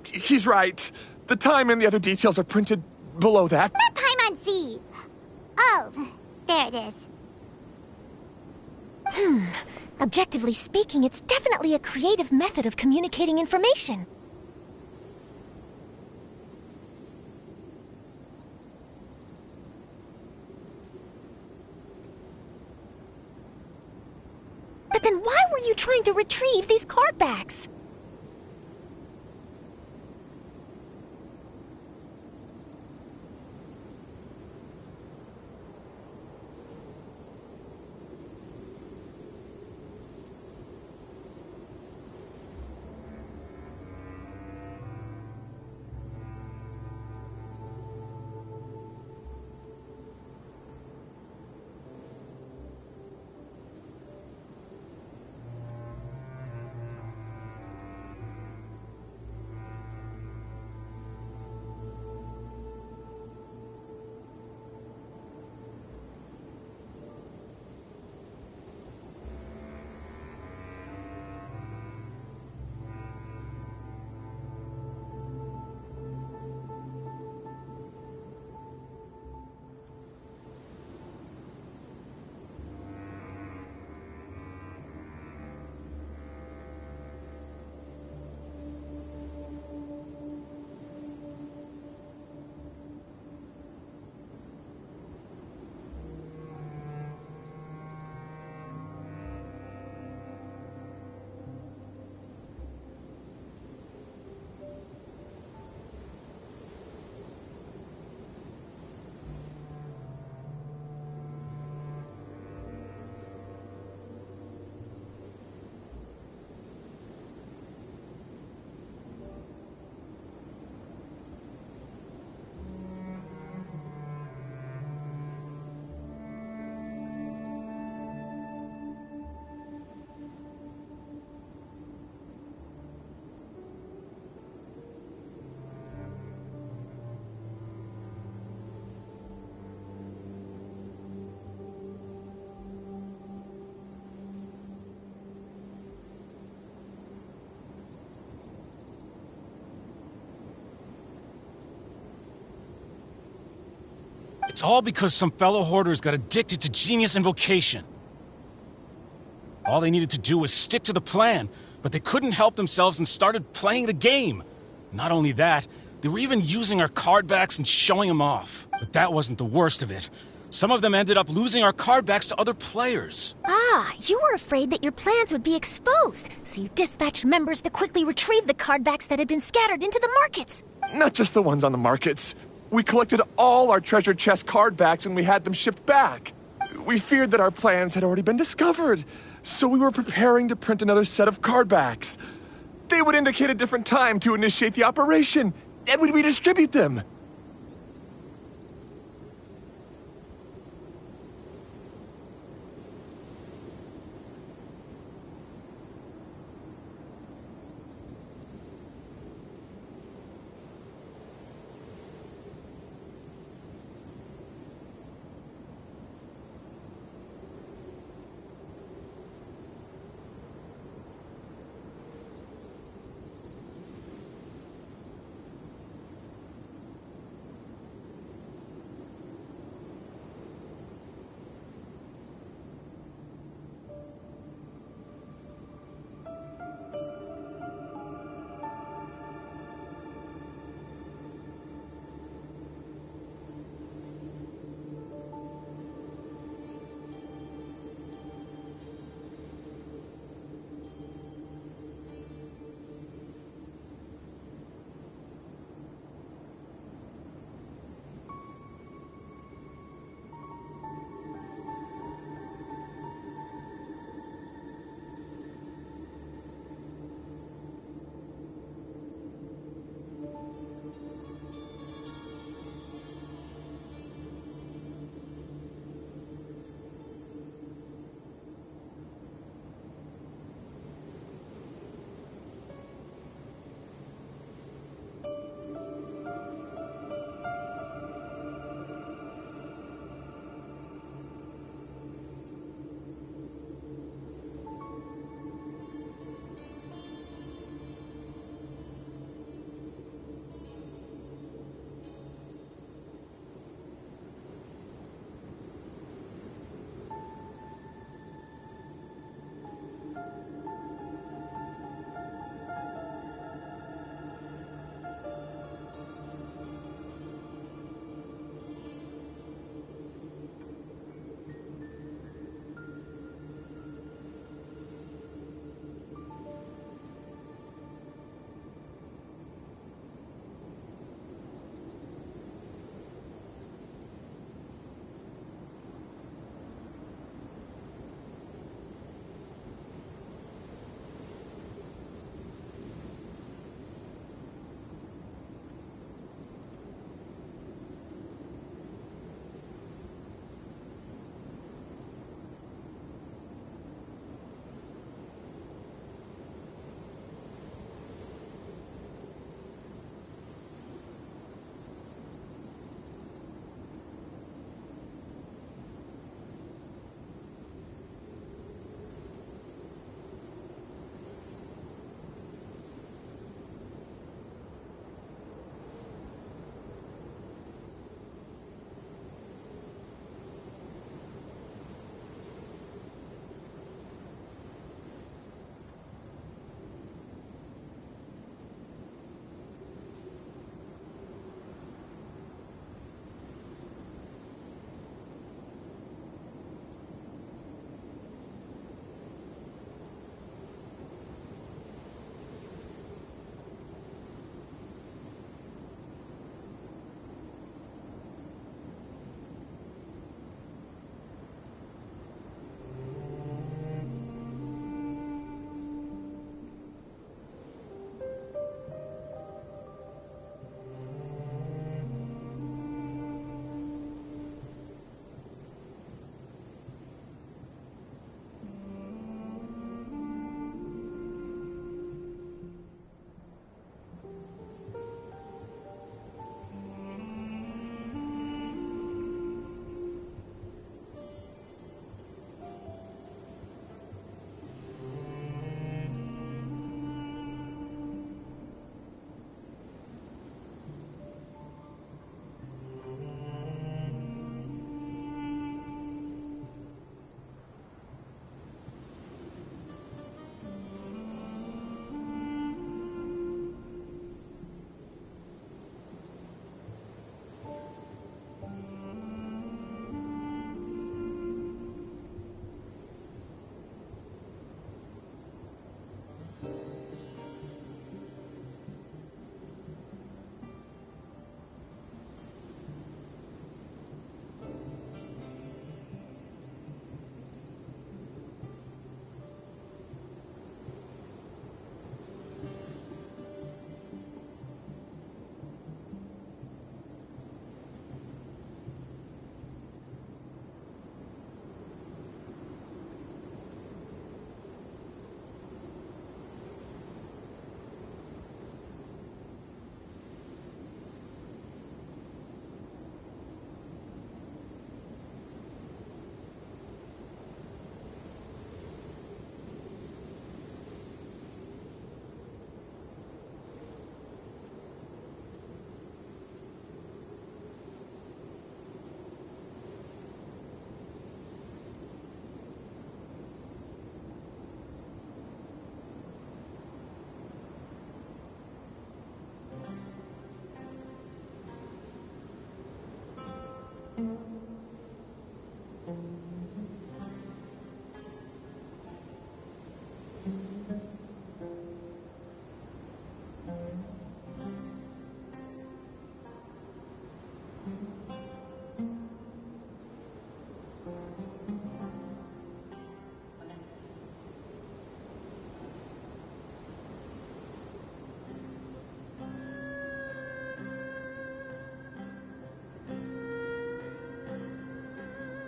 He's right. The time and the other details are printed below that. Not Paimon Z. Oh, there it is. Objectively speaking, it's definitely a creative method of communicating information. But then why were you trying to retrieve these card backs? It's all because some fellow hoarders got addicted to Genius Invocation. All they needed to do was stick to the plan, but they couldn't help themselves and started playing the game. Not only that, they were even using our card backs and showing them off. But that wasn't the worst of it. Some of them ended up losing our card backs to other players. Ah, you were afraid that your plans would be exposed, so you dispatched members to quickly retrieve the card backs that had been scattered into the markets. Not just the ones on the markets. We collected all our treasure chest card backs and we had them shipped back. We feared that our plans had already been discovered, so we were preparing to print another set of card backs. They would indicate a different time to initiate the operation, and we'd redistribute them.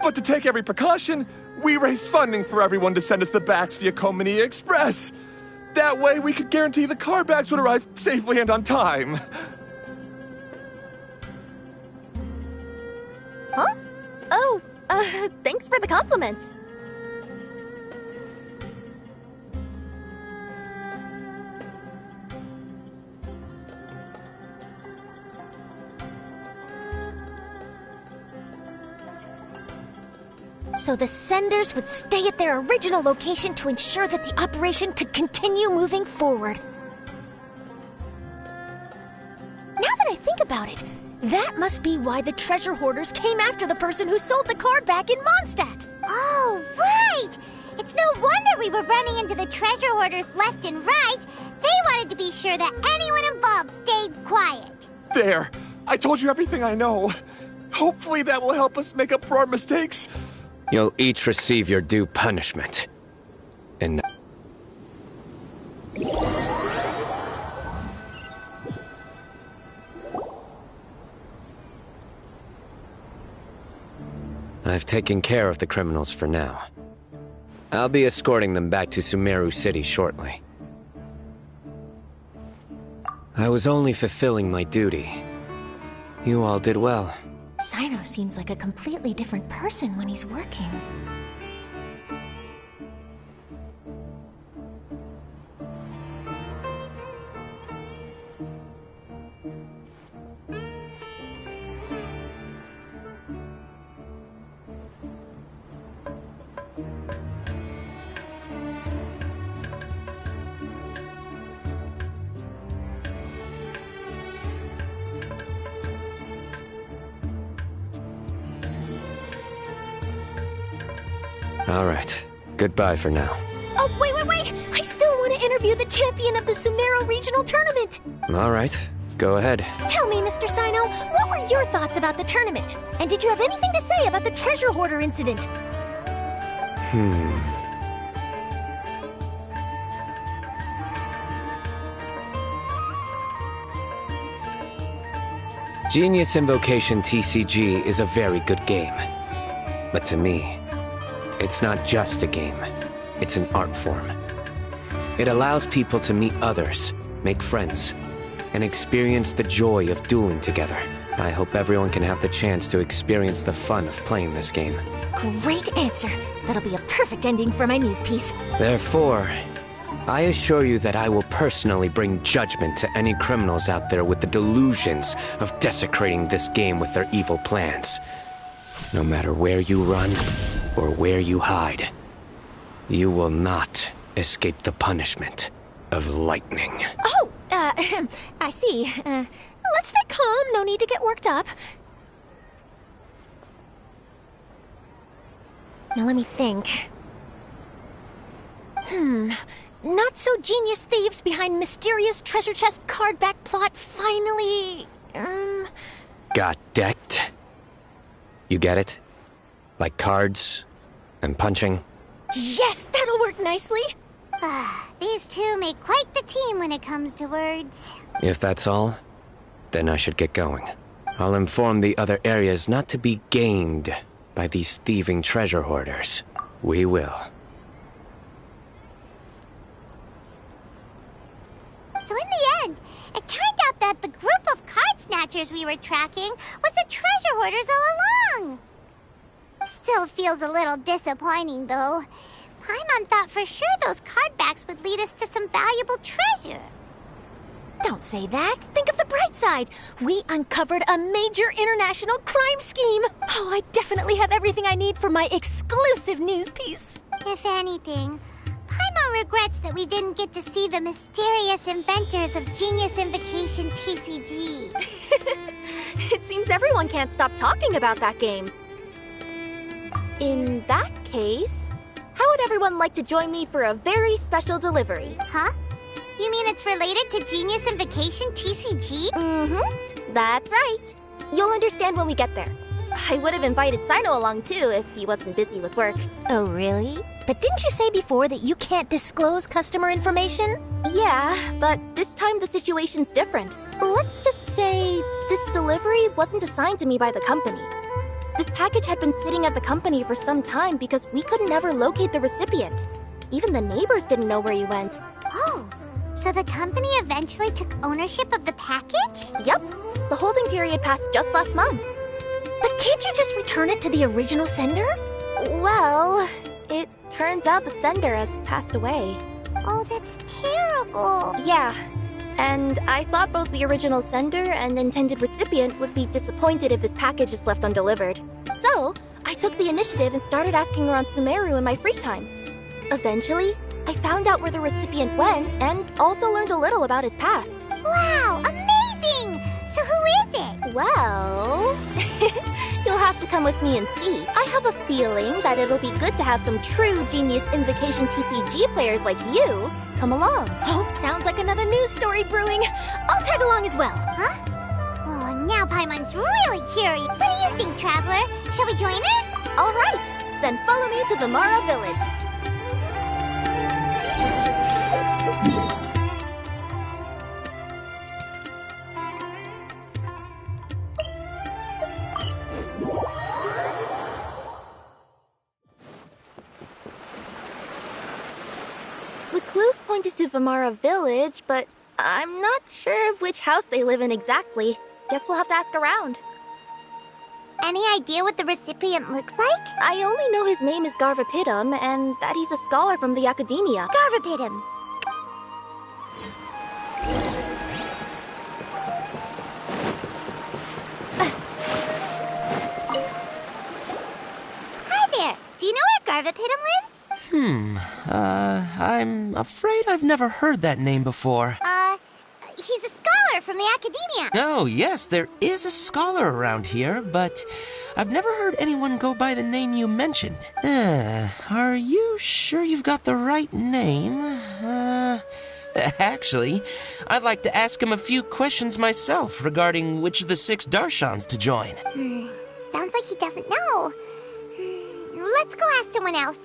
But to take every precaution, we raised funding for everyone to send us the backs via Komini Express. That way, we could guarantee the card backs would arrive safely and on time. Huh? Oh, thanks for the compliments. So the senders would stay at their original location to ensure that the operation could continue moving forward. Now that I think about it, that must be why the treasure hoarders came after the person who sold the card back in Mondstadt. Oh, right! It's no wonder we were running into the treasure hoarders left and right. They wanted to be sure that anyone involved stayed quiet. There! I told you everything I know. Hopefully that will help us make up for our mistakes. You'll each receive your due punishment. And I've taken care of the criminals for now. I'll be escorting them back to Sumeru City shortly. I was only fulfilling my duty. You all did well. Sino seems like a completely different person when he's working. All right. Goodbye for now. Oh, wait! I still want to interview the champion of the Sumeru Regional Tournament! All right. Go ahead. Tell me, Mr. Sino, what were your thoughts about the tournament? And did you have anything to say about the treasure hoarder incident? Genius Invocation TCG is a very good game. But to me, it's not just a game. It's an art form. It allows people to meet others, make friends, and experience the joy of dueling together. I hope everyone can have the chance to experience the fun of playing this game. Great answer. That'll be a perfect ending for my news piece. Therefore, I assure you that I will personally bring judgment to any criminals out there with the delusions of desecrating this game with their evil plans. No matter where you run or where you hide, you will not escape the punishment of lightning. Oh, I see. Let's stay calm. No need to get worked up. Now let me think. Not so genius thieves behind mysterious treasure chest card back plot finally... Got decked? You get it? Like cards and punching? Yes, that'll work nicely. These two make quite the team when it comes to words. If that's all, then I should get going. I'll inform the other areas not to be gamed by these thieving treasure hoarders. We will. So in the end, it turned out that the group of card snatchers we were tracking was the treasure hoarders all along. Still feels a little disappointing, though. Paimon thought for sure those card backs would lead us to some valuable treasure. Don't say that. Think of the bright side. We uncovered a major international crime scheme. Oh, I definitely have everything I need for my exclusive news piece. If anything, Paimon regrets that we didn't get to see the mysterious inventors of Genius Invocation TCG. It seems everyone everyone can't stop talking about that game. In that case, how would everyone like to join me for a very special delivery? Huh? You mean it's related to Genius Invocation TCG? Mm-hmm. That's right. You'll understand when we get there. I would have invited Sino along too if he wasn't busy with work. Oh, really? But didn't you say before that you can't disclose customer information? Yeah, but this time the situation's different. Let's just say this delivery wasn't assigned to me by the company. This package had been sitting at the company for some time because we could never locate the recipient. Even the neighbors didn't know where he went. Oh, so the company eventually took ownership of the package? Yep. The holding period passed just last month. But can't you just return it to the original sender? Well, it turns out the sender has passed away. Oh, that's terrible. Yeah, and I thought both the original sender and intended recipient would be disappointed if this package is left undelivered. So, I took the initiative and started asking around Sumeru in my free time. Eventually, I found out where the recipient went and also learned a little about his past. Wow, amazing! So who is it? Well, you'll have to come with me and see. I have a feeling that it'll be good to have some true Genius Invocation TCG players like you come along. Oh, sounds like another news story brewing. I'll tag along as well. Huh? Oh, now Paimon's really curious. What do you think, Traveler? Shall we join her? All right, then follow me to Vimara Village. The clues pointed to Vimara Village, but I'm not sure of which house they live in exactly. Guess we'll have to ask around. Any idea what the recipient looks like? I only know his name is Garvapitum and that he's a scholar from the Academia. Garvapitum. Hi there. Do you know where Garvapitum lives? I'm afraid I've never heard that name before. He's a scholar from the Academia. Oh, yes, there is a scholar around here, but I've never heard anyone go by the name you mentioned. Are you sure you've got the right name? Actually, I'd like to ask him a few questions myself regarding which of the 6 Darshans to join. Sounds like he doesn't know. Let's go ask someone else.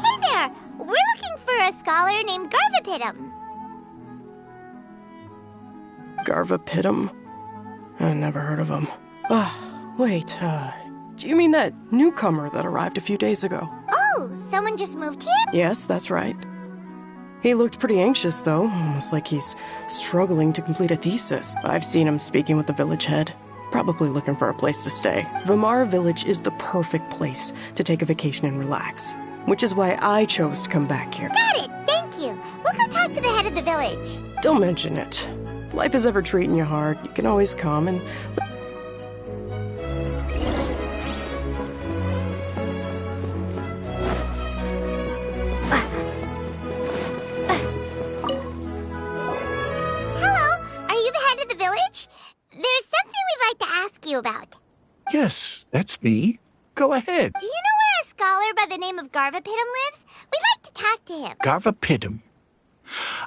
Hey there! We're looking for a scholar named Garvapitum. Garvapitum? I never heard of him. Wait, do you mean that newcomer that arrived a few days ago? Oh, someone just moved here? Yes, that's right. He looked pretty anxious, though, almost like he's struggling to complete a thesis. I've seen him speaking with the village head, probably looking for a place to stay. Vimara Village is the perfect place to take a vacation and relax, which is why I chose to come back here. Got it! Thank you! We'll go talk to the head of the village. Don't mention it. If life is ever treating you hard, you can always come and... You about. Yes, that's me. Go ahead. Do you know where a scholar by the name of Garvapitum lives? We'd like to talk to him. Garvapitum.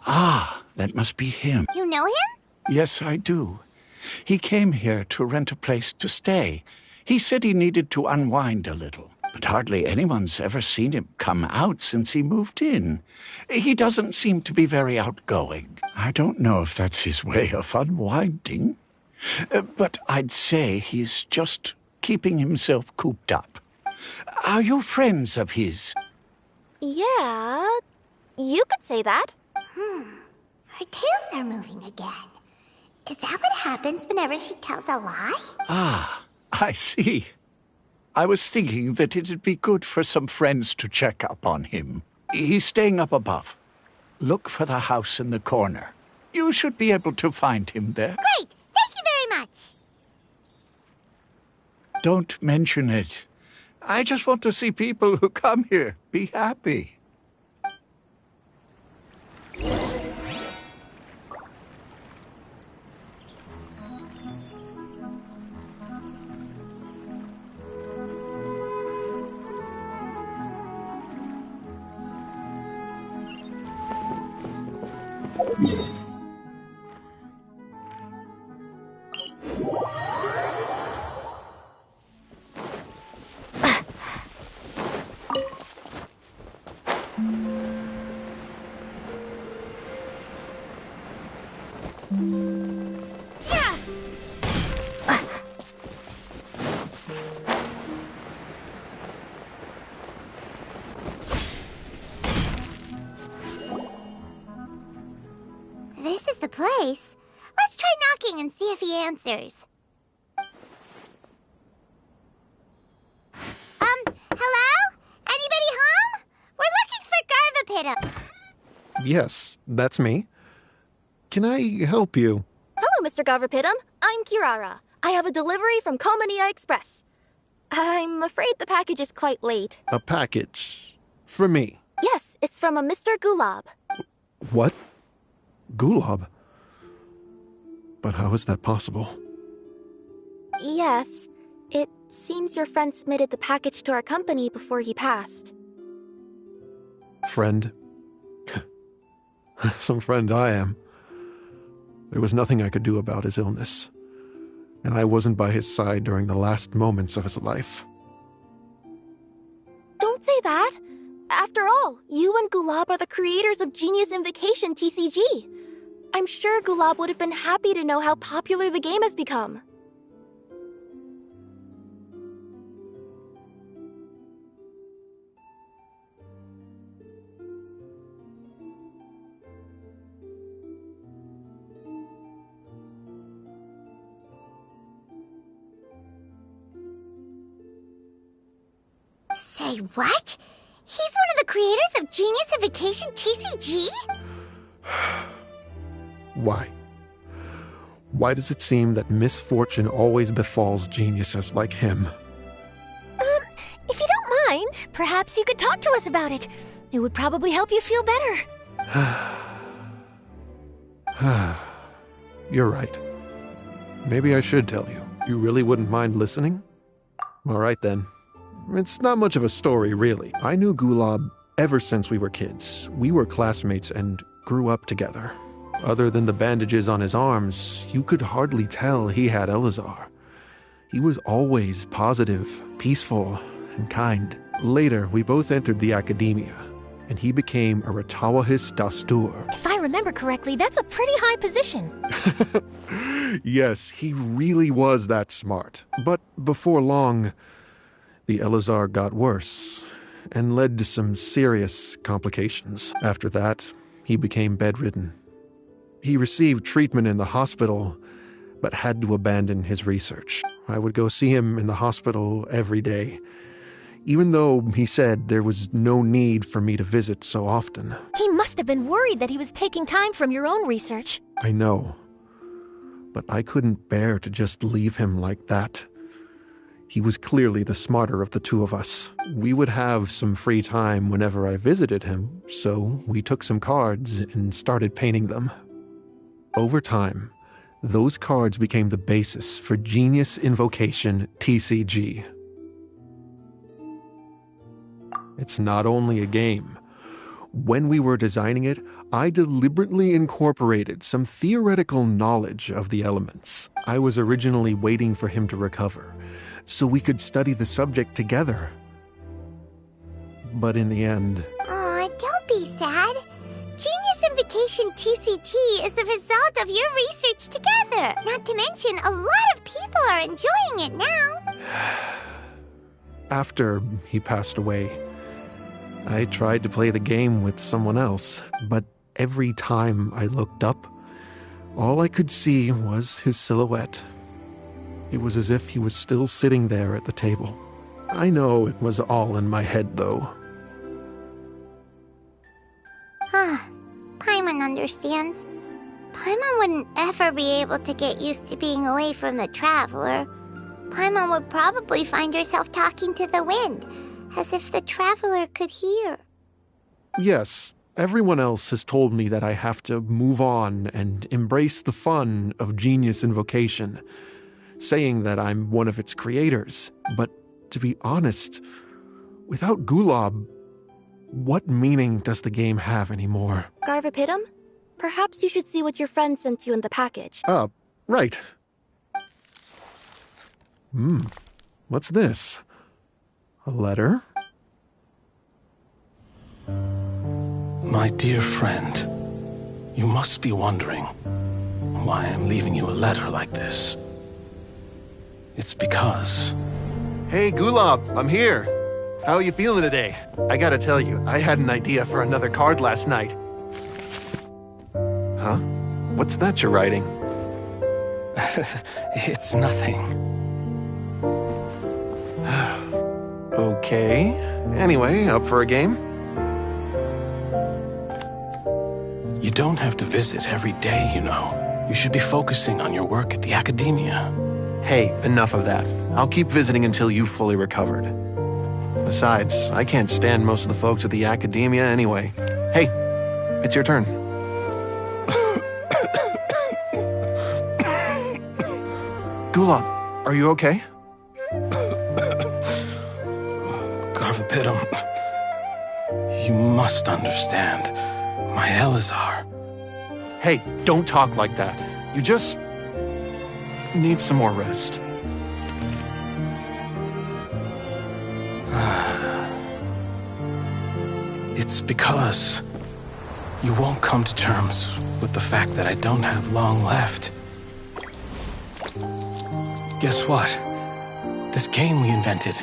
Ah, that must be him. You know him? Yes, I do. He came here to rent a place to stay. He said he needed to unwind a little, but hardly anyone's ever seen him come out since he moved in. He doesn't seem to be very outgoing. I don't know if that's his way of unwinding. But I'd say he's just keeping himself cooped up. Are you friends of his? Yeah, you could say that. Her tails are moving again. Is that what happens whenever she tells a lie? Ah, I see. I was thinking that it'd be good for some friends to check up on him. He's staying up above. Look for the house in the corner. You should be able to find him there. Great! Thank you very much. Don't mention it. I just want to see people who come here be happy. This is the place. Let's try knocking and see if he answers. Hello? Anybody home? We're looking for Garvapitum. Yes, that's me. Can I help you? Hello, Mr. Garvapitum. I'm Kirara. I have a delivery from Komania Express. I'm afraid the package is quite late. A package? For me? Yes, it's from a Mr. Gulab. What? Gulab? But how is that possible? Yes, it seems your friend submitted the package to our company before he passed. Friend? Some friend I am. There was nothing I could do about his illness, and I wasn't by his side during the last moments of his life. Don't say that! After all, you and Gulab are the creators of Genius Invocation TCG. I'm sure Gulab would have been happy to know how popular the game has become. Say what? He's one of the creators of Genius Invocation TCG? Why? Why does it seem that misfortune always befalls geniuses like him? If you don't mind, perhaps you could talk to us about it. It would probably help you feel better. You're right. Maybe I should tell you. You really wouldn't mind listening? All right then. It's not much of a story, really. I knew Gulab ever since we were kids. We were classmates and grew up together. Other than the bandages on his arms, you could hardly tell he had Elazar. He was always positive, peaceful, and kind. Later, we both entered the academia, and he became a Ratawahis Dastur. If I remember correctly, that's a pretty high position. Yes, he really was that smart. But before long, the Elazar got worse and led to some serious complications. After that, he became bedridden. He received treatment in the hospital, but had to abandon his research. I would go see him in the hospital every day, even though he said there was no need for me to visit so often. He must have been worried that he was taking time from your own research. I know, but I couldn't bear to just leave him like that. He was clearly the smarter of the two of us. We would have some free time whenever I visited him, so we took some cards and started painting them. Over time, those cards became the basis for Genius Invocation TCG. It's not only a game. When we were designing it, I deliberately incorporated some theoretical knowledge of the elements. I was originally waiting for him to recover, so we could study the subject together. But in the end... Aw, don't be sad. Genius Invocation TCG is the result of your research together. Not to mention, a lot of people are enjoying it now. After he passed away, I tried to play the game with someone else, but every time I looked up, all I could see was his silhouette. It was as if he was still sitting there at the table. I know it was all in my head, though. Paimon understands. Paimon wouldn't ever be able to get used to being away from the Traveler. Paimon would probably find herself talking to the wind, as if the traveler could hear. Yes, everyone else has told me that I have to move on and embrace the fun of Genius Invocation, saying that I'm one of its creators. But to be honest, without Gulob, what meaning does the game have anymore? Garvapidum? Perhaps you should see what your friend sent you in the package. Right. What's this? A letter? My dear friend, you must be wondering why I'm leaving you a letter like this. It's because... Hey, Gulob, I'm here. How are you feeling today? I gotta tell you, I had an idea for another card last night. Huh? What's that you're writing? It's nothing. Okay. Anyway, up for a game? You don't have to visit every day, you know. You should be focusing on your work at the academia. Hey, enough of that. I'll keep visiting until you've fully recovered. Besides, I can't stand most of the folks at the academia anyway. Hey, it's your turn. Gulob, are you okay? Garvapidum, you must understand. My Elazar. Hey, don't talk like that. You just need some more rest. It's because you won't come to terms with the fact that I don't have long left. Guess what? This game we invented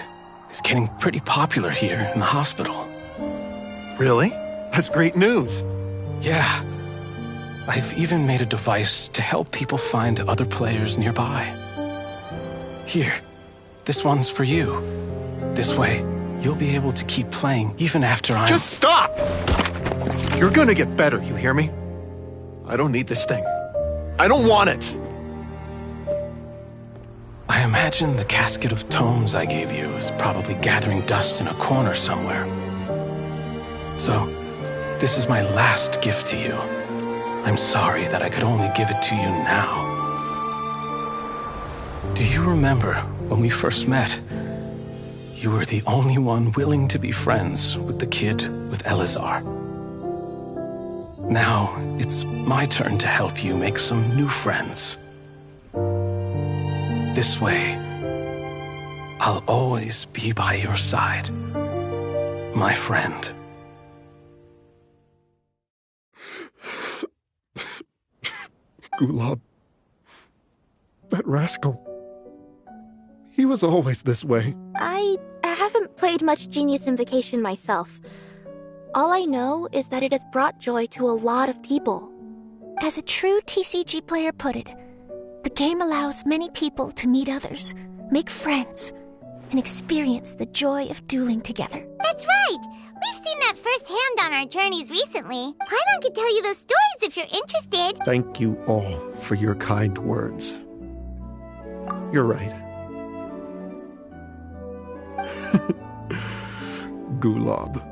is getting pretty popular here in the hospital. Really? That's great news. Yeah. I've even made a device to help people find other players nearby. Here, this one's for you. This way, you'll be able to keep playing even after I'm... Just stop! You're gonna get better, you hear me? I don't need this thing. I don't want it! I imagine the casket of tomes I gave you is probably gathering dust in a corner somewhere. So, this is my last gift to you. I'm sorry that I could only give it to you now. Do you remember when we first met? You were the only one willing to be friends with the kid with Elazar. Now, it's my turn to help you make some new friends. This way, I'll always be by your side, my friend. Gulob. That rascal. He was always this way. I haven't played much Genius Invocation myself. All I know is that it has brought joy to a lot of people. As a true TCG player put it, the game allows many people to meet others, make friends, and experience the joy of dueling together. That's right! We've seen that firsthand on our journeys recently. Paimon could tell you those stories if you're interested. Thank you all for your kind words. You're right. Gulob.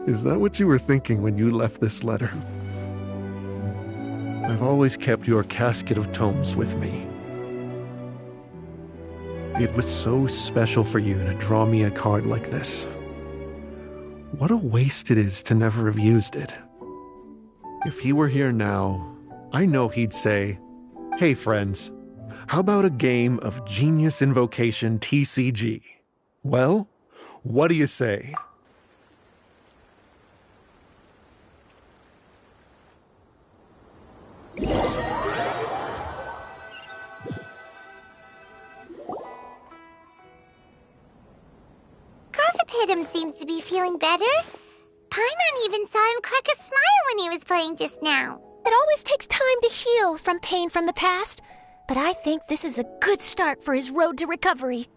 Is that what you were thinking when you left this letter? I've always kept your casket of tomes with me. It was so special for you to draw me a card like this. What a waste it is to never have used it. If he were here now, I know he'd say, "Hey friends, how about a game of Genius Invocation TCG? Well, what do you say?" Garvapidum seems to be feeling better. Paimon even saw him crack a smile when he was playing just now. It always takes time to heal from pain from the past, but I think this is a good start for his road to recovery.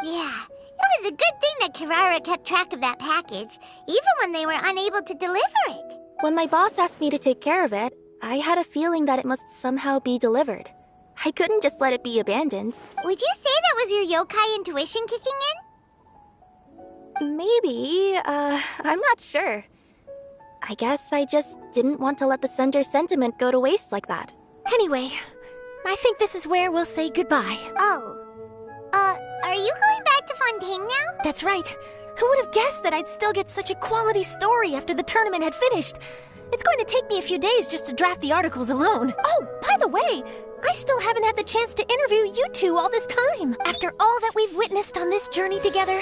Yeah, it was a good thing that Kirara kept track of that package, even when they were unable to deliver it. When my boss asked me to take care of it, I had a feeling that it must somehow be delivered. I couldn't just let it be abandoned. Would you say that was your yokai intuition kicking in? Maybe, I'm not sure. I guess I just didn't want to let the Sender's sentiment go to waste like that. Anyway, I think this is where we'll say goodbye. Oh. Are you going back to Fontaine now? That's right. Who would have guessed that I'd still get such a quality story after the tournament had finished? It's going to take me a few days just to draft the articles alone. Oh, by the way, I still haven't had the chance to interview you two all this time. After all that we've witnessed on this journey together,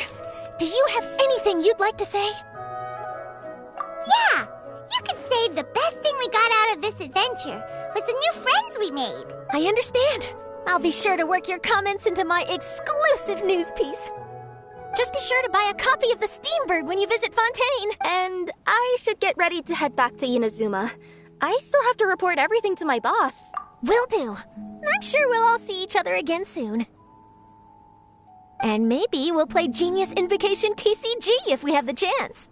do you have anything you'd like to say? Yeah! You could say the best thing we got out of this adventure was the new friends we made. I understand. I'll be sure to work your comments into my exclusive news piece. Just be sure to buy a copy of the Steambird when you visit Fontaine. And I should get ready to head back to Inazuma. I still have to report everything to my boss. Will do. I'm sure we'll all see each other again soon. And maybe we'll play Genius Invocation TCG if we have the chance.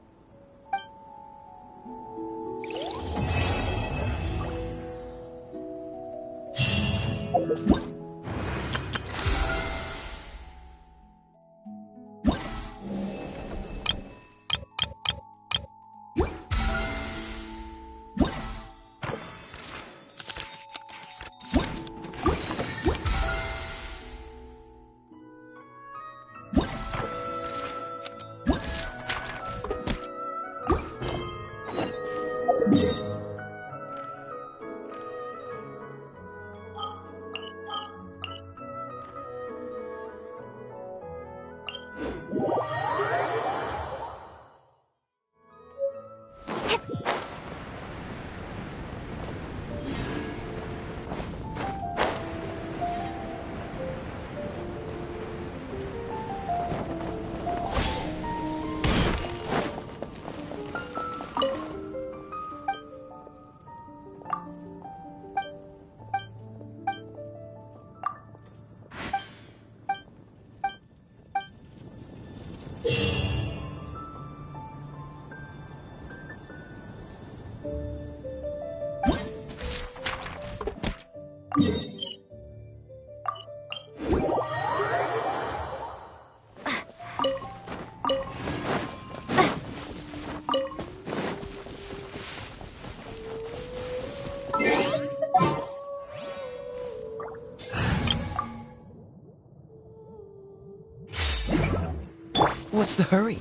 What's the hurry?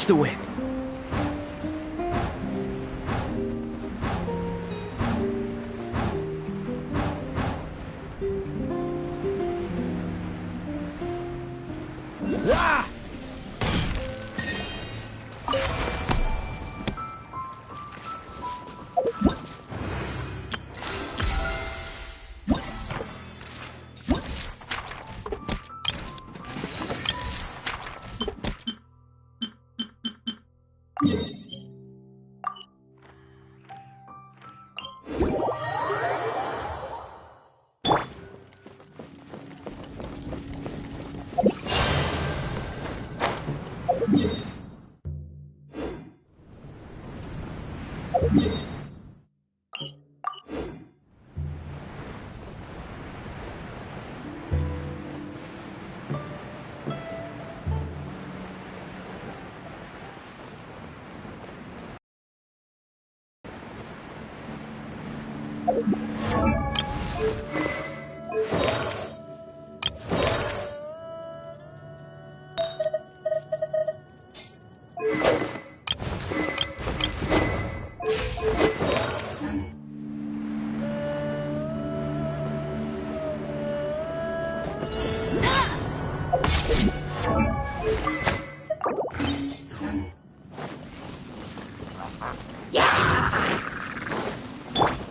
The wind. Ah!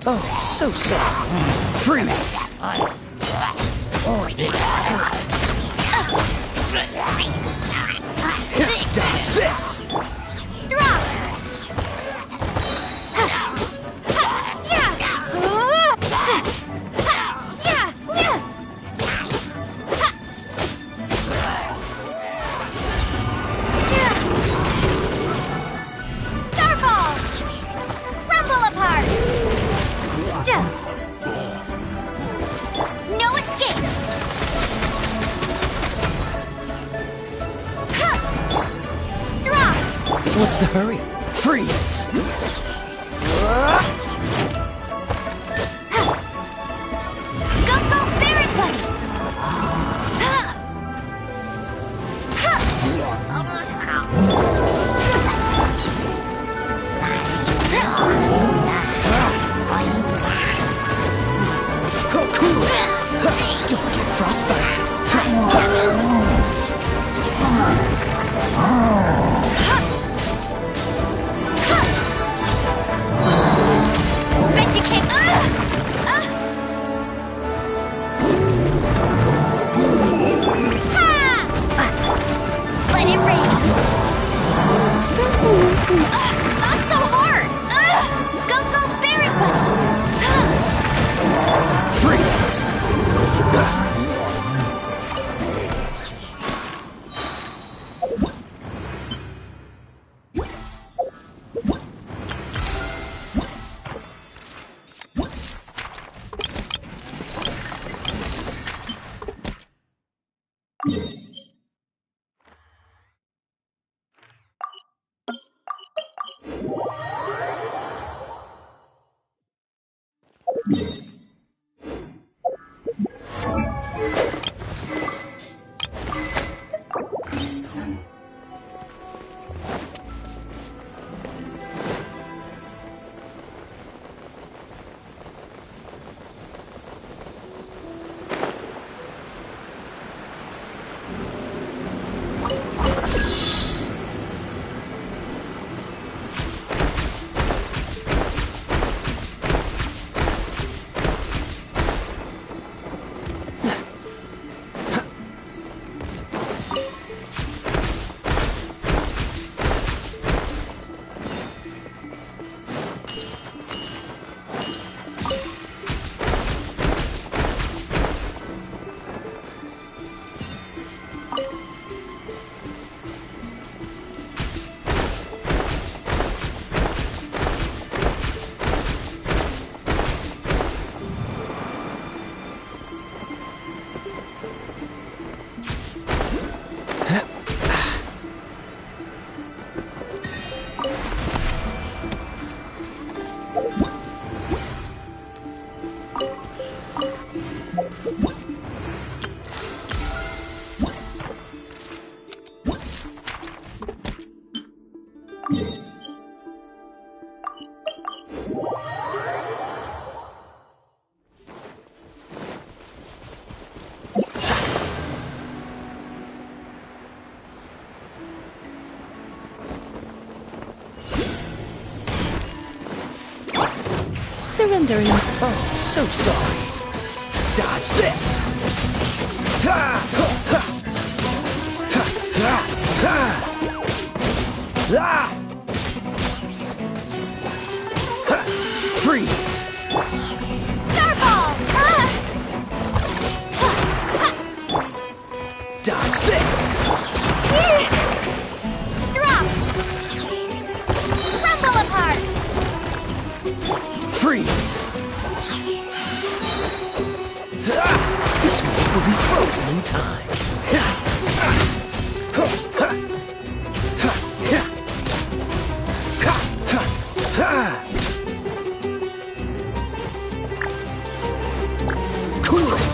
Oh, so sorry. Freeze! Dodge this! Drop! Starfall! Crumble apart! No escape! Drop! What's the hurry? Freeze! Go, Barret Buddy! Cool it! Don't get frostbite! Bet you can't. Let it rain. Not so hard. Go, Barret Buddy. Freeze! Surrendering. Oh, so sorry. Dodge this! Ha! Ha! Ha! Ha! Ha! Ah! Ha! Freeze! Starfall! Dodge this! Drop! Crumble apart! Freeze! Ah! This one will be frozen in time. Cool it!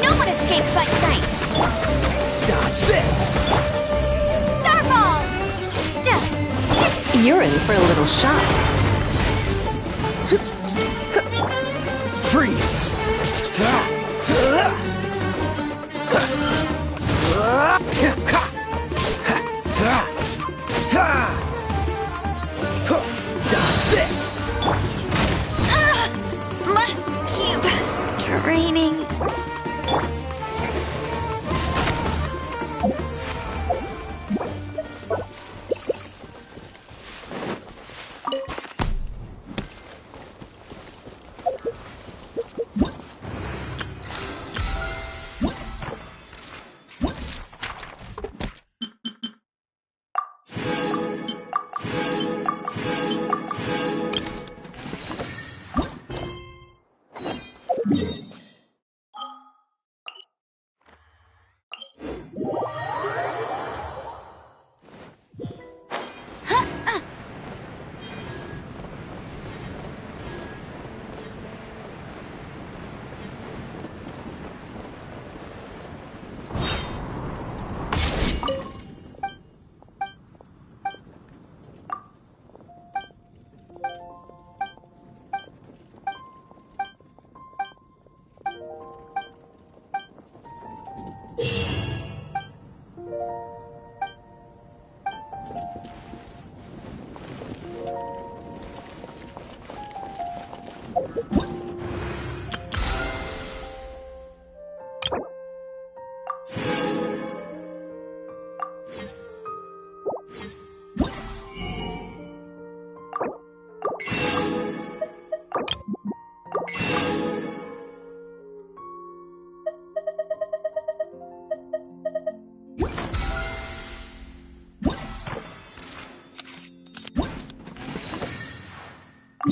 No one escapes my sights! Dodge this! Starfall! You're in for a little shock. Freeze! So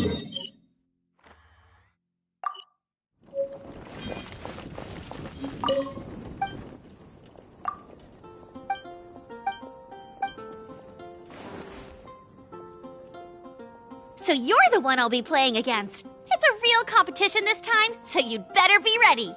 you're the one I'll be playing against. It's a real competition this time, so you'd better be ready.